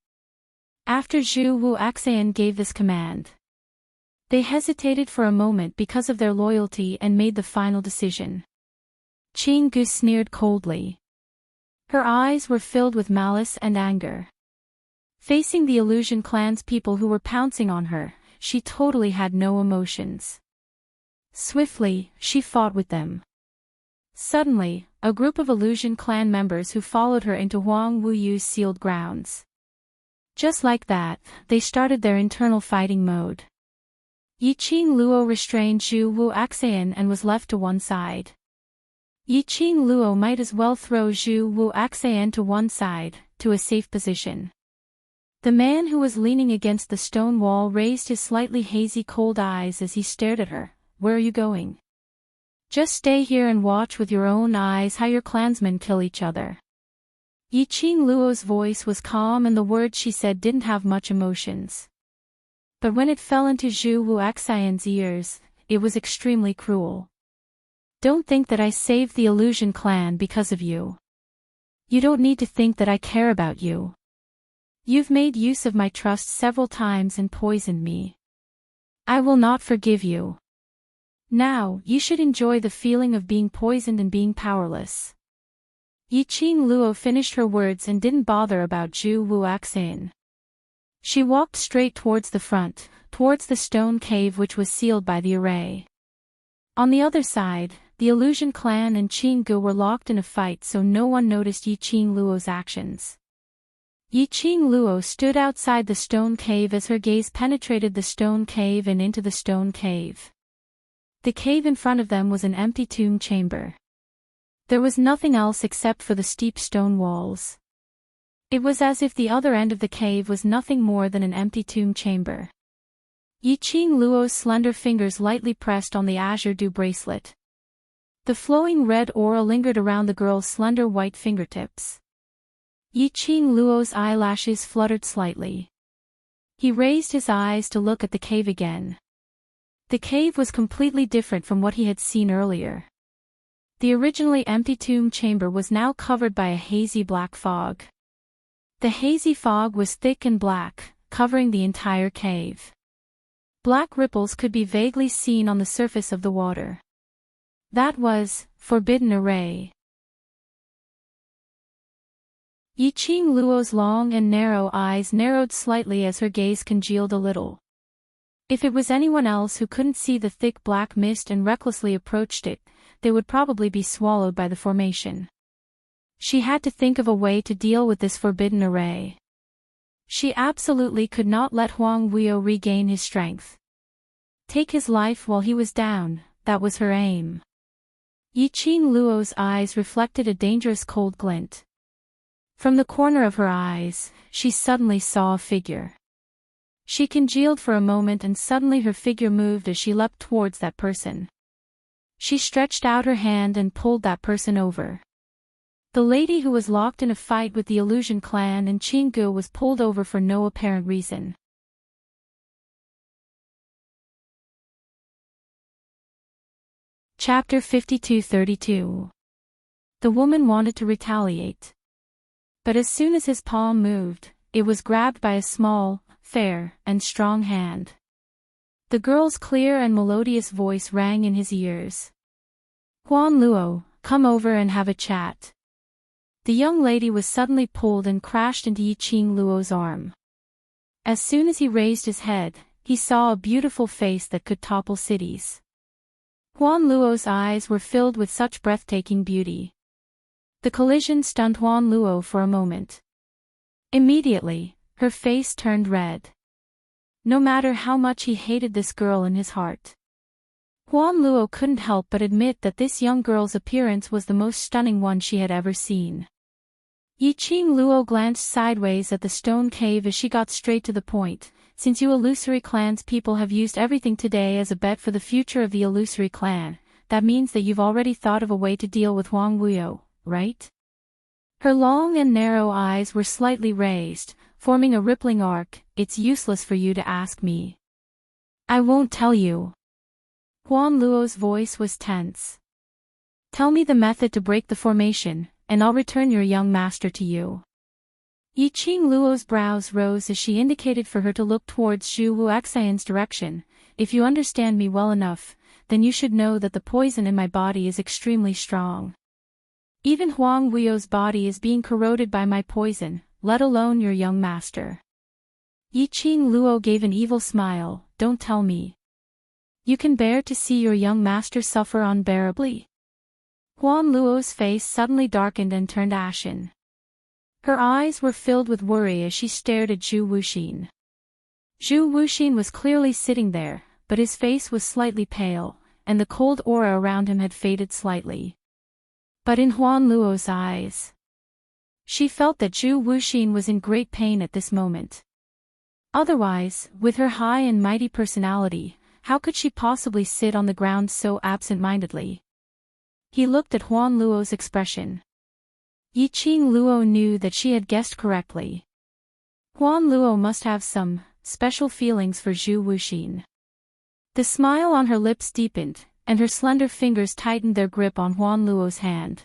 [SPEAKER 1] After Zhu Wuxian gave this command, they hesitated for a moment because of their loyalty and made the final decision. Qing Gu sneered coldly. Her eyes were filled with malice and anger. Facing the illusion clan's people who were pouncing on her, she totally had no emotions. Swiftly, she fought with them. Suddenly, a group of illusion clan members who followed her into Huang Wuyu's sealed grounds. Just like that, they started their internal fighting mode. Yiqing Luo restrained Zhu Wu Axayan and was left to one side. Yiqing Luo might as well throw Zhu Wu Axayan to one side, to a safe position. The man who was leaning against the stone wall raised his slightly hazy cold eyes as he stared at her. Where are you going? Just stay here and watch with your own eyes how your clansmen kill each other. Yiqing Luo's voice was calm and the words she said didn't have much emotions. But when it fell into Zhu Wu Axayan's ears, it was extremely cruel. Don't think that I saved the illusion clan because of you. You don't need to think that I care about you. You've made use of my trust several times and poisoned me. I will not forgive you. Now, you should enjoy the feeling of being poisoned and being powerless. Yiqing Luo finished her words and didn't bother about Zhu Wu Axayan. She walked straight towards the front, towards the stone cave which was sealed by the array. On the other side, the illusion clan and Qinggu were locked in a fight so no one noticed Yiqing Luo's actions. Yiqing Luo stood outside the stone cave as her gaze penetrated the stone cave and into the stone cave. The cave in front of them was an empty tomb chamber. There was nothing else except for the steep stone walls. It was as if the other end of the cave was nothing more than an empty tomb chamber. Yiqing Luo's slender fingers lightly pressed on the azure dew bracelet. The flowing red aura lingered around the girl's slender white fingertips. Yiqing Luo's eyelashes fluttered slightly. He raised his eyes to look at the cave again. The cave was completely different from what he had seen earlier. The originally empty tomb chamber was now covered by a hazy black fog. The hazy fog was thick and black, covering the entire cave. Black ripples could be vaguely seen on the surface of the water. That was Forbidden Array. Yiqing Luo's long and narrow eyes narrowed slightly as her gaze congealed a little. If it was anyone else who couldn't see the thick black mist and recklessly approached it, they would probably be swallowed by the formation. She had to think of a way to deal with this forbidden array. She absolutely could not let Huang Wuyo regain his strength. Take his life while he was down, that was her aim. Yiqing Luo's eyes reflected a dangerous cold glint. From the corner of her eyes, she suddenly saw a figure. She congealed for a moment and suddenly her figure moved as she leapt towards that person. She stretched out her hand and pulled that person over. The lady who was locked in a fight with the illusion clan and Qinggu was pulled over for no apparent reason. Chapter 52-32. The woman wanted to retaliate. But as soon as his palm moved, it was grabbed by a small, fair, and strong hand. The girl's clear and melodious voice rang in his ears. Huan Luo, come over and have a chat. The young lady was suddenly pulled and crashed into Yiqing Luo's arm. As soon as he raised his head, he saw a beautiful face that could topple cities. Huan Luo's eyes were filled with such breathtaking beauty. The collision stunned Huan Luo for a moment. Immediately, her face turned red. No matter how much he hated this girl in his heart, Huan Luo couldn't help but admit that this young girl's appearance was the most stunning one she had ever seen. Yiqing Luo glanced sideways at the stone cave as she got straight to the point. Since you illusory clan's people have used everything today as a bet for the future of the illusory clan, that means that you've already thought of a way to deal with Huang Wuyo, right? Her long and narrow eyes were slightly raised, forming a rippling arc. It's useless for you to ask me. I won't tell you. Huan Luo's voice was tense. Tell me the method to break the formation, and I'll return your young master to you. Yiqing Luo's brows rose as she indicated for her to look towards Zhu Wu Axayan's direction. If you understand me well enough, then you should know that the poison in my body is extremely strong. Even Huang Wuyo's body is being corroded by my poison, let alone your young master. Yiqing Luo gave an evil smile. Don't tell me. You can bear to see your young master suffer unbearably? Huan Luo's face suddenly darkened and turned ashen. Her eyes were filled with worry as she stared at Zhu Wuxin. Zhu Wuxin was clearly sitting there, but his face was slightly pale, and the cold aura around him had faded slightly. But in Huan Luo's eyes, she felt that Zhu Wuxin was in great pain at this moment. Otherwise, with her high and mighty personality, how could she possibly sit on the ground so absent-mindedly? He looked at Huan Luo's expression. Yiqing Luo knew that she had guessed correctly. Huan Luo must have some special feelings for Zhu Wuxin. The smile on her lips deepened, and her slender fingers tightened their grip on Huan Luo's hand.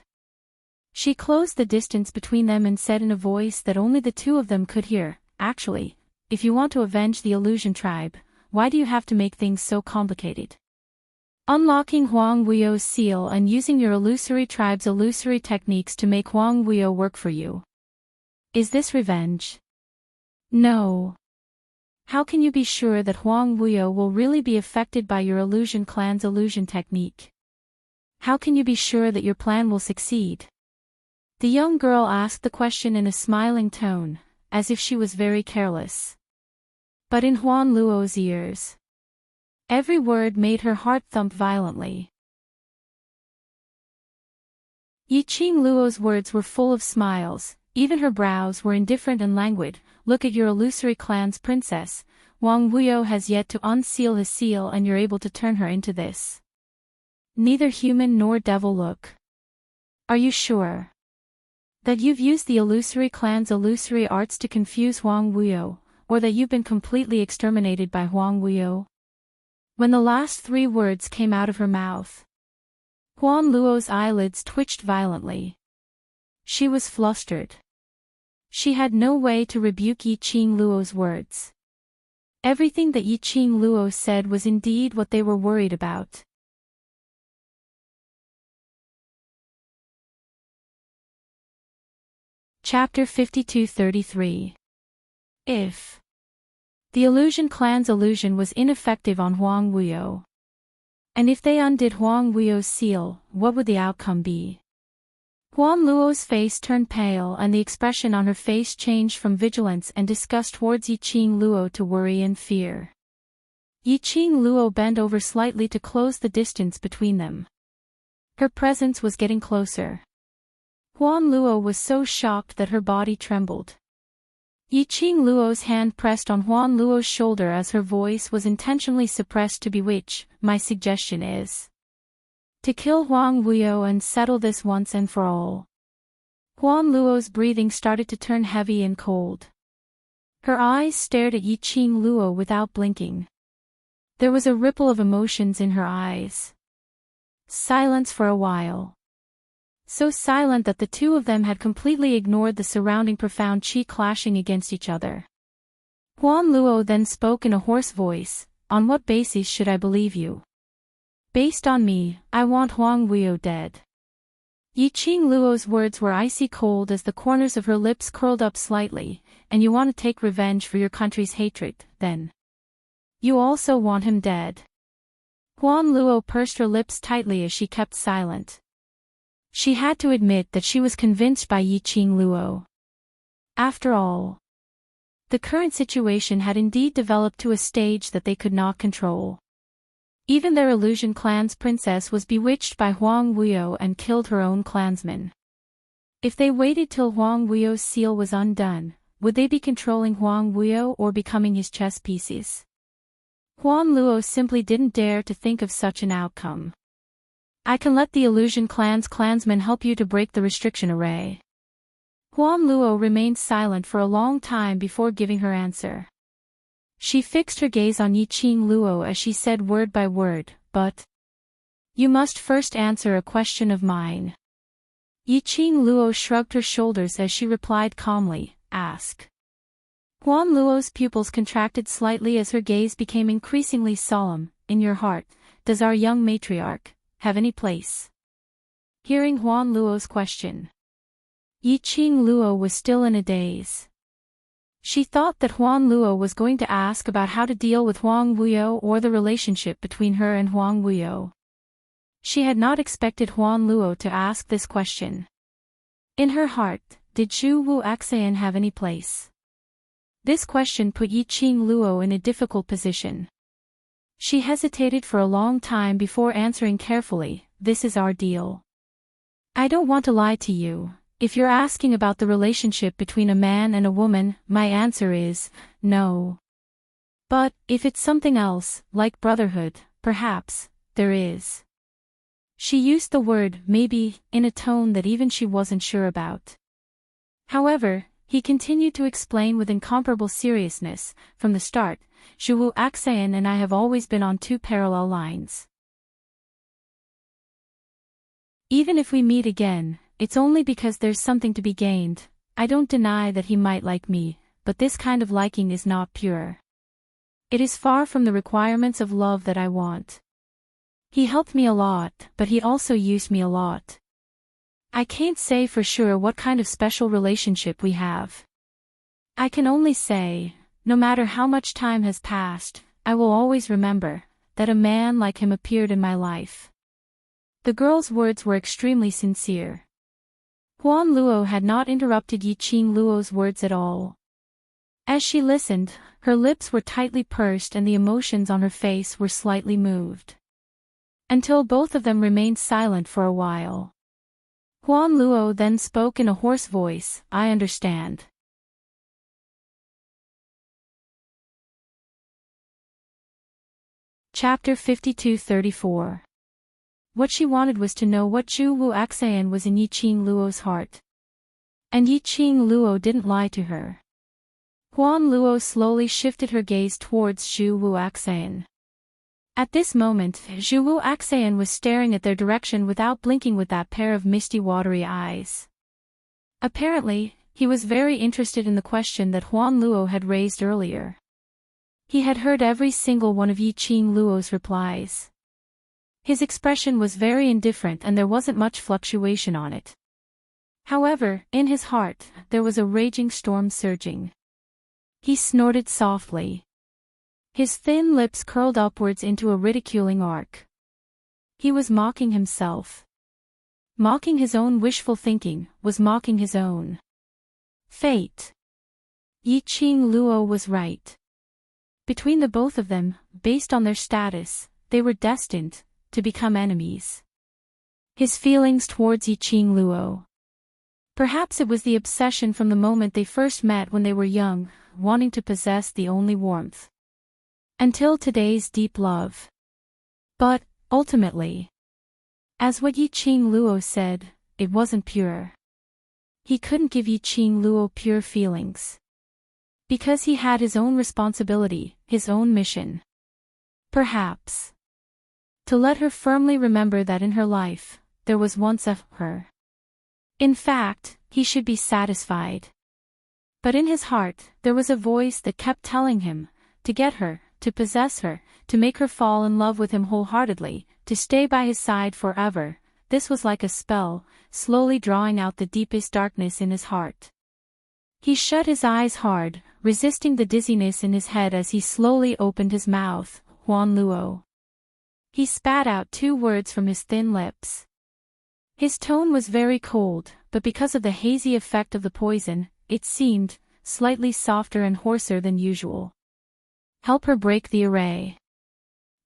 [SPEAKER 1] She closed the distance between them and said in a voice that only the two of them could hear, "Actually, if you want to avenge the illusion tribe, why do you have to make things so complicated? Unlocking Huang Wuyo's seal and using your illusory tribe's illusory techniques to make Huang Wuyo work for you. Is this revenge? No. How can you be sure that Huang Wuyo will really be affected by your illusion clan's illusion technique? How can you be sure that your plan will succeed?" The young girl asked the question in a smiling tone, as if she was very careless. But in Huan Luo's ears, every word made her heart thump violently. Yiqing Luo's words were full of smiles, even her brows were indifferent and languid. "Look at your illusory clan's princess. Huang Wuyo has yet to unseal his seal and you're able to turn her into this. Neither human nor devil look. Are you sure that you've used the illusory clan's illusory arts to confuse Huang Wuyo, or that you've been completely exterminated by Huang Wuyo?" When the last three words came out of her mouth, Huan Luo's eyelids twitched violently. She was flustered. She had no way to rebuke Yiqing Luo's words. Everything that Yiqing Luo said was indeed what they were worried about. Chapter 52-33. If the illusion clan's illusion was ineffective on Huang Wuyo, and if they undid Huang Wuyo's seal, what would the outcome be? Huan Luo's face turned pale and the expression on her face changed from vigilance and disgust towards Yiqing Luo to worry and fear. Yiqing Luo bent over slightly to close the distance between them. Her presence was getting closer. Huan Luo was so shocked that her body trembled. Yiqing Luo's hand pressed on Huan Luo's shoulder as her voice was intentionally suppressed to bewitch. "My suggestion is to kill Huang Wuyo and settle this once and for all." Huan Luo's breathing started to turn heavy and cold. Her eyes stared at Yiqing Luo without blinking. There was a ripple of emotions in her eyes. Silence for a while. So silent that the two of them had completely ignored the surrounding profound qi clashing against each other. Huan Luo then spoke in a hoarse voice, "On what basis should I believe you? Based on me, I want Huang Wuyo dead." Yiqing Luo's words were icy cold as the corners of her lips curled up slightly. "And you want to take revenge for your country's hatred, then? You also want him dead?" Huan Luo pursed her lips tightly as she kept silent. She had to admit that she was convinced by Yiqing Luo. After all, the current situation had indeed developed to a stage that they could not control. Even their illusion clan's princess was bewitched by Huang Wuyo and killed her own clansmen. If they waited till Huang Wuyo's seal was undone, would they be controlling Huang Wuyo or becoming his chess pieces? Huan Luo simply didn't dare to think of such an outcome. "I can let the illusion clan's clansmen help you to break the restriction array." Huan Luo remained silent for a long time before giving her answer. She fixed her gaze on Yiqing Luo as she said word by word, "But you must first answer a question of mine." Yiqing Luo shrugged her shoulders as she replied calmly, "Ask." Huan Luo's pupils contracted slightly as her gaze became increasingly solemn. "In your heart, does our young matriarch have any place?" Hearing Huan Luo's question, Yiqing Luo was still in a daze. She thought that Huang Luo was going to ask about how to deal with Huang Wuyo or the relationship between her and Huang Wuyo. She had not expected Huang Luo to ask this question. In her heart, did Zhu Wu Axan have any place? This question put Yiqing Luo in a difficult position. She hesitated for a long time before answering carefully, "This is our deal. I don't want to lie to you. If you're asking about the relationship between a man and a woman, my answer is, no. But, if it's something else, like brotherhood, perhaps, there is." She used the word maybe in a tone that even she wasn't sure about. However, he continued to explain with incomparable seriousness, "From the start, Zhu Wu Axan and I have always been on two parallel lines. Even if we meet again, it's only because there's something to be gained. I don't deny that he might like me, but this kind of liking is not pure. It is far from the requirements of love that I want. He helped me a lot, but he also used me a lot. I can't say for sure what kind of special relationship we have. I can only say, no matter how much time has passed, I will always remember that a man like him appeared in my life." The girl's words were extremely sincere. Huan Luo had not interrupted Yiqing Luo's words at all. As she listened, her lips were tightly pursed and the emotions on her face were slightly moved. Until both of them remained silent for a while. Huan Luo then spoke in a hoarse voice, "I understand." Chapter 52-34. What she wanted was to know what Zhu Wu Axan was in Yiqing Luo's heart. And Yiqing Luo didn't lie to her. Huan Luo slowly shifted her gaze towards Zhu Wu Axan. At this moment, Zhu Wu Axan was staring at their direction without blinking with that pair of misty watery eyes. Apparently, he was very interested in the question that Huan Luo had raised earlier. He had heard every single one of Yiqing Luo's replies. His expression was very indifferent and there wasn't much fluctuation on it. However, in his heart, there was a raging storm surging. He snorted softly. His thin lips curled upwards into a ridiculing arc. He was mocking himself. Mocking his own wishful thinking, was mocking his own fate. Yiqing Luo was right. Between the both of them, based on their status, they were destined to become enemies. His feelings towards Yiqing Luo. Perhaps it was the obsession from the moment they first met when they were young, wanting to possess the only warmth. Until today's deep love. But, ultimately, as what Yiqing Luo said, it wasn't pure. He couldn't give Yiqing Luo pure feelings. Because he had his own responsibility, his own mission. Perhaps. To let her firmly remember that in her life, there was once a her. In fact, he should be satisfied. But in his heart, there was a voice that kept telling him, to get her, to possess her, to make her fall in love with him wholeheartedly, to stay by his side forever. This was like a spell, slowly drawing out the deepest darkness in his heart. He shut his eyes hard, resisting the dizziness in his head as he slowly opened his mouth, Huan Luo. He spat out 2 words from his thin lips. His tone was very cold, but because of the hazy effect of the poison, it seemed slightly softer and hoarser than usual. Help her break the array.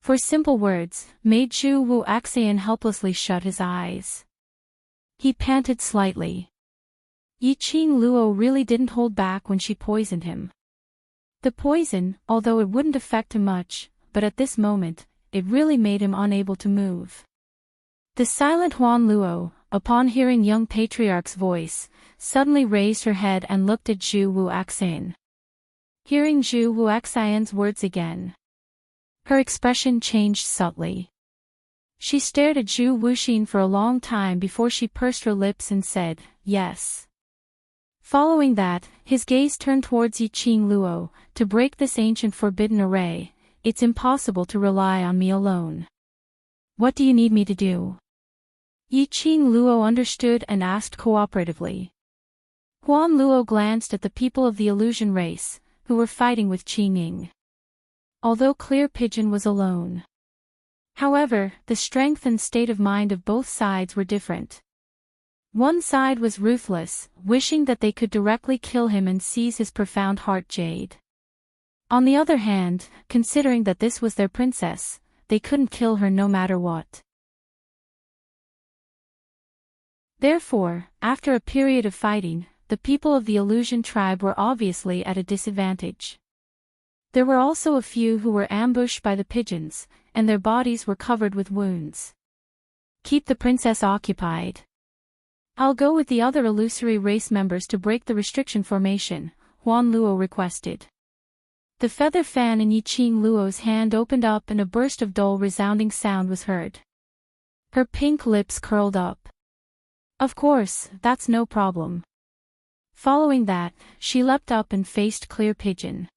[SPEAKER 1] For simple words, made Zhu Wu Axan helplessly shut his eyes. He panted slightly. Yiqing Luo really didn't hold back when she poisoned him. The poison, although it wouldn't affect him much, but at this moment, it really made him unable to move. The silent Huan Luo, upon hearing young patriarch's voice, suddenly raised her head and looked at Zhu Wu Axan. Hearing Zhu Wu Axan's words again, her expression changed subtly. She stared at Zhu Wuxin for a long time before she pursed her lips and said, "Yes." Following that, his gaze turned towards Yiqing Luo, "To break this ancient forbidden array, it's impossible to rely on me alone. What do you need me to do?" Yiqing Luo understood and asked cooperatively. Huan Luo glanced at the people of the illusion race, who were fighting with Qi Ning. Although Clear Pigeon was alone. However, the strength and state of mind of both sides were different. One side was ruthless, wishing that they could directly kill him and seize his profound heart jade. On the other hand, considering that this was their princess, they couldn't kill her no matter what. Therefore, after a period of fighting, the people of the illusion tribe were obviously at a disadvantage. There were also a few who were ambushed by the pigeons, and their bodies were covered with wounds. Keep the princess occupied. I'll go with the other illusory race members to break the restriction formation, Huan Luo requested. The feather fan in Yi Qing Luo's hand opened up and a burst of dull resounding sound was heard. Her pink lips curled up. Of course, that's no problem. Following that, she leapt up and faced Clear Pigeon.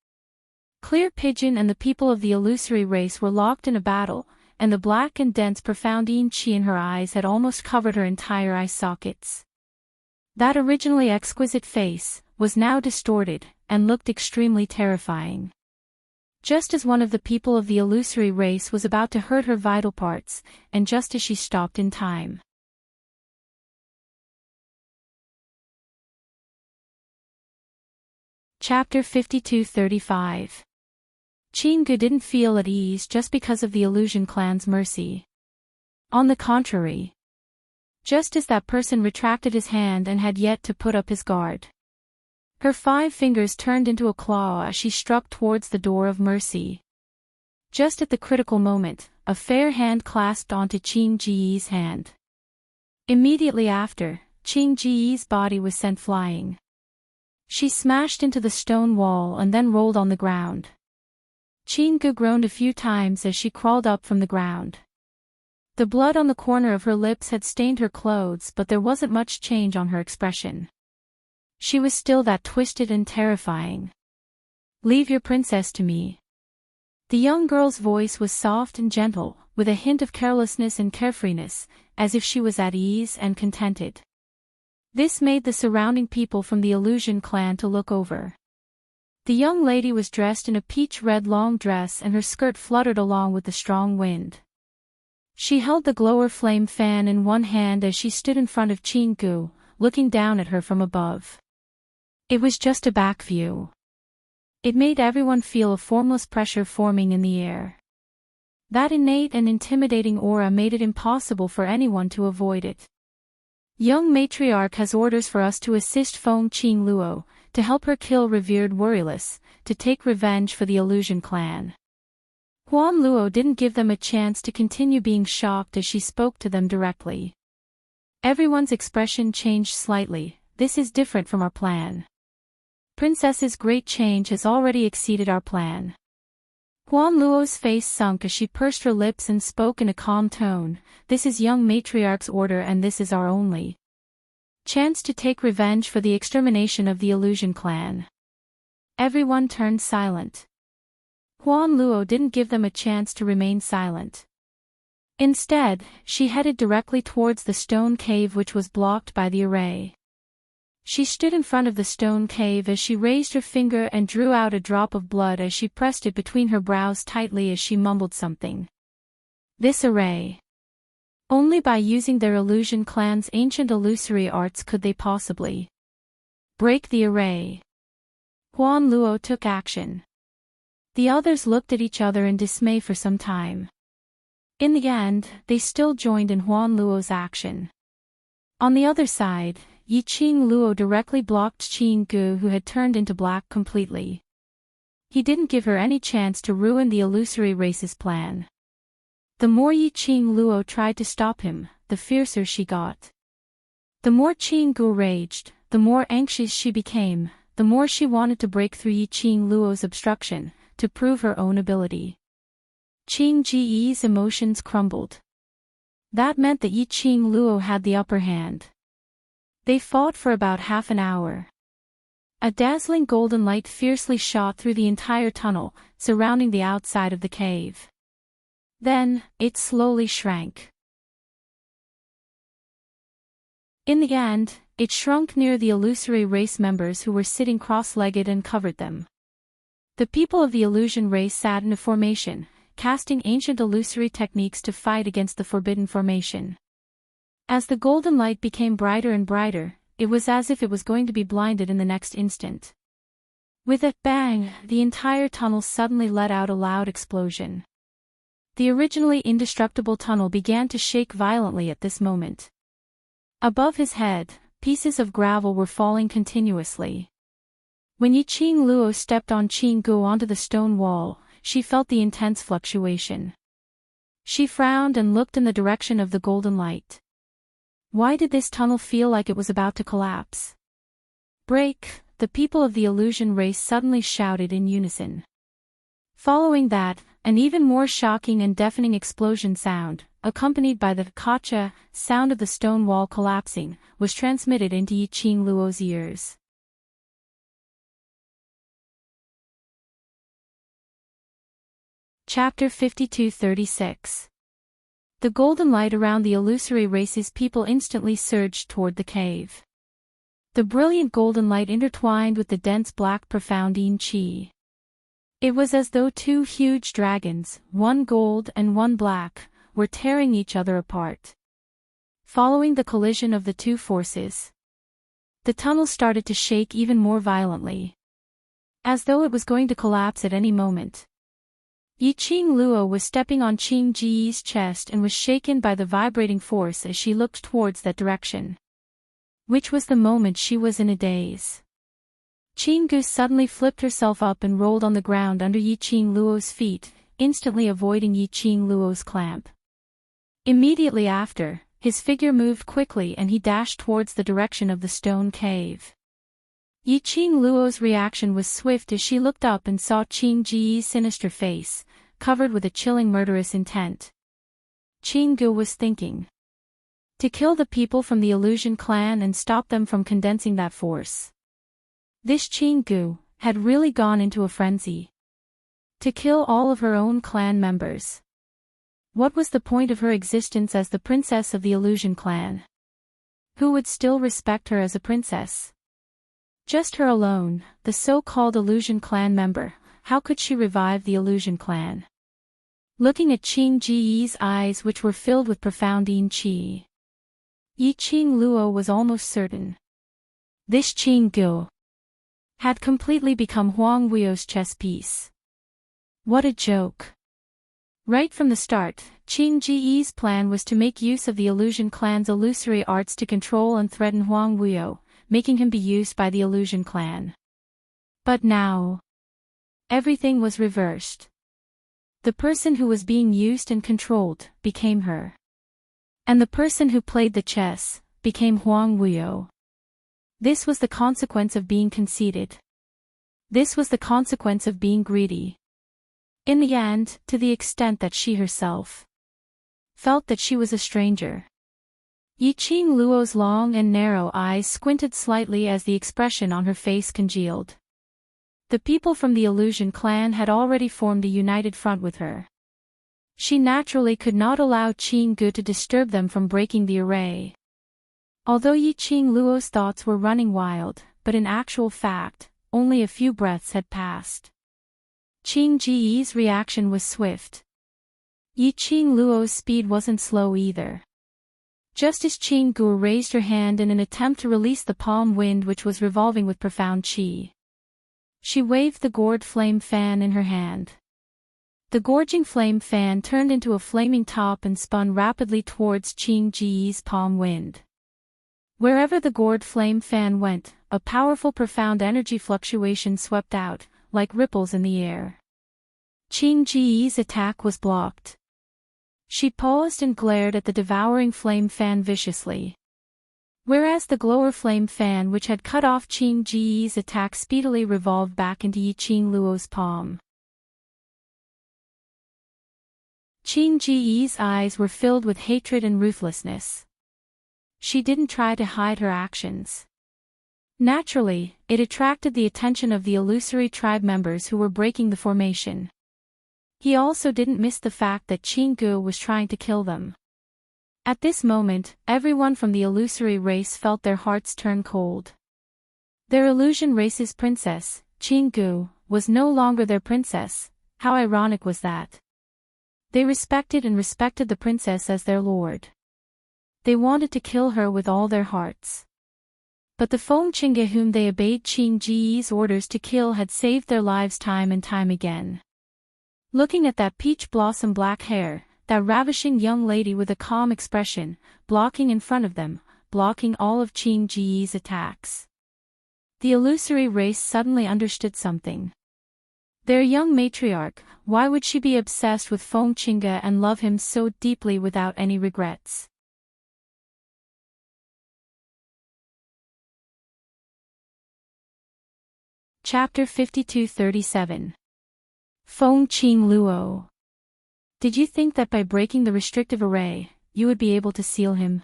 [SPEAKER 1] Clear Pigeon and the people of the illusory race were locked in a battle, and the black and dense profound yin qi in her eyes had almost covered her entire eye sockets. That originally exquisite face was now distorted and looked extremely terrifying. Just as one of the people of the illusory race was about to hurt her vital parts, and just as she stopped in time. Chapter 52-35. Qinggu didn't feel at ease just because of the illusion clan's mercy. On the contrary. Just as that person retracted his hand and had yet to put up his guard. Her 5 fingers turned into a claw as she struck towards the door of mercy. Just at the critical moment, a fair hand clasped onto Qing Ji's hand. Immediately after, Qing Ji's body was sent flying. She smashed into the stone wall and then rolled on the ground. Qinggu groaned a few times as she crawled up from the ground. The blood on the corner of her lips had stained her clothes, but there wasn't much change on her expression. She was still that twisted and terrifying. Leave your princess to me. The young girl's voice was soft and gentle, with a hint of carelessness and carefreeness, as if she was at ease and contented. This made the surrounding people from the illusion clan to look over. The young lady was dressed in a peach-red long dress and her skirt fluttered along with the strong wind. She held the glower flame fan in one hand as she stood in front of Qinggu, looking down at her from above. It was just a back view. It made everyone feel a formless pressure forming in the air. That innate and intimidating aura made it impossible for anyone to avoid it. Young matriarch has orders for us to assist Feng Qing Luo, to help her kill revered Worryless, to take revenge for the illusion clan. Huan Luo didn't give them a chance to continue being shocked as she spoke to them directly. Everyone's expression changed slightly. This is different from our plan. Princess's great change has already exceeded our plan. Huan Luo's face sunk as she pursed her lips and spoke in a calm tone. This is young matriarch's order and this is our only chance to take revenge for the extermination of the illusion clan. Everyone turned silent. Huan Luo didn't give them a chance to remain silent. Instead, she headed directly towards the stone cave which was blocked by the array. She stood in front of the stone cave as she raised her finger and drew out a drop of blood as she pressed it between her brows tightly as she mumbled something. This array. Only by using their illusion clan's ancient illusory arts could they possibly break the array. Huan Luo took action. The others looked at each other in dismay for some time. In the end, they still joined in Huan Luo's action. On the other side, Yi Qing Luo directly blocked Qinggu, who had turned into black completely. He didn't give her any chance to ruin the illusory race's plan. The more Yi Qing Luo tried to stop him, the fiercer she got. The more Qinggu raged, the more anxious she became, the more she wanted to break through Yi Qing Luo's obstruction, to prove her own ability. Qing Ji's emotions crumbled. That meant that Yi Qing Luo had the upper hand. They fought for about half an hour. A dazzling golden light fiercely shot through the entire tunnel, surrounding the outside of the cave. Then, it slowly shrank. In the end, it shrunk near the illusory race members who were sitting cross-legged and covered them. The people of the illusion race sat in a formation, casting ancient illusory techniques to fight against the forbidden formation. As the golden light became brighter and brighter, it was as if it was going to be blinded in the next instant. With a bang, the entire tunnel suddenly let out a loud explosion. The originally indestructible tunnel began to shake violently at this moment. Above his head, pieces of gravel were falling continuously. When Yiqing Luo stepped on Qing Gu onto the stone wall, she felt the intense fluctuation. She frowned and looked in the direction of the golden light. Why did this tunnel feel like it was about to collapse? Break! The people of the illusion race suddenly shouted in unison. Following that, an even more shocking and deafening explosion sound, accompanied by the kacha sound of the stone wall collapsing, was transmitted into Yiqing Luo's ears. Chapter 52-36. The golden light around the illusory race's people instantly surged toward the cave. The brilliant golden light intertwined with the dense black profound yin qi. It was as though two huge dragons, one gold and one black, were tearing each other apart. Following the collision of the two forces, the tunnel started to shake even more violently, as though it was going to collapse at any moment. Yiqing Luo was stepping on Qing Ji's chest and was shaken by the vibrating force as she looked towards that direction. Which was the moment she was in a daze. Qing Gu suddenly flipped herself up and rolled on the ground under Yiqing Luo's feet, instantly avoiding Yiqing Luo's clamp. Immediately after, his figure moved quickly and he dashed towards the direction of the stone cave. Yiqing Luo's reaction was swift as she looked up and saw Qing Ji's sinister face, covered with a chilling murderous intent. Qing Gu was thinking. To kill the people from the illusion clan and stop them from condensing that force. This Qing Gu had really gone into a frenzy. To kill all of her own clan members. What was the point of her existence as the princess of the illusion clan? Who would still respect her as a princess? Just her alone, the so-called illusion clan member. How could she revive the illusion clan? Looking at Qing Ji's eyes which were filled with profound yin qi, Yiqing Luo was almost certain. This Qing Gu had completely become Huang Wuo's chess piece. What a joke. Right from the start, Qing Ji's plan was to make use of the illusion clan's illusory arts to control and threaten Huang Wuo, making him be used by the illusion clan. But now, everything was reversed. The person who was being used and controlled became her. And the person who played the chess became Huang Wuo. This was the consequence of being conceited. This was the consequence of being greedy. In the end, to the extent that she herself felt that she was a stranger. Yiqing Luo's long and narrow eyes squinted slightly as the expression on her face congealed. The people from the illusion clan had already formed a united front with her. She naturally could not allow Qing Gu to disturb them from breaking the array. Although Yiqing Luo's thoughts were running wild, but in actual fact, only a few breaths had passed. Qing Ji's reaction was swift. Yiqing Luo's speed wasn't slow either. Just as Qing Gu raised her hand in an attempt to release the palm wind which was revolving with profound qi, she waved the gourd flame fan in her hand. The gorging flame fan turned into a flaming top and spun rapidly towards Qing Ji's palm wind. Wherever the gourd flame fan went, a powerful profound energy fluctuation swept out, like ripples in the air. Qing Ji's attack was blocked. She paused and glared at the devouring flame fan viciously. Whereas the glower flame fan which had cut off Qing Ji's attack speedily revolved back into Yiqing Luo's palm. Qing Ji's eyes were filled with hatred and ruthlessness. She didn't try to hide her actions. Naturally, it attracted the attention of the illusory tribe members who were breaking the formation. He also didn't miss the fact that Qing Gu was trying to kill them. At this moment, everyone from the illusory race felt their hearts turn cold. Their illusion race's princess, Chingu, was no longer their princess. How ironic was that? They respected the princess as their lord. They wanted to kill her with all their hearts. But the Feng Qingge whom they obeyed Qing Ji's orders to kill had saved their lives time and time again. Looking at that peach blossom black hair, that ravishing young lady with a calm expression, blocking in front of them, blocking all of Qing Ji's attacks. The illusory race suddenly understood something. Their young matriarch, why would she be obsessed with Feng Qingge and love him so deeply without any regrets? Chapter 52-37. Feng Qing Luo. Did you think that by breaking the restrictive array, you would be able to seal him?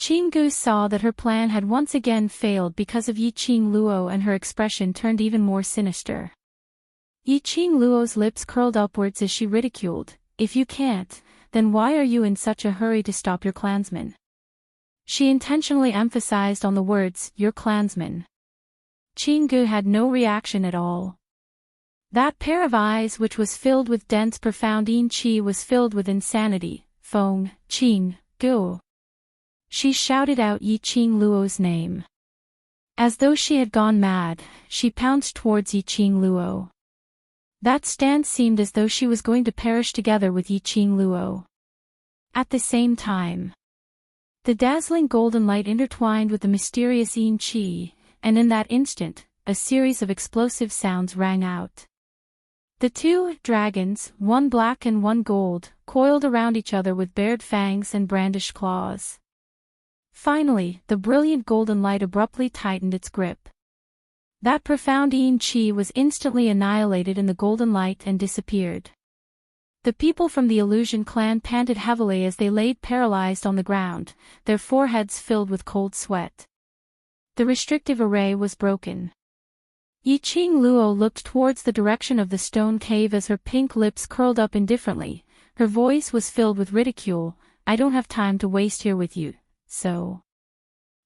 [SPEAKER 1] Qinggu saw that her plan had once again failed because of Yi Qing Luo, and her expression turned even more sinister. Yi Qing Luo's lips curled upwards as she ridiculed, "If you can't, then why are you in such a hurry to stop your clansmen?" She intentionally emphasized on the words, "your clansmen." Qinggu had no reaction at all. That pair of eyes which was filled with dense profound yin qi was filled with insanity. Feng Qinggu. She shouted out Yi Qing Luo's name. As though she had gone mad, she pounced towards Yi Qing Luo. That stance seemed as though she was going to perish together with Yi Qing Luo. At the same time, the dazzling golden light intertwined with the mysterious yin qi, and in that instant, a series of explosive sounds rang out. The two dragons, one black and one gold, coiled around each other with bared fangs and brandished claws. Finally, the brilliant golden light abruptly tightened its grip. That profound yin qi was instantly annihilated in the golden light and disappeared. The people from the Illusion clan panted heavily as they laid paralyzed on the ground, their foreheads filled with cold sweat. The restrictive array was broken. Yi Qing Luo looked towards the direction of the stone cave as her pink lips curled up indifferently. Her voice was filled with ridicule. "I don't have time to waste here with you, so..."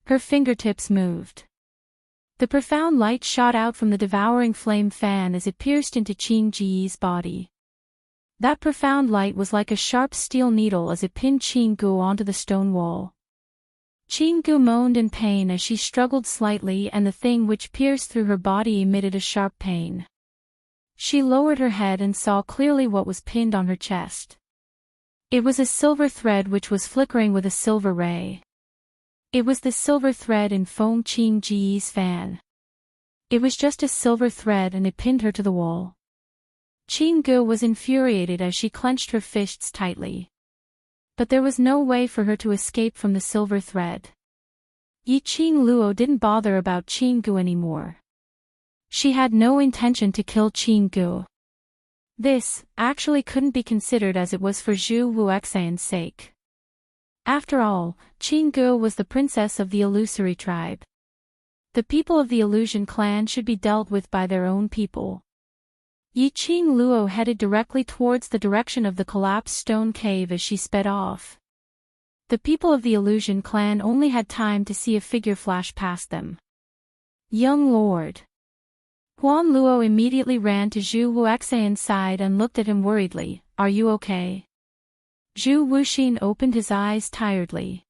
[SPEAKER 1] Her fingertips moved. The profound light shot out from the devouring flame fan as it pierced into Qing Ji's body. That profound light was like a sharp steel needle as it pinned Qinggu onto the stone wall. Qinggu moaned in pain as she struggled slightly, and the thing which pierced through her body emitted a sharp pain. She lowered her head and saw clearly what was pinned on her chest. It was a silver thread which was flickering with a silver ray. It was the silver thread in Feng Qing Ji's fan. It was just a silver thread, and it pinned her to the wall. Qinggu was infuriated as she clenched her fists tightly. But there was no way for her to escape from the silver thread. Yi Qing Luo didn't bother about Qinggu anymore. She had no intention to kill Qinggu. This, actually couldn't be considered, as it was for Zhu Wuxian's sake. After all, Qinggu was the princess of the illusory tribe. The people of the Illusion clan should be dealt with by their own people. Yi Qing Luo headed directly towards the direction of the collapsed stone cave as she sped off. The people of the Illusion clan only had time to see a figure flash past them. "Young lord." Huan Luo immediately ran to Zhu Wuxian's side and looked at him worriedly. "Are you okay?" Zhu Wuxian opened his eyes tiredly.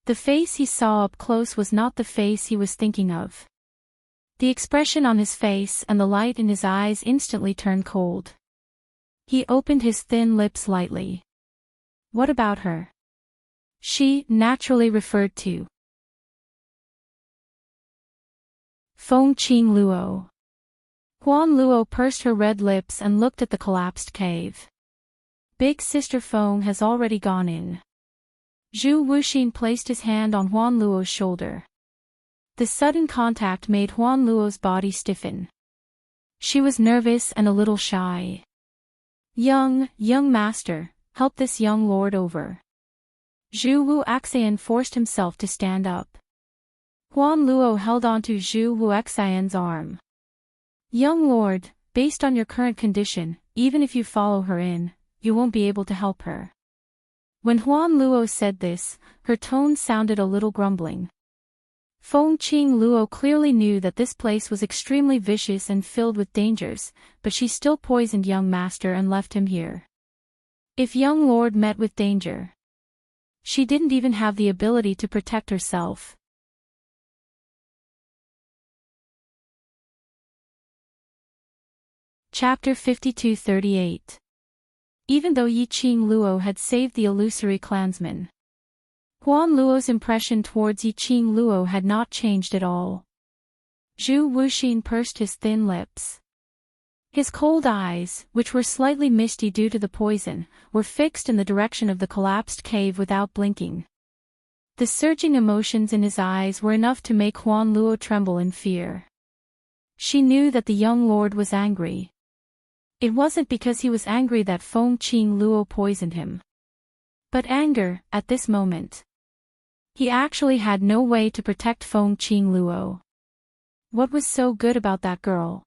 [SPEAKER 1] The face he saw up close was not the face he was thinking of. The expression on his face and the light in his eyes instantly turned cold. He opened his thin lips lightly. "What about her?" She naturally referred to Feng Qing Luo. Huan Luo pursed her red lips and looked at the collapsed cave. "Big sister Feng has already gone in." Zhu Wuxian placed his hand on Huan Luo's shoulder. The sudden contact made Huan Luo's body stiffen. She was nervous and a little shy. Young master, help this young lord over." Zhu Wuxian forced himself to stand up. Huan Luo held onto Zhu Wuxian's arm. "Young lord, based on your current condition, even if you follow her in, you won't be able to help her." When Huan Luo said this, her tone sounded a little grumbling. Feng Qing Luo clearly knew that this place was extremely vicious and filled with dangers, but she still poisoned young master and left him here. If young lord met with danger, she didn't even have the ability to protect herself. Chapter 52-38. Even though Yi Qing Luo had saved the illusory clansman, Huan Luo's impression towards Yi Qing Luo had not changed at all. Zhu Wuxin pursed his thin lips. His cold eyes, which were slightly misty due to the poison, were fixed in the direction of the collapsed cave without blinking. The surging emotions in his eyes were enough to make Huan Luo tremble in fear. She knew that the young lord was angry. It wasn't because he was angry that Feng Qing Luo poisoned him, but anger, at this moment. He actually had no way to protect Feng Qing Luo. What was so good about that girl?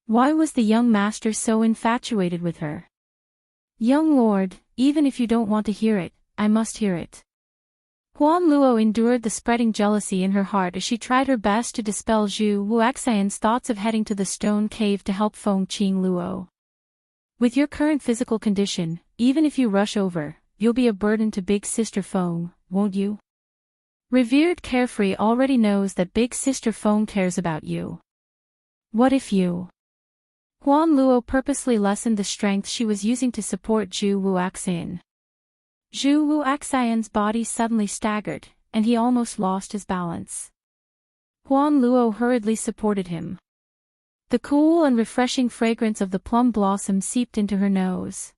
[SPEAKER 1] Why was the young master so infatuated with her? Young lord, even if you don't want to hear it, I must hear it. Huan Luo endured the spreading jealousy in her heart as she tried her best to dispel Zhu Wuxian's thoughts of heading to the stone cave to help Feng Qing Luo. With your current physical condition, even if you rush over, you'll be a burden to Big Sister Feng, won't you? Revered Carefree already knows that Big Sister Feng cares about you. What if you... Huan Luo purposely lessened the strength she was using to support Zhu Wuxian. Zhu Wuxian's body suddenly staggered, and he almost lost his balance. Huan Luo hurriedly supported him. The cool and refreshing fragrance of the plum blossom seeped into her nose.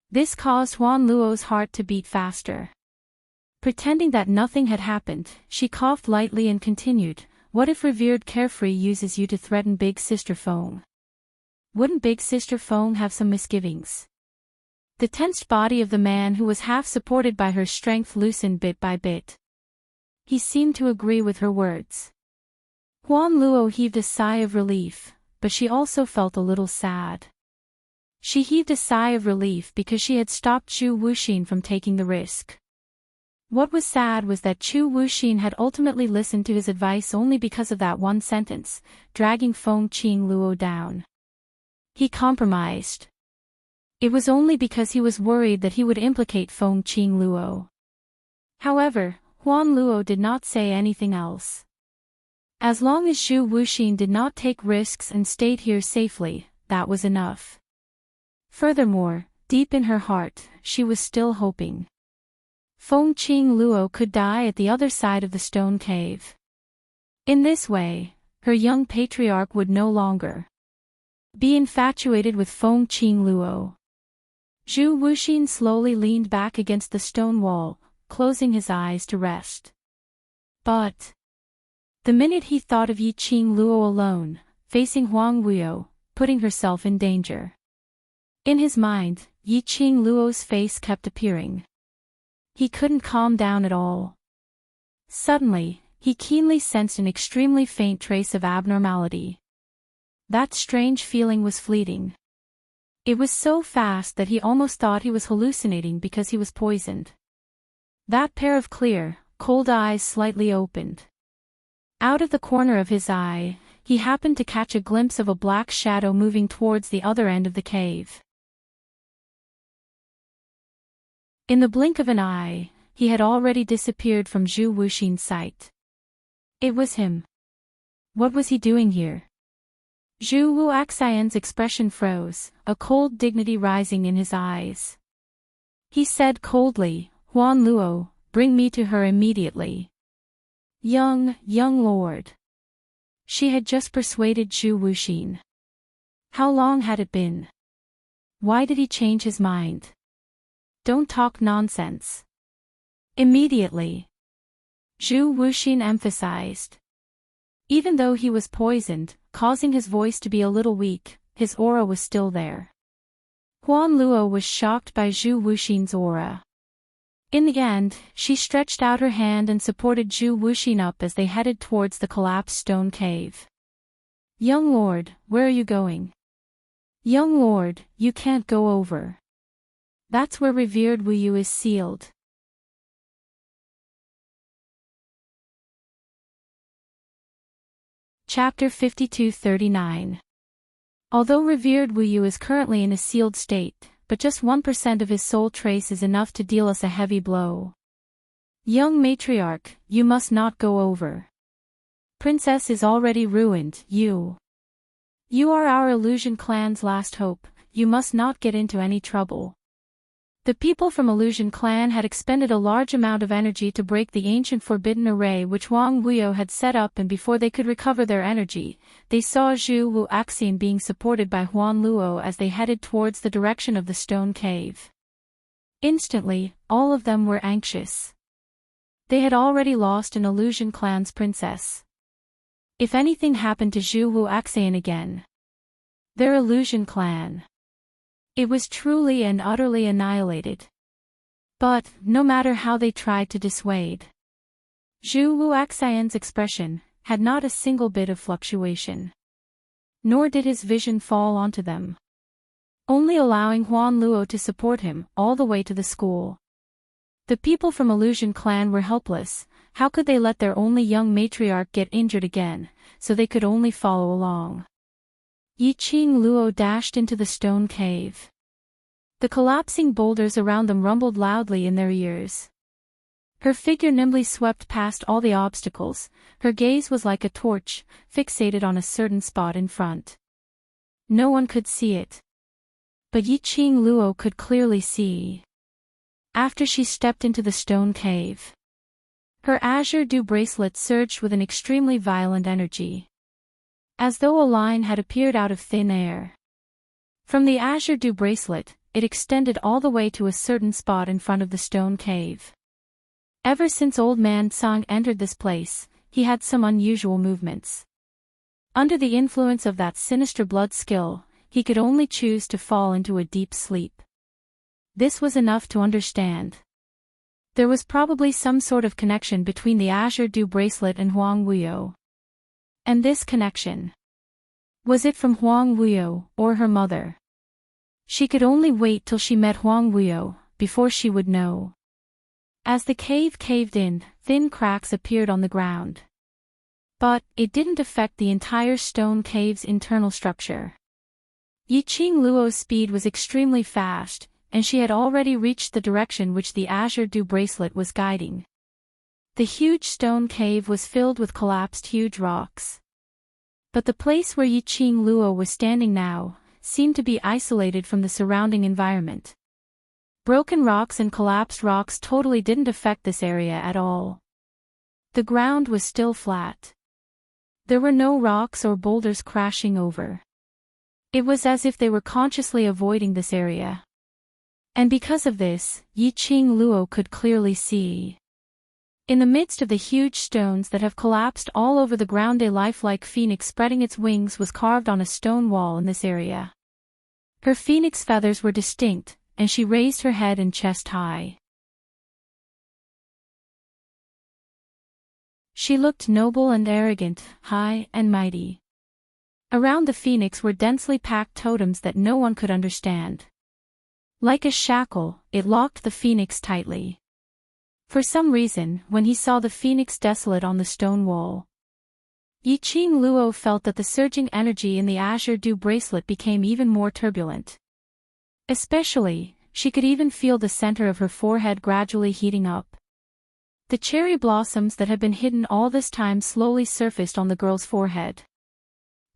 [SPEAKER 1] This caused Huan Luo's heart to beat faster. Pretending that nothing had happened, she coughed lightly and continued, "What if Revered Carefree uses you to threaten Big Sister Feng? Wouldn't Big Sister Feng have some misgivings?" The tensed body of the man who was half supported by her strength loosened bit by bit. He seemed to agree with her words. Huan Luo heaved a sigh of relief, but she also felt a little sad. She heaved a sigh of relief because she had stopped Zhu Wuxin from taking the risk. What was sad was that Zhu Wuxin had ultimately listened to his advice only because of that one sentence, dragging Feng Qing Luo down. He compromised. It was only because he was worried that he would implicate Feng Qing Luo. However, Huan Luo did not say anything else. As long as Zhu Wuxin did not take risks and stayed here safely, that was enough. Furthermore, deep in her heart, she was still hoping Feng Qing Luo could die at the other side of the stone cave. In this way, her young patriarch would no longer be infatuated with Feng Qing Luo. Zhu Wuxin slowly leaned back against the stone wall, closing his eyes to rest. But the minute he thought of Yi Qing Luo alone, facing Huang Wuo, putting herself in danger. In his mind, Yi Qing Luo's face kept appearing. He couldn't calm down at all. Suddenly, he keenly sensed an extremely faint trace of abnormality. That strange feeling was fleeting. It was so fast that he almost thought he was hallucinating because he was poisoned. That pair of clear, cold eyes slightly opened. Out of the corner of his eye, he happened to catch a glimpse of a black shadow moving towards the other end of the cave. In the blink of an eye, he had already disappeared from Zhu Wuxin's sight. It was him. What was he doing here? Zhu Wuxian's expression froze, a cold dignity rising in his eyes. He said coldly, "Huan Luo, bring me to her immediately." Young lord. She had just persuaded Zhu Wuxin. How long had it been? Why did he change his mind? Don't talk nonsense. Immediately. Zhu Wuxin emphasized. Even though he was poisoned, causing his voice to be a little weak, his aura was still there. Huan Luo was shocked by Zhu Wuxin's aura. In the end, she stretched out her hand and supported Zhu Wuxin up as they headed towards the collapsed stone cave. "Young lord, where are you going?" "Young lord, you can't go over. That's where revered Wu Yu is sealed. Chapter 5239. Although revered Wu Yu is currently in a sealed state, but just 1% of his soul trace is enough to deal us a heavy blow. Young matriarch, you must not go over. Princess is already ruined, you. You are our illusion clan's last hope, you must not get into any trouble. The people from Illusion Clan had expended a large amount of energy to break the ancient forbidden array which Huang Wuyo had set up, and before they could recover their energy, they saw Zhu Wu Axian being supported by Huan Luo as they headed towards the direction of the stone cave. Instantly, all of them were anxious. They had already lost an Illusion Clan's princess. If anything happened to Zhu Wu Axian again, their Illusion Clan, it was truly and utterly annihilated. But, no matter how they tried to dissuade, Zhu Wu Axian's expression had not a single bit of fluctuation. Nor did his vision fall onto them, only allowing Huan Luo to support him all the way to the school. The people from Illusion Clan were helpless. How could they let their only young matriarch get injured again, so they could only follow along? Yiqing Luo dashed into the stone cave. The collapsing boulders around them rumbled loudly in their ears. Her figure nimbly swept past all the obstacles, her gaze was like a torch, fixated on a certain spot in front. No one could see it. But Yiqing Luo could clearly see. After she stepped into the stone cave, her azure dew bracelet surged with an extremely violent energy, as though a line had appeared out of thin air. From the azure dew bracelet, it extended all the way to a certain spot in front of the stone cave. Ever since Old Man Tsang entered this place, he had some unusual movements. Under the influence of that sinister blood skill, he could only choose to fall into a deep sleep. This was enough to understand. There was probably some sort of connection between the azure dew bracelet and Huang Wuyo. And this connection, was it from Huang Wuyo or her mother? She could only wait till she met Huang Wuyo before she would know. As the cave caved in, thin cracks appeared on the ground. But it didn't affect the entire stone cave's internal structure. Yiqing Luo's speed was extremely fast, and she had already reached the direction which the azure dew bracelet was guiding. The huge stone cave was filled with collapsed huge rocks. But the place where Yiqing Luo was standing now seemed to be isolated from the surrounding environment. Broken rocks and collapsed rocks totally didn't affect this area at all. The ground was still flat. There were no rocks or boulders crashing over. It was as if they were consciously avoiding this area. And because of this, Yiqing Luo could clearly see. In the midst of the huge stones that have collapsed all over the ground, a lifelike phoenix spreading its wings was carved on a stone wall in this area. Her phoenix feathers were distinct, and she raised her head and chest high. She looked noble and arrogant, high and mighty. Around the phoenix were densely packed totems that no one could understand. Like a shackle, it locked the phoenix tightly. For some reason, when he saw the phoenix desolate on the stone wall, Yiqing Luo felt that the surging energy in the azure dew bracelet became even more turbulent. Especially, she could even feel the center of her forehead gradually heating up. The cherry blossoms that had been hidden all this time slowly surfaced on the girl's forehead.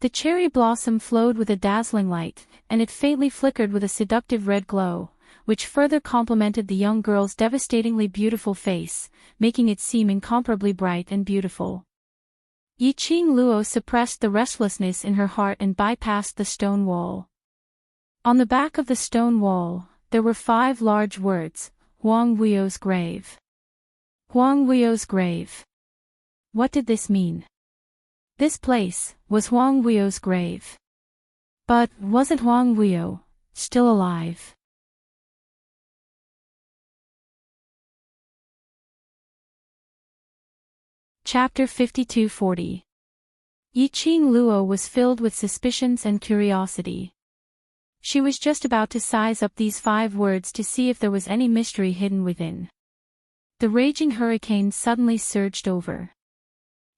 [SPEAKER 1] The cherry blossom flowed with a dazzling light, and it faintly flickered with a seductive red glow, which further complemented the young girl's devastatingly beautiful face, making it seem incomparably bright and beautiful. Yiqing Luo suppressed the restlessness in her heart and bypassed the stone wall. On the back of the stone wall, there were 5 large words: Huang Wuyo's grave. Huang Wuyo's grave. What did this mean? This place was Huang Wuyo's grave. But wasn't Huang Wuyo still alive? Chapter 5240. Yiqing Luo was filled with suspicions and curiosity. She was just about to size up these 5 words to see if there was any mystery hidden within. The raging hurricane suddenly surged over.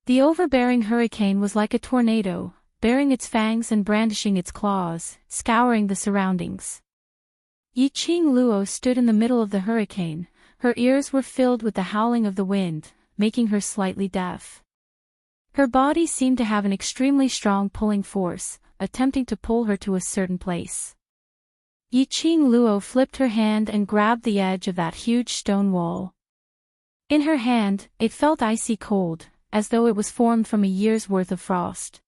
[SPEAKER 1] The overbearing hurricane was like a tornado, baring its fangs and brandishing its claws, scouring the surroundings. Yi-Ching Luo stood in the middle of the hurricane. Her ears were filled with the howling of the wind, making her slightly deaf. Her body seemed to have an extremely strong pulling force, attempting to pull her to a certain place. Yi-Ching Luo flipped her hand and grabbed the edge of that huge stone wall. In her hand, it felt icy cold, as though it was formed from a year's worth of frost.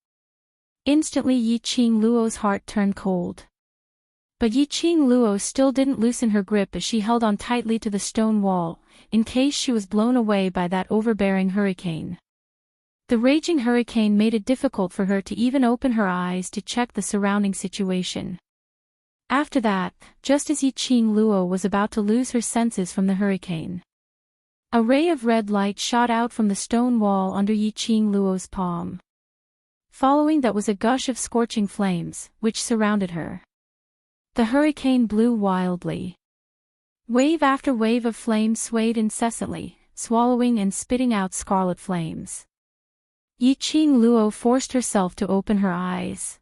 [SPEAKER 1] Instantly Yi-Ching Luo's heart turned cold. But Yi-Ching Luo still didn't loosen her grip as she held on tightly to the stone wall, in case she was blown away by that overbearing hurricane. The raging hurricane made it difficult for her to even open her eyes to check the surrounding situation. After that, just as Yi-Ching Luo was about to lose her senses from the hurricane, a ray of red light shot out from the stone wall under Yi-Ching Luo's palm. Following that was a gush of scorching flames, which surrounded her. The hurricane blew wildly. Wave after wave of flames swayed incessantly, swallowing and spitting out scarlet flames. Yi-Ching Luo forced herself to open her eyes.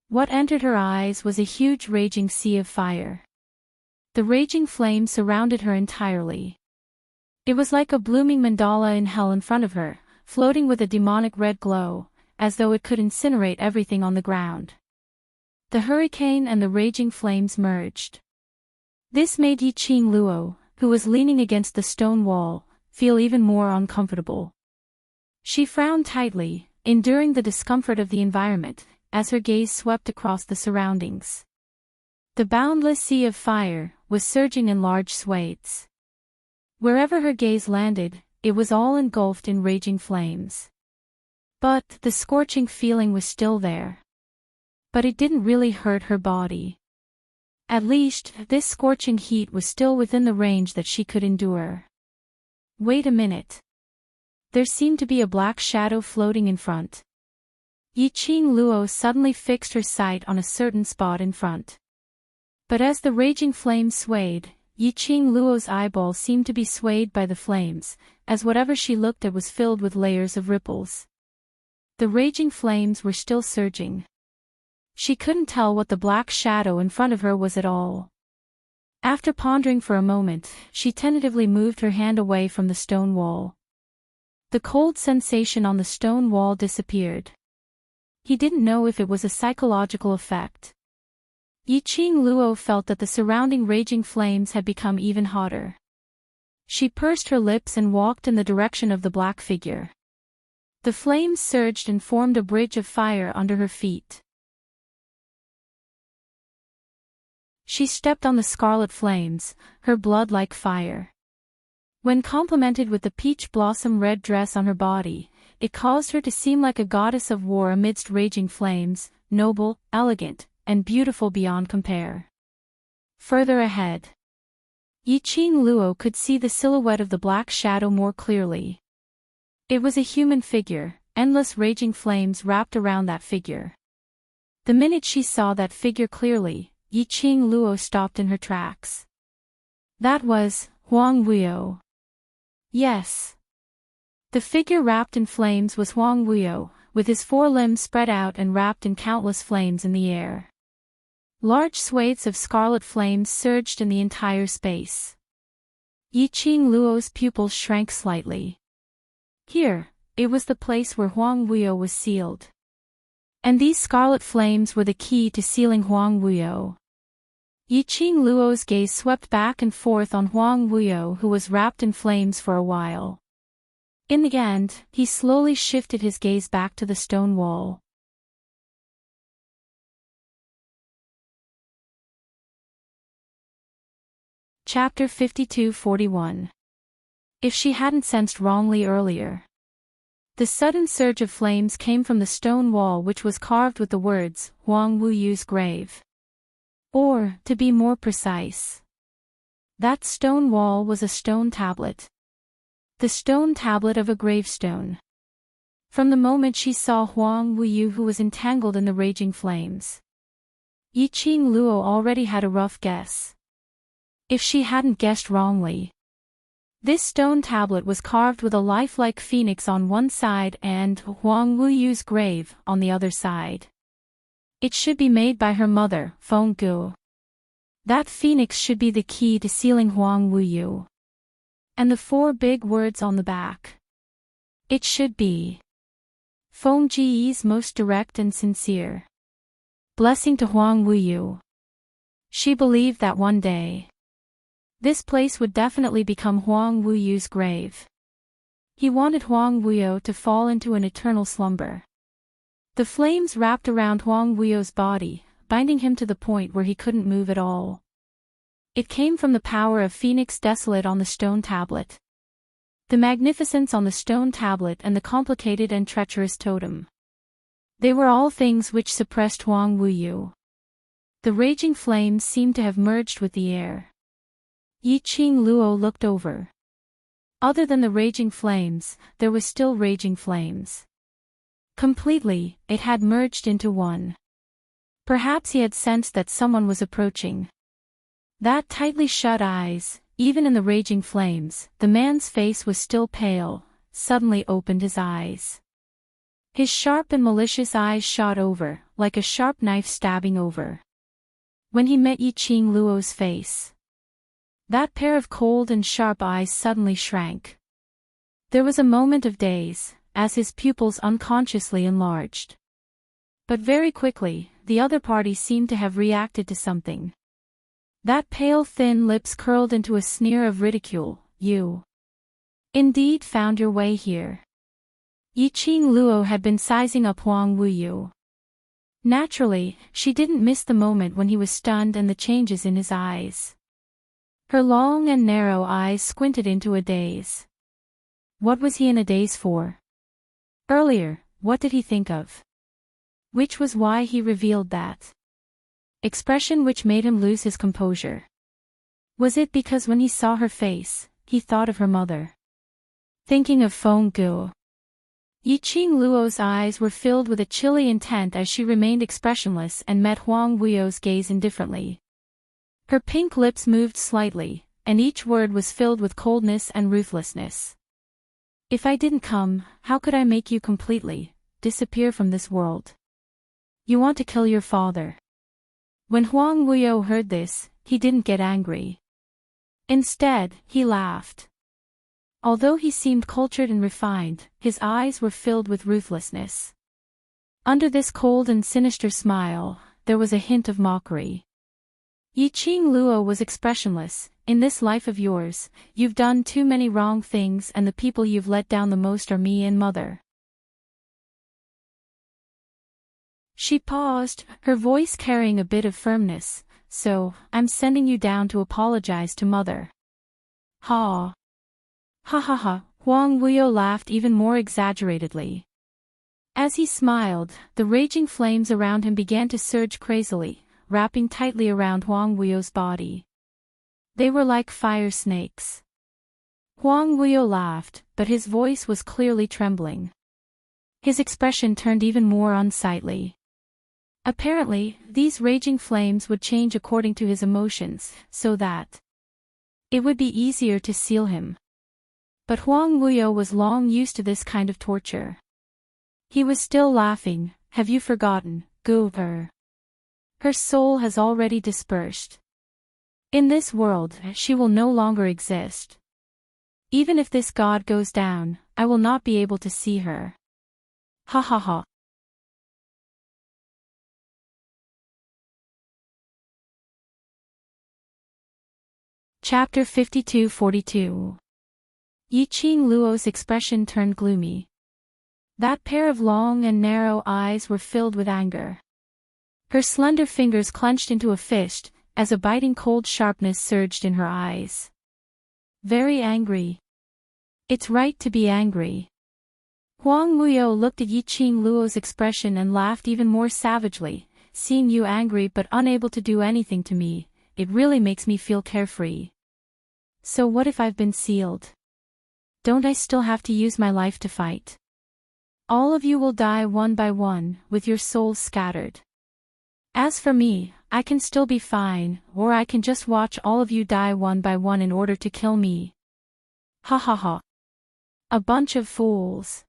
[SPEAKER 1] What entered her eyes was a huge raging sea of fire. The raging flame surrounded her entirely. It was like a blooming mandala in hell in front of her, floating with a demonic red glow, as though it could incinerate everything on the ground. The hurricane and the raging flames merged. This made Yi-Ching Luo, who was leaning against the stone wall, feel even more uncomfortable. She frowned tightly, enduring the discomfort of the environment, as her gaze swept across the surroundings. The boundless sea of fire was surging in large swathes. Wherever her gaze landed, it was all engulfed in raging flames. But the scorching feeling was still there. But it didn't really hurt her body. At least, this scorching heat was still within the range that she could endure. Wait a minute. There seemed to be a black shadow floating in front. Yi-Ching Luo suddenly fixed her sight on a certain spot in front. But as the raging flames swayed, Yi-Ching Luo's eyeballs seemed to be swayed by the flames, as whatever she looked at was filled with layers of ripples. The raging flames were still surging. She couldn't tell what the black shadow in front of her was at all. After pondering for a moment, she tentatively moved her hand away from the stone wall. The cold sensation on the stone wall disappeared. He didn't know if it was a psychological effect. Yi-Ching Luo felt that the surrounding raging flames had become even hotter. She pursed her lips and walked in the direction of the black figure. The flames surged and formed a bridge of fire under her feet. She stepped on the scarlet flames, her blood like fire. When complemented with the peach blossom red dress on her body, it caused her to seem like a goddess of war amidst raging flames, noble, elegant, and beautiful beyond compare. Further ahead, Yi-Ching Luo could see the silhouette of the black shadow more clearly. It was a human figure, endless raging flames wrapped around that figure. The minute she saw that figure clearly, Yi-Ching Luo stopped in her tracks. That was Huang Wuyo. Yes. The figure wrapped in flames was Huang Wuyo, with his 4 limbs spread out and wrapped in countless flames in the air. Large swathes of scarlet flames surged in the entire space. Yi-Ching Luo's pupils shrank slightly. Here, it was the place where Huang Wuyo was sealed. And these scarlet flames were the key to sealing Huang Wuyo. Yi-Ching Luo's gaze swept back and forth on Huang Wuyo, who was wrapped in flames for a while. In the end, he slowly shifted his gaze back to the stone wall. Chapter 52-41. If she hadn't sensed wrongly earlier. The sudden surge of flames came from the stone wall, which was carved with the words, Huang Wuyu's grave. Or, to be more precise, that stone wall was a stone tablet. The stone tablet of a gravestone. From the moment she saw Huang Wuyu, who was entangled in the raging flames, Yiqing Luo already had a rough guess. If she hadn't guessed wrongly. This stone tablet was carved with a lifelike phoenix on one side and Huang Wuyu's grave on the other side. It should be made by her mother, Feng Gu. That phoenix should be the key to sealing Huang Wuyu. And the 4 big words on the back. It should be Feng Ji's most direct and sincere blessing to Huang Wuyu. She believed that one day this place would definitely become Huang Wuyu's grave. He wanted Huang Wuyu to fall into an eternal slumber. The flames wrapped around Huang Wuyu's body, binding him to the point where he couldn't move at all. It came from the power of Phoenix Desolate on the stone tablet. The magnificence on the stone tablet and the complicated and treacherous totem. They were all things which suppressed Huang Wuyu. The raging flames seemed to have merged with the air. Yiqing Luo looked over. Other than the raging flames, there was still raging flames. Completely, it had merged into one. Perhaps he had sensed that someone was approaching. That tightly shut eyes, even in the raging flames, the man's face was still pale, suddenly opened his eyes. His sharp and malicious eyes shot over, like a sharp knife stabbing over. When he met Yiqing Luo's face, that pair of cold and sharp eyes suddenly shrank. There was a moment of daze, as his pupils unconsciously enlarged. But very quickly, the other party seemed to have reacted to something. That pale thin lips curled into a sneer of ridicule. You indeed found your way here. Yiqing Luo had been sizing up Huang Wuyu. Naturally, she didn't miss the moment when he was stunned and the changes in his eyes. Her long and narrow eyes squinted into a daze. What was he in a daze for? Earlier, what did he think of? Which was why he revealed that expression which made him lose his composure. Was it because when he saw her face, he thought of her mother? Thinking of Feng Gu. Yiqing Luo's eyes were filled with a chilly intent as she remained expressionless and met Huang Wuyu's gaze indifferently. Her pink lips moved slightly, and each word was filled with coldness and ruthlessness. If I didn't come, how could I make you completely disappear from this world? You want to kill your father. When Huang Wuyu heard this, he didn't get angry. Instead, he laughed. Although he seemed cultured and refined, his eyes were filled with ruthlessness. Under this cold and sinister smile, there was a hint of mockery. Yiqing Luo was expressionless. In this life of yours, you've done too many wrong things and the people you've let down the most are me and mother. She paused, her voice carrying a bit of firmness. So, I'm sending you down to apologize to mother. Ha. Ha ha ha, Huang Wuyu laughed even more exaggeratedly. As he smiled, the raging flames around him began to surge crazily, wrapping tightly around Huang Wuyu's body. They were like fire snakes. Huang Wuyu laughed, but his voice was clearly trembling. His expression turned even more unsightly. Apparently, these raging flames would change according to his emotions, so that it would be easier to seal him. But Huang Wuyu was long used to this kind of torture. He was still laughing. Have you forgotten, Gu? Her soul has already dispersed. In this world, she will no longer exist. Even if this god goes down, I will not be able to see her. Ha ha ha. Chapter 52-42. Yiqing Luo's expression turned gloomy. That pair of long and narrow eyes were filled with anger. Her slender fingers clenched into a fist, as a biting cold sharpness surged in her eyes. Very angry. It's right to be angry. Huang Wuyu looked at Yiqing Luo's expression and laughed even more savagely. Seeing you angry but unable to do anything to me, it really makes me feel carefree. So what if I've been sealed? Don't I still have to use my life to fight? All of you will die one by one, with your souls scattered. As for me, I can still be fine, or I can just watch all of you die one by one in order to kill me. Ha ha ha. A bunch of fools.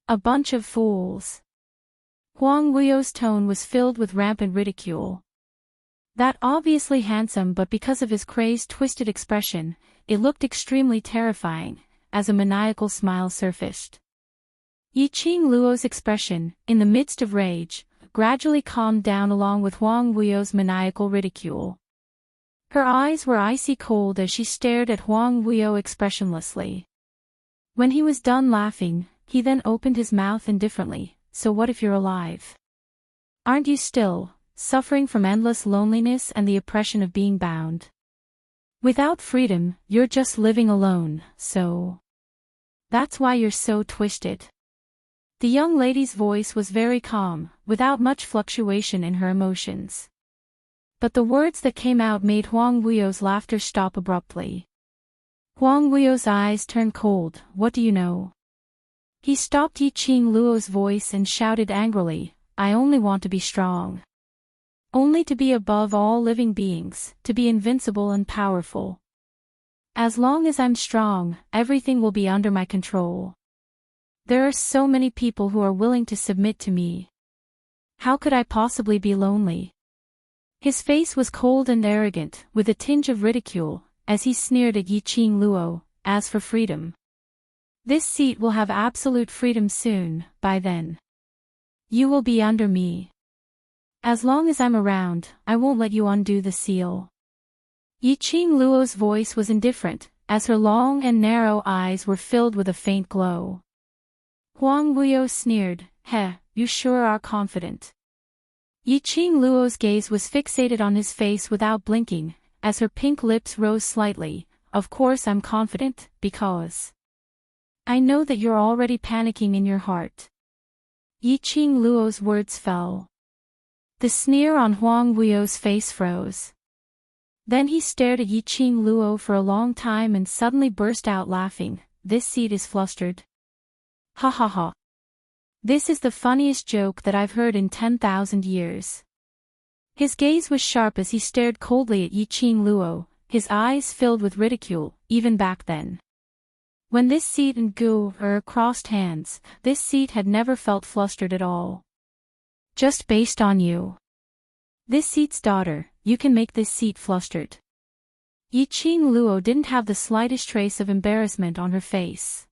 [SPEAKER 1] A bunch of fools. Huang Wuyo's tone was filled with rampant ridicule. That obviously handsome, but because of his crazed twisted expression, it looked extremely terrifying, as a maniacal smile surfaced. Yiqing Luo's expression, in the midst of rage, gradually calmed down along with Huang Wuyo's maniacal ridicule. Her eyes were icy cold as she stared at Huang Wuyo expressionlessly. When he was done laughing, he then opened his mouth indifferently. So what if you're alive? Aren't you still suffering from endless loneliness and the oppression of being bound? Without freedom, you're just living alone, so that's why you're so twisted. The young lady's voice was very calm, without much fluctuation in her emotions. But the words that came out made Huang Wuyo's laughter stop abruptly. Huang Wuyo's eyes turned cold. What do you know? He stopped Yiqing Luo's voice and shouted angrily, I only want to be strong. Only to be above all living beings, to be invincible and powerful. As long as I'm strong, everything will be under my control. There are so many people who are willing to submit to me. How could I possibly be lonely? His face was cold and arrogant, with a tinge of ridicule, as he sneered at Yiqing Luo. As for freedom, this seat will have absolute freedom soon. By then, you will be under me. As long as I'm around, I won't let you undo the seal. Yiqing Luo's voice was indifferent, as her long and narrow eyes were filled with a faint glow. Huang Wuyo sneered, Heh, you sure are confident. Yiqing Luo's gaze was fixated on his face without blinking, as her pink lips rose slightly. Of course I'm confident, because I know that you're already panicking in your heart. Yiqing Luo's words fell. The sneer on Huang Wuyo's face froze. Then he stared at Yiqing Luo for a long time and suddenly burst out laughing. This seat is flustered. Ha ha ha. This is the funniest joke that I've heard in 10,000 years. His gaze was sharp as he stared coldly at Yiqing Luo, his eyes filled with ridicule, even back then. When this seat and Gu crossed hands, this seat had never felt flustered at all. Just based on you. This seat's daughter, you can make this seat flustered. Yiqing Luo didn't have the slightest trace of embarrassment on her face.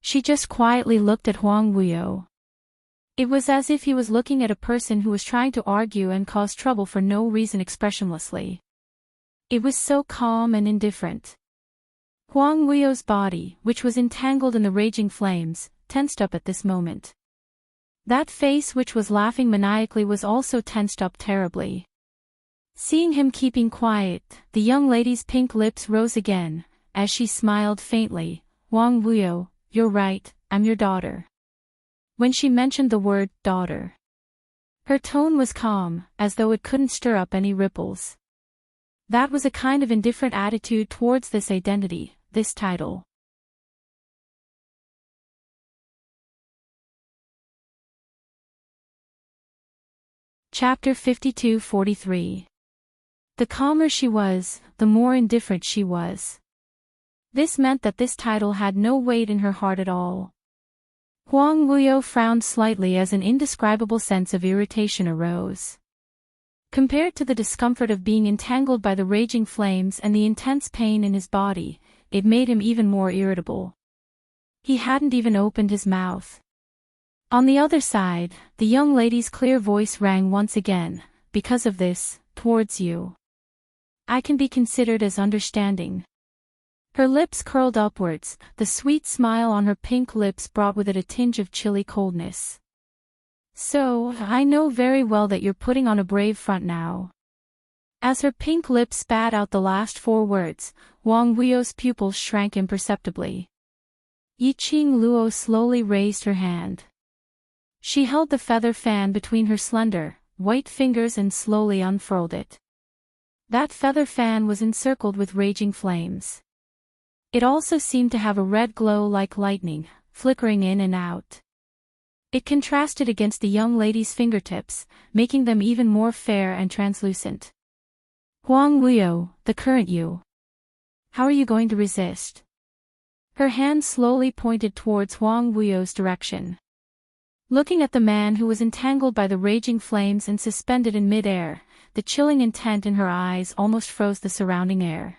[SPEAKER 1] She just quietly looked at Huang Wuyo. It was as if he was looking at a person who was trying to argue and cause trouble for no reason expressionlessly. It was so calm and indifferent. Huang Wuyo's body, which was entangled in the raging flames, tensed up at this moment. That face which was laughing maniacally was also tensed up terribly. Seeing him keeping quiet, the young lady's pink lips rose again, as she smiled faintly. Huang Wuyo, you're right, I'm your daughter. When she mentioned the word, daughter, her tone was calm, as though it couldn't stir up any ripples. That was a kind of indifferent attitude towards this identity, this title. Chapter 52-43. The calmer she was, the more indifferent she was. This meant that this title had no weight in her heart at all. Huang Wuyo frowned slightly as an indescribable sense of irritation arose. Compared to the discomfort of being entangled by the raging flames and the intense pain in his body, it made him even more irritable. He hadn't even opened his mouth. On the other side, the young lady's clear voice rang once again, because of this, towards you, I can be considered as understanding. Her lips curled upwards, the sweet smile on her pink lips brought with it a tinge of chilly coldness. So, I know very well that you're putting on a brave front now. As her pink lips spat out the last four words, Huang Wuyo's pupils shrank imperceptibly. Yiqing Luo slowly raised her hand. She held the feather fan between her slender, white fingers and slowly unfurled it. That feather fan was encircled with raging flames. It also seemed to have a red glow like lightning, flickering in and out. It contrasted against the young lady's fingertips, making them even more fair and translucent. Huang Wuyo, the current you. How are you going to resist? Her hand slowly pointed towards Huang Wuyo's direction. Looking at the man who was entangled by the raging flames and suspended in mid-air, the chilling intent in her eyes almost froze the surrounding air.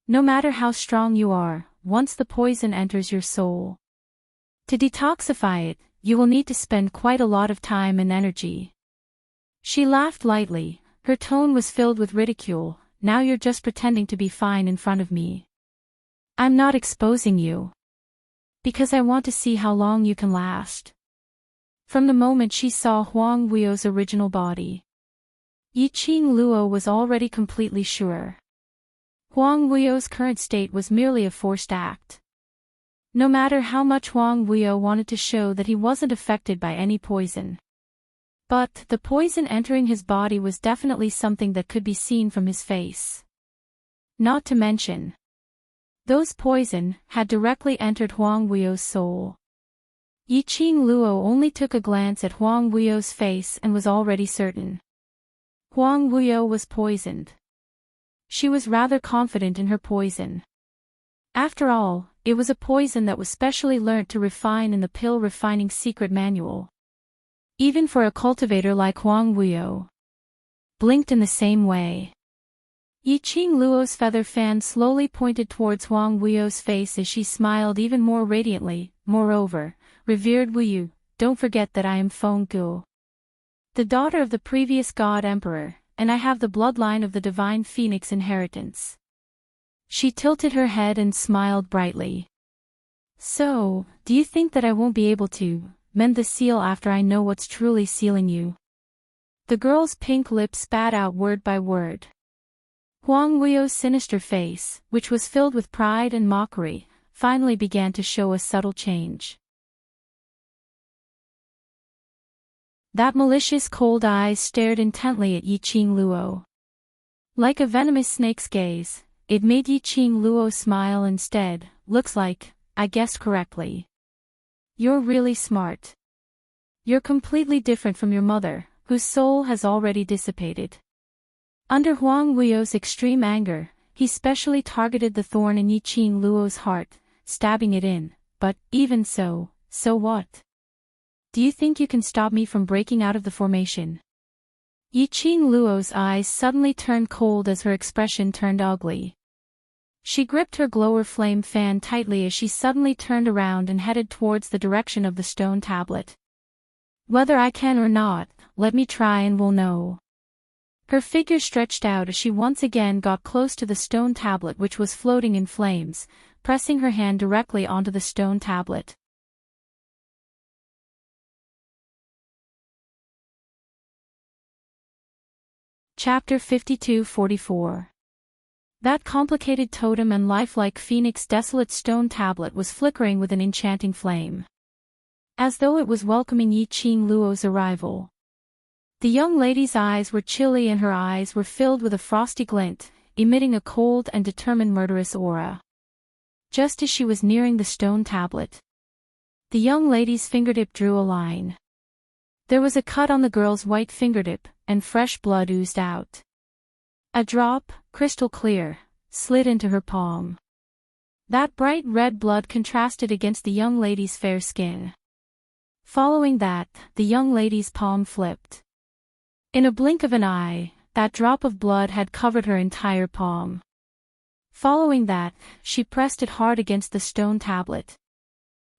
[SPEAKER 1] No matter how strong you are, once the poison enters your soul, to detoxify it, you will need to spend quite a lot of time and energy. She laughed lightly, her tone was filled with ridicule. Now you're just pretending to be fine in front of me. I'm not exposing you. Because I want to see how long you can last. From the moment she saw Huang Wuyo's original body, Yiqing Luo was already completely sure. Huang Wuyo's current state was merely a forced act. No matter how much Huang Wuyo wanted to show that he wasn't affected by any poison. But the poison entering his body was definitely something that could be seen from his face. Not to mention, those poison had directly entered Huang Wuyo's soul. Yiqing Luo only took a glance at Huang Wuyo's face and was already certain. Huang Wuyo was poisoned. She was rather confident in her poison. After all, it was a poison that was specially learnt to refine in the pill refining secret manual. Even for a cultivator like Huang Wuyo. Blinked in the same way. Yiqing Luo's feather fan slowly pointed towards Huang Wuyo's face as she smiled even more radiantly. Moreover, revered Wuyu, don't forget that I am Feng Gu, the daughter of the previous god emperor, and I have the bloodline of the divine phoenix inheritance. She tilted her head and smiled brightly. So, do you think that I won't be able to mend the seal after I know what's truly sealing you? The girl's pink lips spat out word by word. Huang Wuyo's sinister face, which was filled with pride and mockery, finally began to show a subtle change. That malicious cold eyes stared intently at Yiqing Luo. Like a venomous snake's gaze, it made Yiqing Luo smile instead. Looks like, I guessed correctly. You're really smart. You're completely different from your mother, whose soul has already dissipated. Under Huang Wuyo's extreme anger, he specially targeted the thorn in Yiqing Luo's heart, stabbing it in, but, even so what? Do you think you can stop me from breaking out of the formation? Yiqing Luo's eyes suddenly turned cold as her expression turned ugly. She gripped her glower flame fan tightly as she suddenly turned around and headed towards the direction of the stone tablet. Whether I can or not, let me try and we'll know. Her figure stretched out as she once again got close to the stone tablet which was floating in flames, pressing her hand directly onto the stone tablet. Chapter 52-44. That complicated totem and lifelike phoenix desolate stone tablet was flickering with an enchanting flame, as though it was welcoming Yiqing Luo's arrival. The young lady's eyes were chilly and her eyes were filled with a frosty glint, emitting a cold and determined murderous aura. Just as she was nearing the stone tablet, the young lady's fingertip drew a line. There was a cut on the girl's white fingertip, and fresh blood oozed out. A drop, crystal clear, slid into her palm. That bright red blood contrasted against the young lady's fair skin. Following that, the young lady's palm flipped. In a blink of an eye, that drop of blood had covered her entire palm. Following that, she pressed it hard against the stone tablet.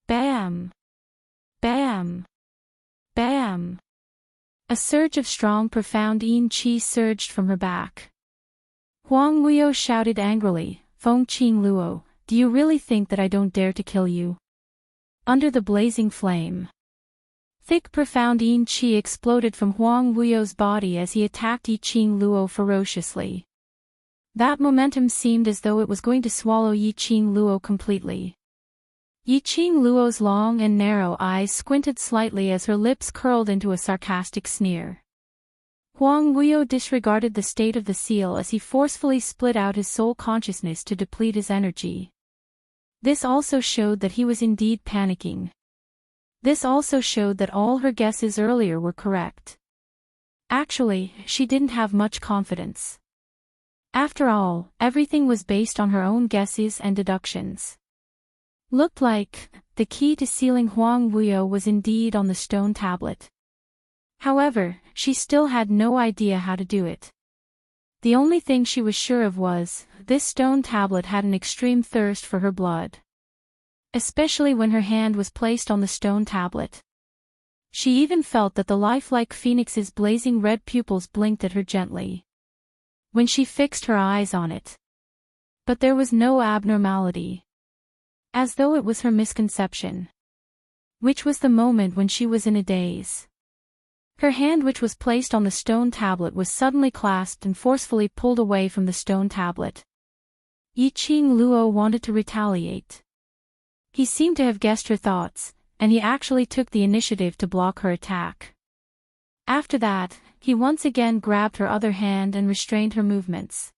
[SPEAKER 1] Bam! Bam! Bam! A surge of strong profound yin qi surged from her back. Huang Wuyo shouted angrily, Feng Qing Luo, do you really think that I don't dare to kill you? Under the blazing flame. Thick profound yin qi exploded from Huang Wuyo's body as he attacked Yiqing Luo ferociously. That momentum seemed as though it was going to swallow Yiqing Luo completely. Yiqing Luo's long and narrow eyes squinted slightly as her lips curled into a sarcastic sneer. Huang Wuyo disregarded the state of the seal as he forcefully split out his soul consciousness to deplete his energy. This also showed that he was indeed panicking. This also showed that all her guesses earlier were correct. Actually, she didn't have much confidence. After all, everything was based on her own guesses and deductions. Looked like the key to sealing Huang Wuyo was indeed on the stone tablet. However, she still had no idea how to do it. The only thing she was sure of was, this stone tablet had an extreme thirst for her blood. Especially when her hand was placed on the stone tablet. She even felt that the lifelike phoenix's blazing red pupils blinked at her gently when she fixed her eyes on it. But there was no abnormality. As though it was her misconception. Which was the moment when she was in a daze. Her hand, which was placed on the stone tablet, was suddenly clasped and forcefully pulled away from the stone tablet. Yiqing Luo wanted to retaliate. He seemed to have guessed her thoughts, and he actually took the initiative to block her attack. After that, he once again grabbed her other hand and restrained her movements.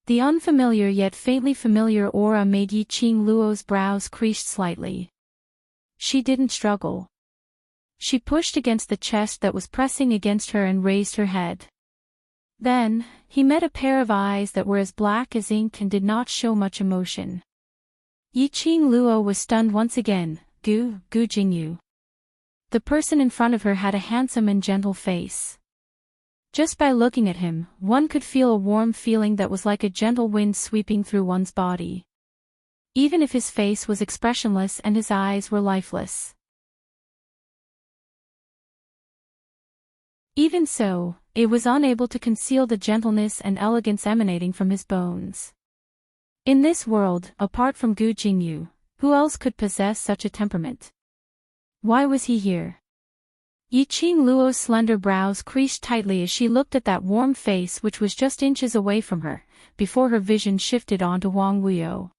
[SPEAKER 1] The unfamiliar yet faintly familiar aura made Yiqing Luo's brows crease slightly. She didn't struggle. She pushed against the chest that was pressing against her and raised her head. Then, he met a pair of eyes that were as black as ink and did not show much emotion. Yiqing Luo was stunned once again. Gu Jingyu. The person in front of her had a handsome and gentle face. Just by looking at him, one could feel a warm feeling that was like a gentle wind sweeping through one's body. Even if his face was expressionless and his eyes were lifeless. Even so, it was unable to conceal the gentleness and elegance emanating from his bones. In this world, apart from Gu Jingyu, who else could possess such a temperament? Why was he here? Yiqing Luo's slender brows creased tightly as she looked at that warm face which was just inches away from her, before her vision shifted onto Huang Wuyo.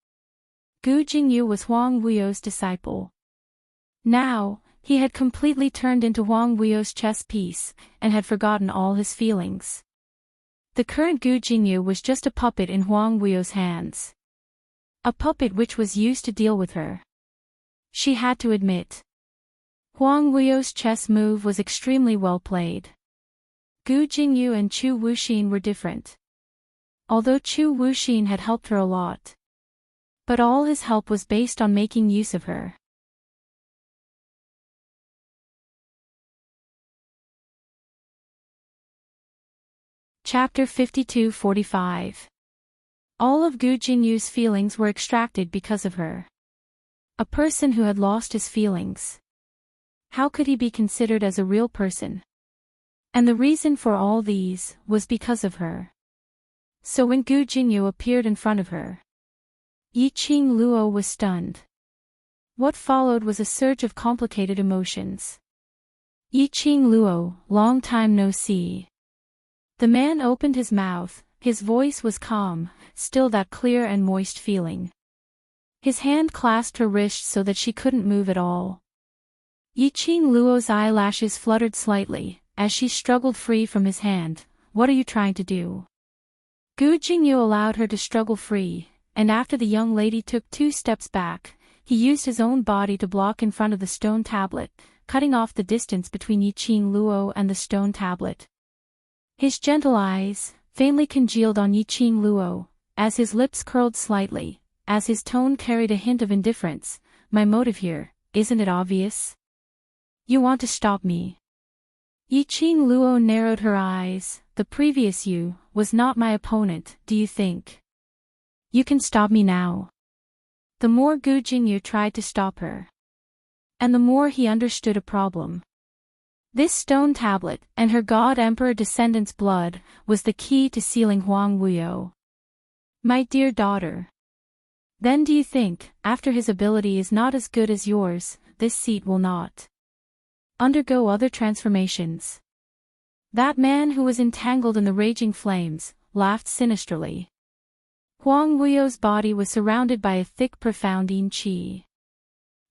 [SPEAKER 1] Gu Jingyu was Huang Wuyo's disciple. Now, he had completely turned into Huang Wuyo's chess piece, and had forgotten all his feelings. The current Gu Jingyu was just a puppet in Huang Wuyo's hands. A puppet which was used to deal with her. She had to admit. Huang Wuyo's chess move was extremely well played. Gu Jingyu and Chu Wuxin were different. Although Chu Wuxin had helped her a lot. But all his help was based on making use of her. Chapter 52-45. All of Gu Jingyu's feelings were extracted because of her. A person who had lost his feelings. How could he be considered as a real person? And the reason for all these was because of her. So when Gu Jingyu appeared in front of her, Yiqing Luo was stunned. What followed was a surge of complicated emotions. Yiqing Luo, long time no see. The man opened his mouth, his voice was calm, still that clear and moist feeling. His hand clasped her wrist so that she couldn't move at all. Yiqing Luo's eyelashes fluttered slightly, as she struggled free from his hand. What are you trying to do? Gu Jingyu allowed her to struggle free, and after the young lady took 2 steps back, he used his own body to block in front of the stone tablet, cutting off the distance between Yiqing Luo and the stone tablet. His gentle eyes, faintly congealed on Yiqing Luo, as his lips curled slightly, as his tone carried a hint of indifference. My motive here, isn't it obvious? You want to stop me. Yiqing Luo narrowed her eyes. The previous you was not my opponent, do you think? You can stop me now. The more Gu Jingyu tried to stop her, and the more he understood a problem. This stone tablet, and her god emperor descendant's blood, was the key to sealing Huang Wuyo. My dear daughter. Then do you think, after his ability is not as good as yours, this seat will not undergo other transformations? That man who was entangled in the raging flames, laughed sinisterly. Huang Wuyo's body was surrounded by a thick profound yin qi.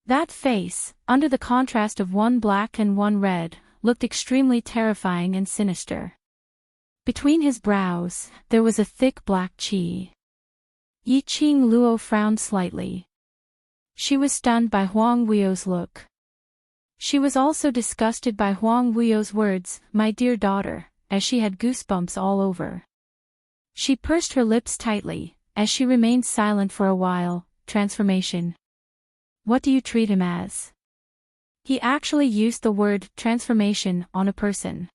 [SPEAKER 1] That face, under the contrast of one black and one red, looked extremely terrifying and sinister. Between his brows, there was a thick black qi. Yiqing Luo frowned slightly. She was stunned by Huang Wuyo's look. She was also disgusted by Huang Wuyo's words, "my dear daughter," as she had goosebumps all over. She pursed her lips tightly, as she remained silent for a while. Transformation. What do you treat him as? He actually used the word transformation on a person.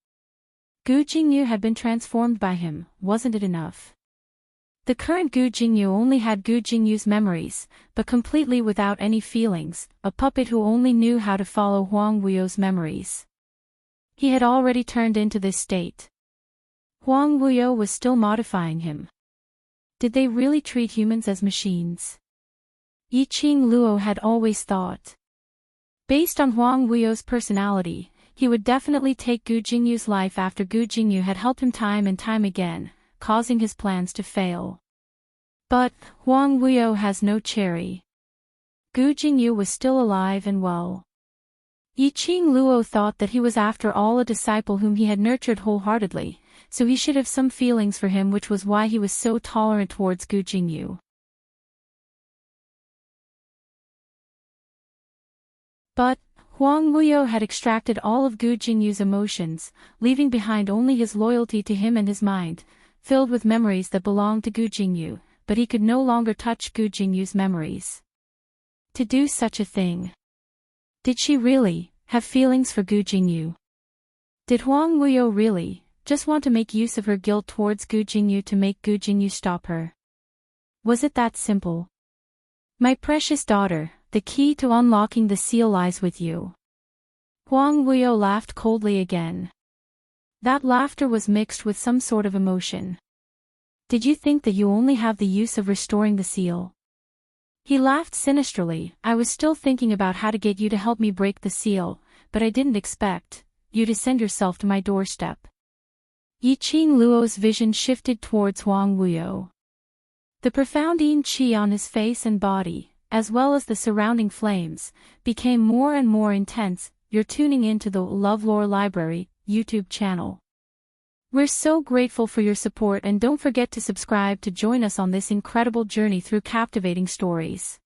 [SPEAKER 1] Gu Jingyu had been transformed by him, wasn't it enough? The current Gu Jingyu only had Gu Jingyu's memories, but completely without any feelings, a puppet who only knew how to follow Huang Wuyo's memories. He had already turned into this state. Huang Wuyo was still modifying him. Did they really treat humans as machines? Yiqing Luo had always thought. Based on Huang Wuyo's personality, he would definitely take Gu Jingyu's life after Gu Jingyu had helped him time and time again, causing his plans to fail. But Huang Wuyo has no cherry. Gu Jingyu was still alive and well. Yiqing Luo thought that he was after all a disciple whom he had nurtured wholeheartedly, so he should have some feelings for him, which was why he was so tolerant towards Gu Jingyu. But Huang Wuyo had extracted all of Gu Jingyu's emotions, leaving behind only his loyalty to him and his mind, filled with memories that belonged to Gu Jingyu, but he could no longer touch Gu Jingyu's memories. To do such a thing. Did she really have feelings for Gu Jingyu? Did Huang Wuyo really just want to make use of her guilt towards Gu Jingyu to make Gu Jingyu stop her? Was it that simple? My precious daughter, the key to unlocking the seal lies with you. Huang Wuyo laughed coldly again. That laughter was mixed with some sort of emotion. Did you think that you only have the use of restoring the seal? He laughed sinisterly. I was still thinking about how to get you to help me break the seal, but I didn't expect you to send yourself to my doorstep. Yiqing Luo's vision shifted towards Huang Wuyo. The profound yin qi on his face and body, as well as the surrounding flames, became more and more intense. You're tuning into the LoveLore Library YouTube channel. We're so grateful for your support, and don't forget to subscribe to join us on this incredible journey through captivating stories.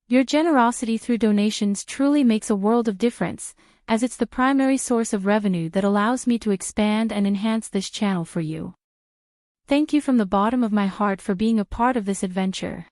[SPEAKER 1] Your generosity through donations truly makes a world of difference, as it's the primary source of revenue that allows me to expand and enhance this channel for you. Thank you from the bottom of my heart for being a part of this adventure.